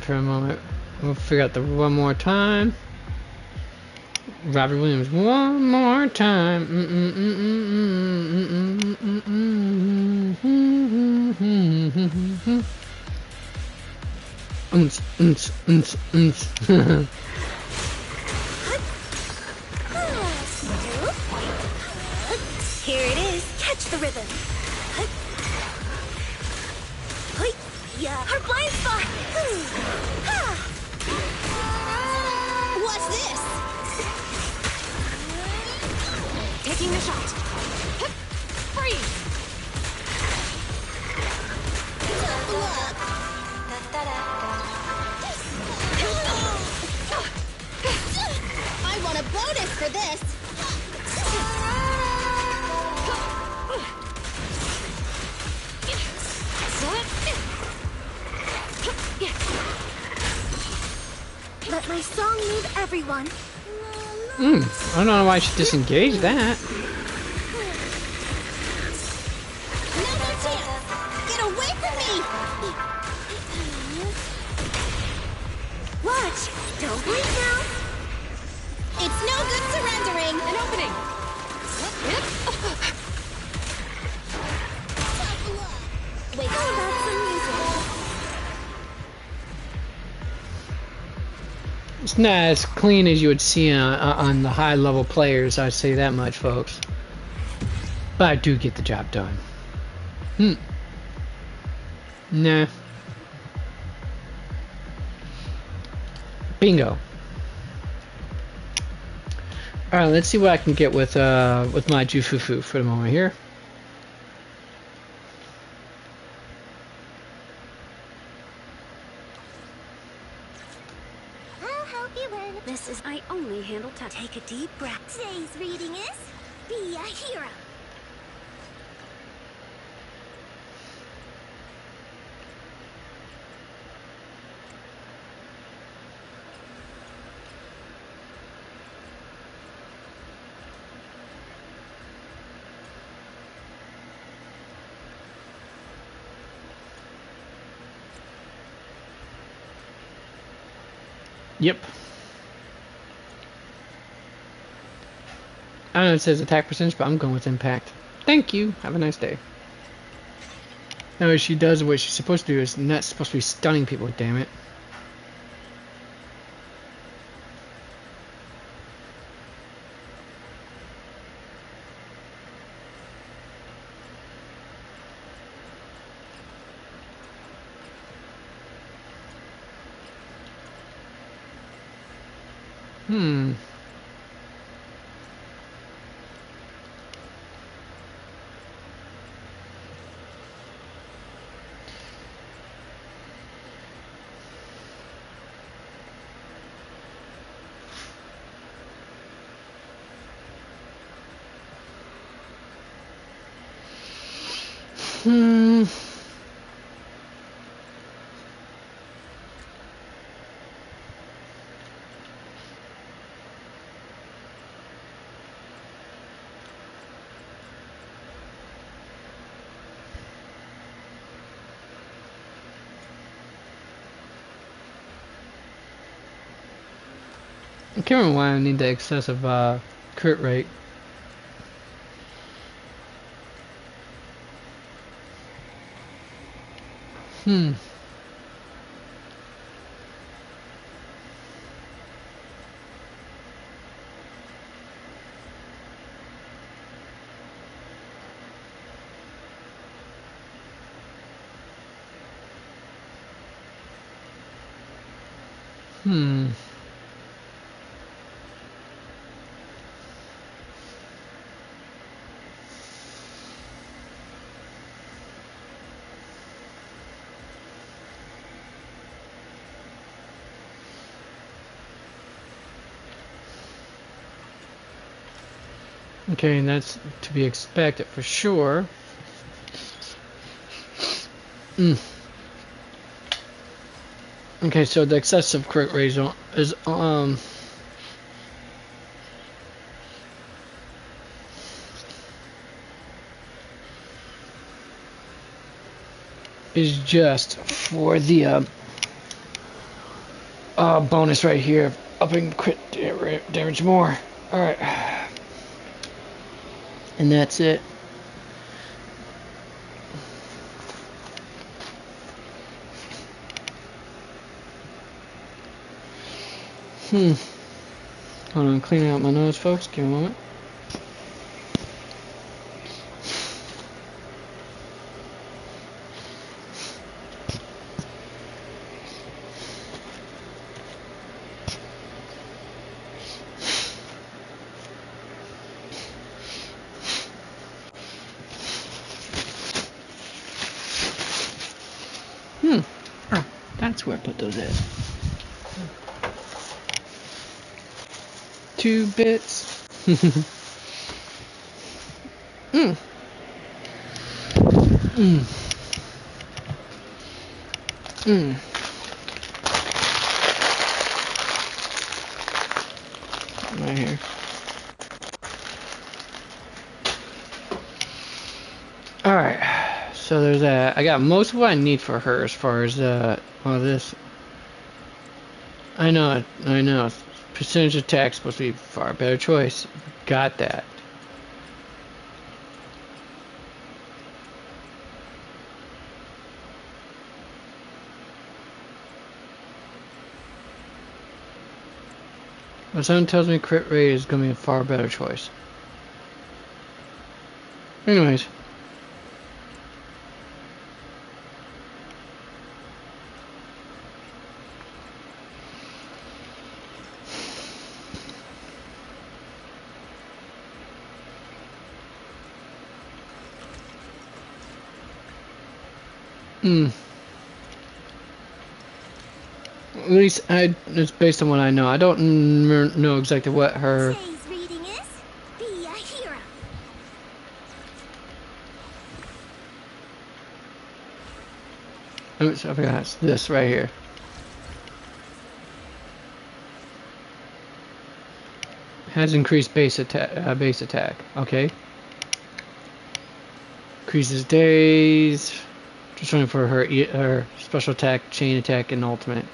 for a moment. We'll figure out the one more time. Robert Williams, one more time. Here it is. Catch the rhythm. Yeah, her blind spot. What's this? Taking the shot. Freeze. Tough luck. I want a bonus for this. Let my song move everyone. I don't know why she disengaged that. No chance. Get away from me. Watch. Don't blink now. It's no good surrendering. An opening. Tough luck. Wait, how about some music? It's not as clean as you would see on the high level players, I'd say that much, folks. But I do get the job done. Nah. Bingo. Alright, let's see what I can get with my Jufufu for the moment here. I'll help you learn. This is I only handle touch. Take a deep breath. Today's reading is Be a Hero. Yep. I know it says attack percentage, but I'm going with impact. Thank you. Have a nice day. No, she does what she's supposed to do. It's not supposed to be stunning people, damn it. I can't remember why I need the excessive crit rate. Okay, and that's to be expected for sure. Okay, so the excessive crit rate is just for the bonus right here. upping crit damage more. Alright. And that's it. Hold on, cleaning out my nose, folks. Give me a moment. Oh, that's where I put those at. 2 bits. mm. Mm. Mm. Right here. Alright. So there's that. I got most of what I need for her as far as all this. I know. Percentage attack is supposed to be far better choice. Got that. But someone tells me crit rate is going to be a far better choice. Anyways. At least it's based on what I know. I don't know exactly what her... Today's reading is Be a Hero. I forgot, it's this right here. Has increased base attack. Okay. Increases days. Just running for her special attack, chain attack, and ultimate.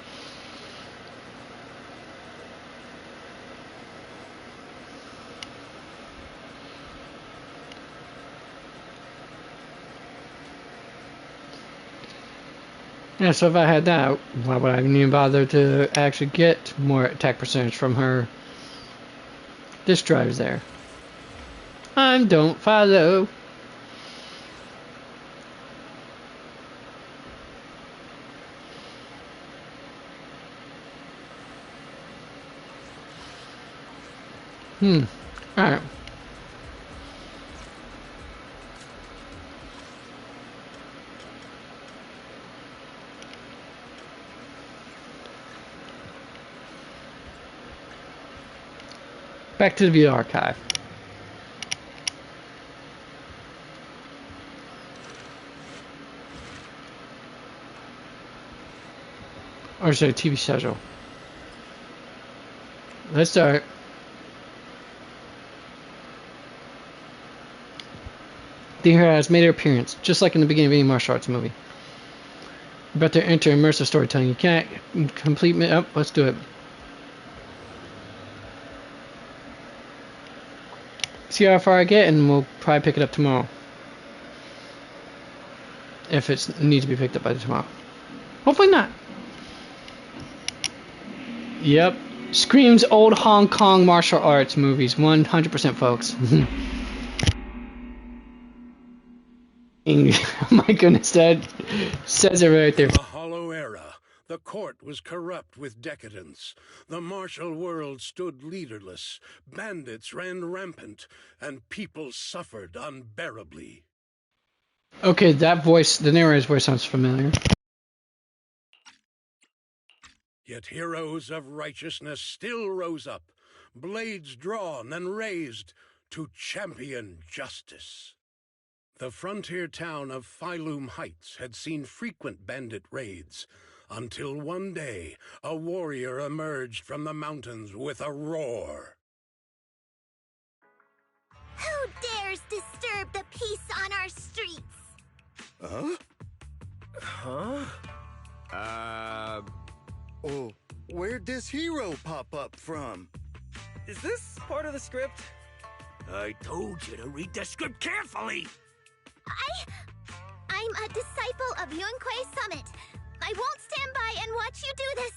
Yeah, so if I had that, why would I even bother to actually get more attack percentage from her? This drive's there. I don't follow. Alright. Back to the video archive. Or should I TV schedule? Let's start. The hero has made her appearance, just like in the beginning of any martial arts movie. About to enter immersive storytelling. You can't complete me up. Let's do it. See how far I get, and we'll probably pick it up tomorrow. If it needs to be picked up by tomorrow. Hopefully not. Yep. Screams old Hong Kong martial arts movies. 100%, folks. My goodness, that says it right there. The Hollow Era. The court was corrupt with decadence. The martial world stood leaderless. Bandits ran rampant, and people suffered unbearably. Okay, that voice, the narrator's voice sounds familiar. Yet heroes of righteousness still rose up, blades drawn and raised to champion justice. The frontier town of Phylum Heights had seen frequent bandit raids, until one day a warrior emerged from the mountains with a roar. Who dares disturb the peace on our streets? Huh? Huh? Where'd this hero pop up from? Is this part of the script? I told you to read the script carefully! I'm a disciple of Yunquei Summit. I won't stand by and watch you do this.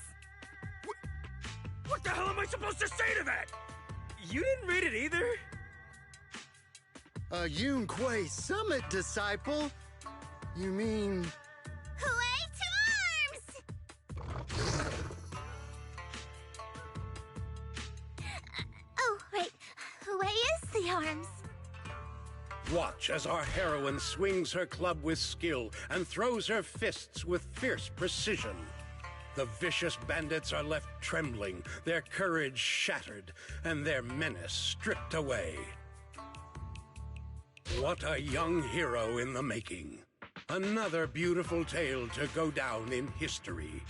What the hell am I supposed to say to that? You didn't read it either? A Yunquei Summit disciple? You mean... Hooray to arms! Oh, right. Hooray is the arms. Watch as our heroine swings her club with skill and throws her fists with fierce precision. The vicious bandits are left trembling, their courage shattered, and their menace stripped away. What a young hero in the making. Another beautiful tale to go down in history.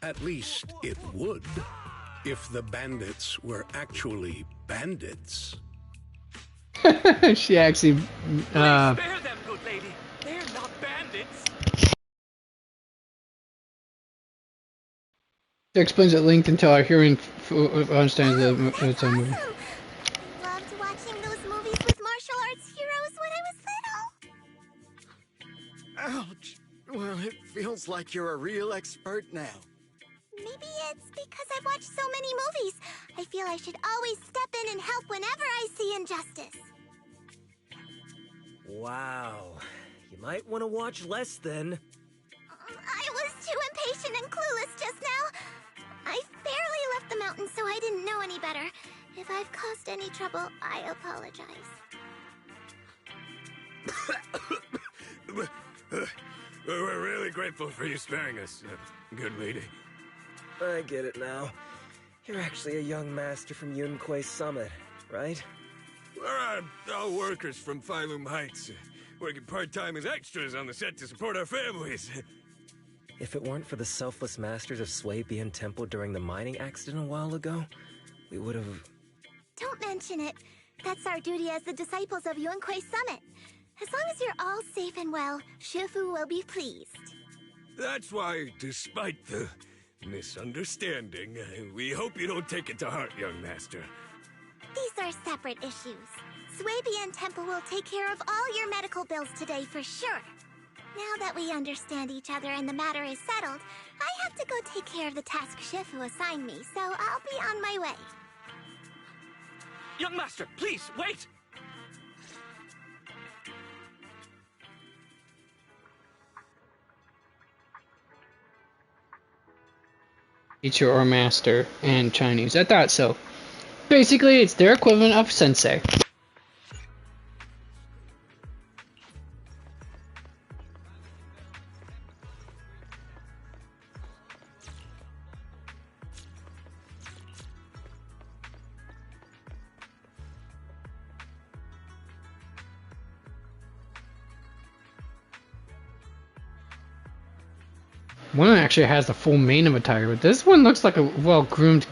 At least it would, if the bandits were actually bandits. She actually, Spare them, good lady. They're not bandits. It explains at length until our hearing understands the movie. Awesome. Loved watching those movies with martial arts heroes when I was little. Ouch! Well, it feels like you're a real expert now. Maybe it's because I've watched so many movies. I feel I should always step in and help whenever I see injustice. Wow. You might want to watch less then. I was too impatient and clueless just now. I barely left the mountain, so I didn't know any better. If I've caused any trouble, I apologize. We're really grateful for you sparing us, good lady. I get it now. You're actually a young master from Yunquei Summit, right? We're all workers from Phylum Heights, working part-time as extras on the set to support our families. If it weren't for the selfless masters of Sui Bian Temple during the mining accident a while ago, we would have... Don't mention it. That's our duty as the disciples of Yunquei Summit. As long as you're all safe and well, Shifu will be pleased. That's why, despite the misunderstanding, we hope you don't take it to heart, young master. These are separate issues. Sui Bian Temple will take care of all your medical bills today for sure. Now that we understand each other and the matter is settled, I have to go take care of the task Shifu assigned me, so I'll be on my way. Young master, please, wait! Teacher or master in Chinese. I thought so. Basically, it's their equivalent of sensei. One actually has the full mane of a tiger, but this one looks like a well-groomed,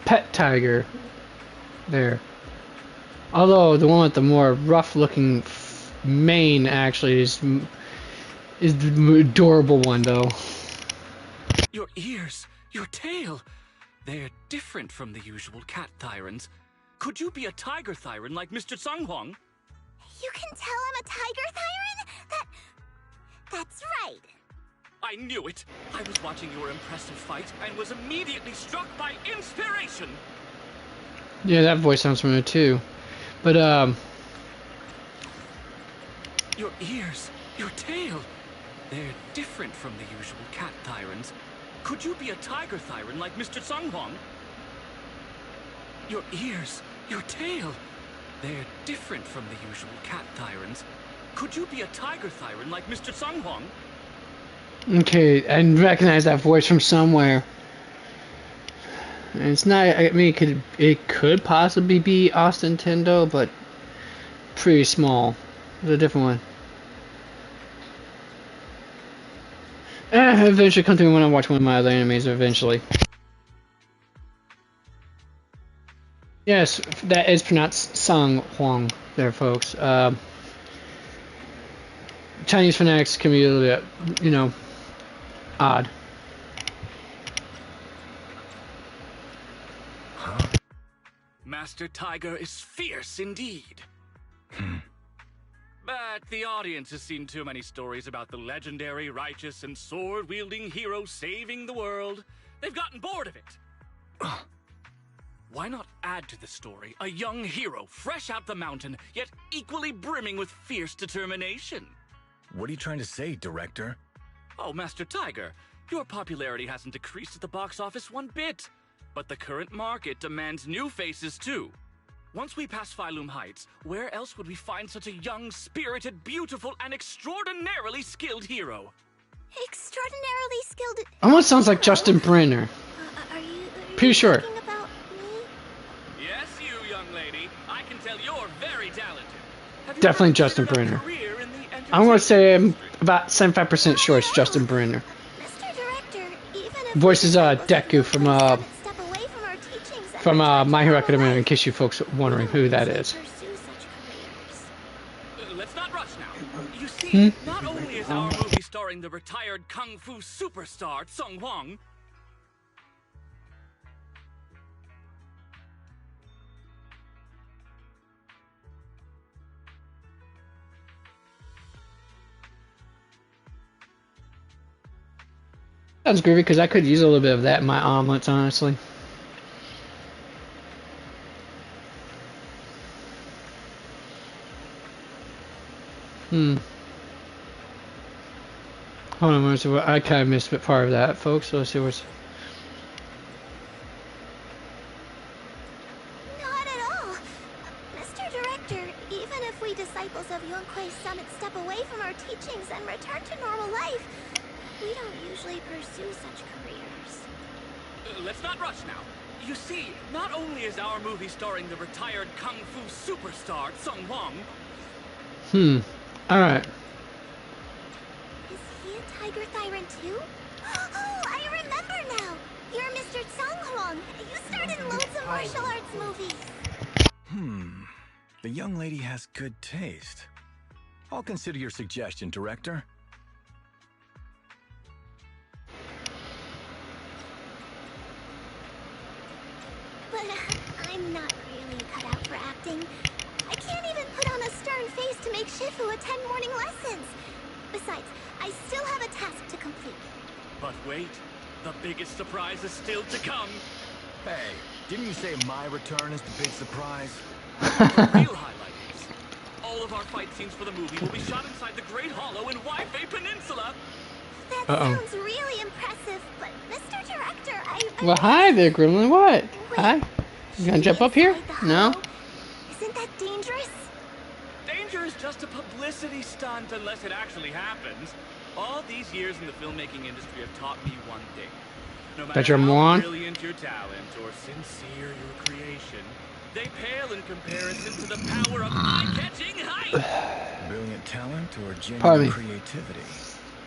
pet tiger. There. Although the one with the more rough-looking mane actually is the adorable one, though. Your ears, your tail, they're different from the usual cat thyrans. Could you be a tiger thyran like Mr. Sunghuang? You can tell I'm a tiger thyran? That's right. I knew it! I was watching your impressive fight and was immediately struck by inspiration! Yeah, that voice sounds familiar too. But, Your ears, your tail, they're different from the usual cat thyrans. Could you be a tiger thyran like Mr. Sunghuang? Your ears, your tail, they're different from the usual cat thyrans. Could you be a tiger thyran like Mr. Sunghuang? okay, I recognize that voice from somewhere. And it's not. I mean, it could possibly be Austin Tendo, but pretty small. It's a different one. Eventually come to me when I watch one of my other animes. Eventually. Yes, that is pronounced Sung Huang there, folks. Chinese phonetics can be a little bit, odd. Master Tiger is fierce indeed. But the audience has seen too many stories about the legendary, righteous, and sword-wielding hero saving the world. They've gotten bored of it. Why not add to the story a young hero fresh out the mountain, yet equally brimming with fierce determination? What are you trying to say, director? Oh, Master Tiger, your popularity hasn't decreased at the box office one bit. But the current market demands new faces too. Once we pass Phylum Heights, where else would we find such a young, spirited, beautiful, and extraordinarily skilled hero? Extraordinarily skilled. Almost sounds like Justin Brenner. Are you Pretty sure. talking about me? Yes, you, young lady. I can tell you're very talented. Have you Definitely ever Justin considered a Brenner. career in the I'm gonna say I'm entertainment about 75% sure it's Justin Brenner. Mr. Director, even if Voices Deku from step away from our teachings and return My to Hero normal Academia. In life, case you folks are we wondering don't who that usually is. pursue such careers. Let's not rush now. You see, not only is our movie starring the retired kung fu superstar Sung Hwang, Sounds groovy because I could use a little bit of that in my omelets, honestly. Hold on, let's see what I kind of missed part of that, folks. So let's see what's. Not at all. Mr. Director, even if we disciples of Yunque's Summit step away from our teachings and return to normal life, we don't usually pursue such careers. let's not rush now. You see, not only is our movie starring the retired kung fu superstar Sung Hwang, Alright. Is he a Tiger Thyran too? Oh, I remember now! You're Mr. Sung Hwang. You starred in loads of martial arts movies. The young lady has good taste. I'll consider your suggestion, director. But I'm not really cut out for acting. I can't even put on a stern face to make Shifu attend morning lessons. Besides, I still have a task to complete. but wait, the biggest surprise is still to come. Hey, didn't you say my return is the big surprise? The real highlight is, all of our fight scenes for the movie will be shot inside the Great Hollow in Waifei Peninsula. That sounds really impressive, but Mr. Director, I Well, hi there, Gremlin. What? Hi. You gonna jump up here? inside the No? hollow? Isn't that dangerous? Danger is just a publicity stunt unless it actually happens. All these years in the filmmaking industry have taught me one thing. No matter That you're a how moron? brilliant your talent or sincere your creation, they pale in comparison to the power of eye-catching hype. Brilliant talent or Pardon me. genuine creativity?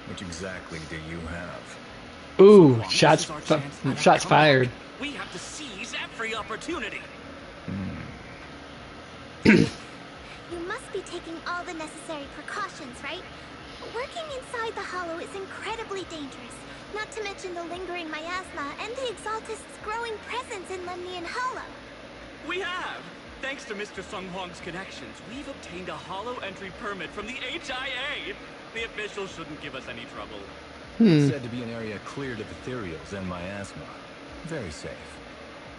Which exactly do you have? Ooh, This shots is our chance at a shots comeback. fired. We have to seize every opportunity. You must be taking all the necessary precautions, right? Working inside the hollow is incredibly dangerous, not to mention the lingering miasma and the Exaltist's growing presence in Lemnian Hollow. We have! Thanks to Mr. Sung Hwang's connections, we've obtained a hollow entry permit from the HIA. The officials shouldn't give us any trouble. It's said to be an area cleared of ethereals and miasma. Very safe.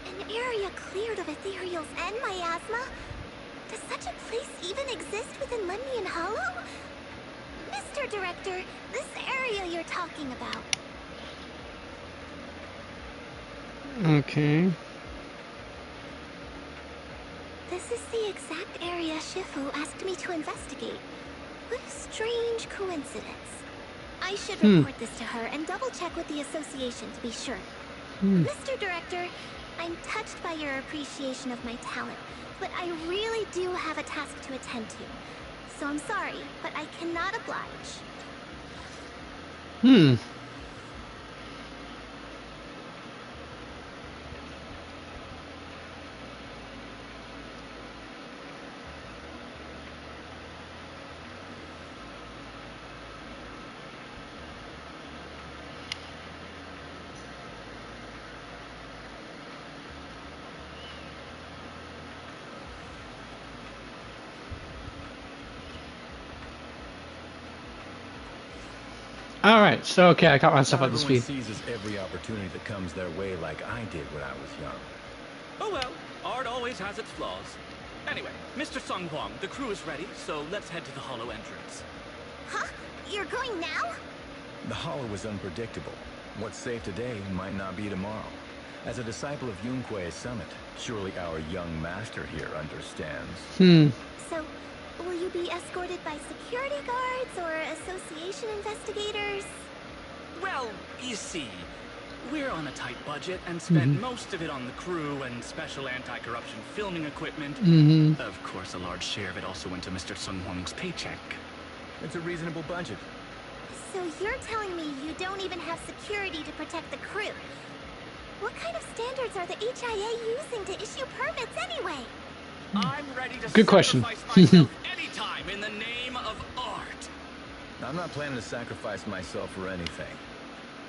An area cleared of ethereals and miasma? Does such a place even exist within Lemnian Hollow? Mr. Director, this area you're talking about. Okay. This is the exact area Shifu asked me to investigate. What a strange coincidence. I should report this to her and double-check with the association to be sure. Mr. Director, I'm touched by your appreciation of my talent, but I really do have a task to attend to. So I'm sorry, but I cannot oblige. Alright, so okay, I got myself Not up to everyone speed. seizes every opportunity that comes their way like I did when I was young. Oh well, art always has its flaws. Anyway, Mr. Sung Hwang, the crew is ready, so let's head to the hollow entrance. Huh? You're going now? The hollow is unpredictable. What's safe today might not be tomorrow. As a disciple of Yunque's summit, surely our young master here understands. So, will you be escorted by security guards or association investigators? Well, you see, we're on a tight budget and spent most of it on the crew and special anti-corruption filming equipment. Of course, a large share of it also went to Mr. Sung Hwang's paycheck. It's a reasonable budget. So you're telling me you don't even have security to protect the crew? What kind of standards are the HIA using to issue permits anyway? I'm ready to Good question. sacrifice myself anytime in the name of art. I'm not planning to sacrifice myself for anything.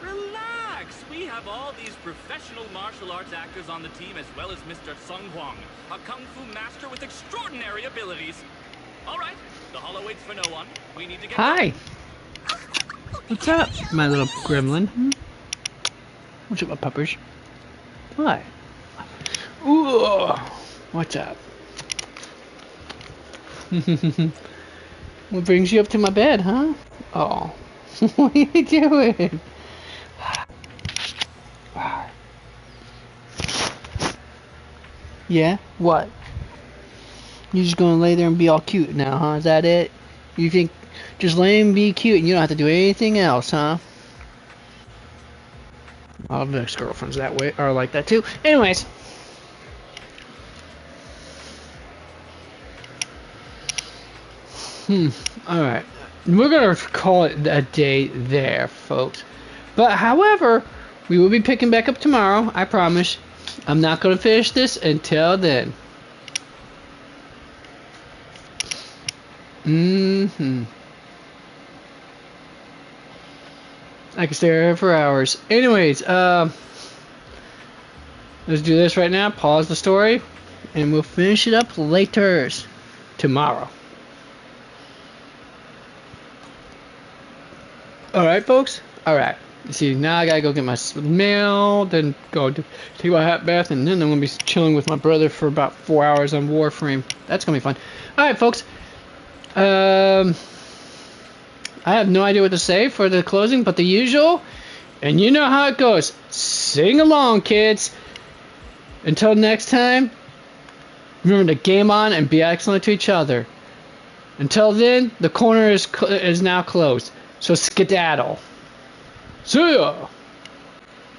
Relax! We have all these professional martial arts actors on the team as well as Mr. Sung Hwang, a kung fu master with extraordinary abilities. Alright, the hollow waits for no one. We need to get Hi! going. What's up, my little gremlin? What's up, my puppers? Hi. Ooh, what's up? What brings you up to my bed, huh? Oh, what are you doing? Yeah? What? You're just gonna lay there and be all cute now, huh? Is that it? You think just lay and be cute and you don't have to do anything else, huh? All the ex-girlfriends that way are like that too. Anyways. Alright. We're gonna call it a day there, folks. But however, we will be picking back up tomorrow, I promise. I'm not gonna finish this until then. I can stay here for hours. Anyways, let's do this right now. Pause the story, and we'll finish it up later, tomorrow. All right, folks. All right. You see, now I gotta go get my mail, then go take my hot bath, and then I'm gonna be chilling with my brother for about 4 hours on Warframe. That's gonna be fun. All right, folks. I have no idea what to say for the closing, but the usual, and you know how it goes. Sing along, kids. Until next time, remember to game on and be excellent to each other. Until then, the corner is now closed, so skedaddle. See ya!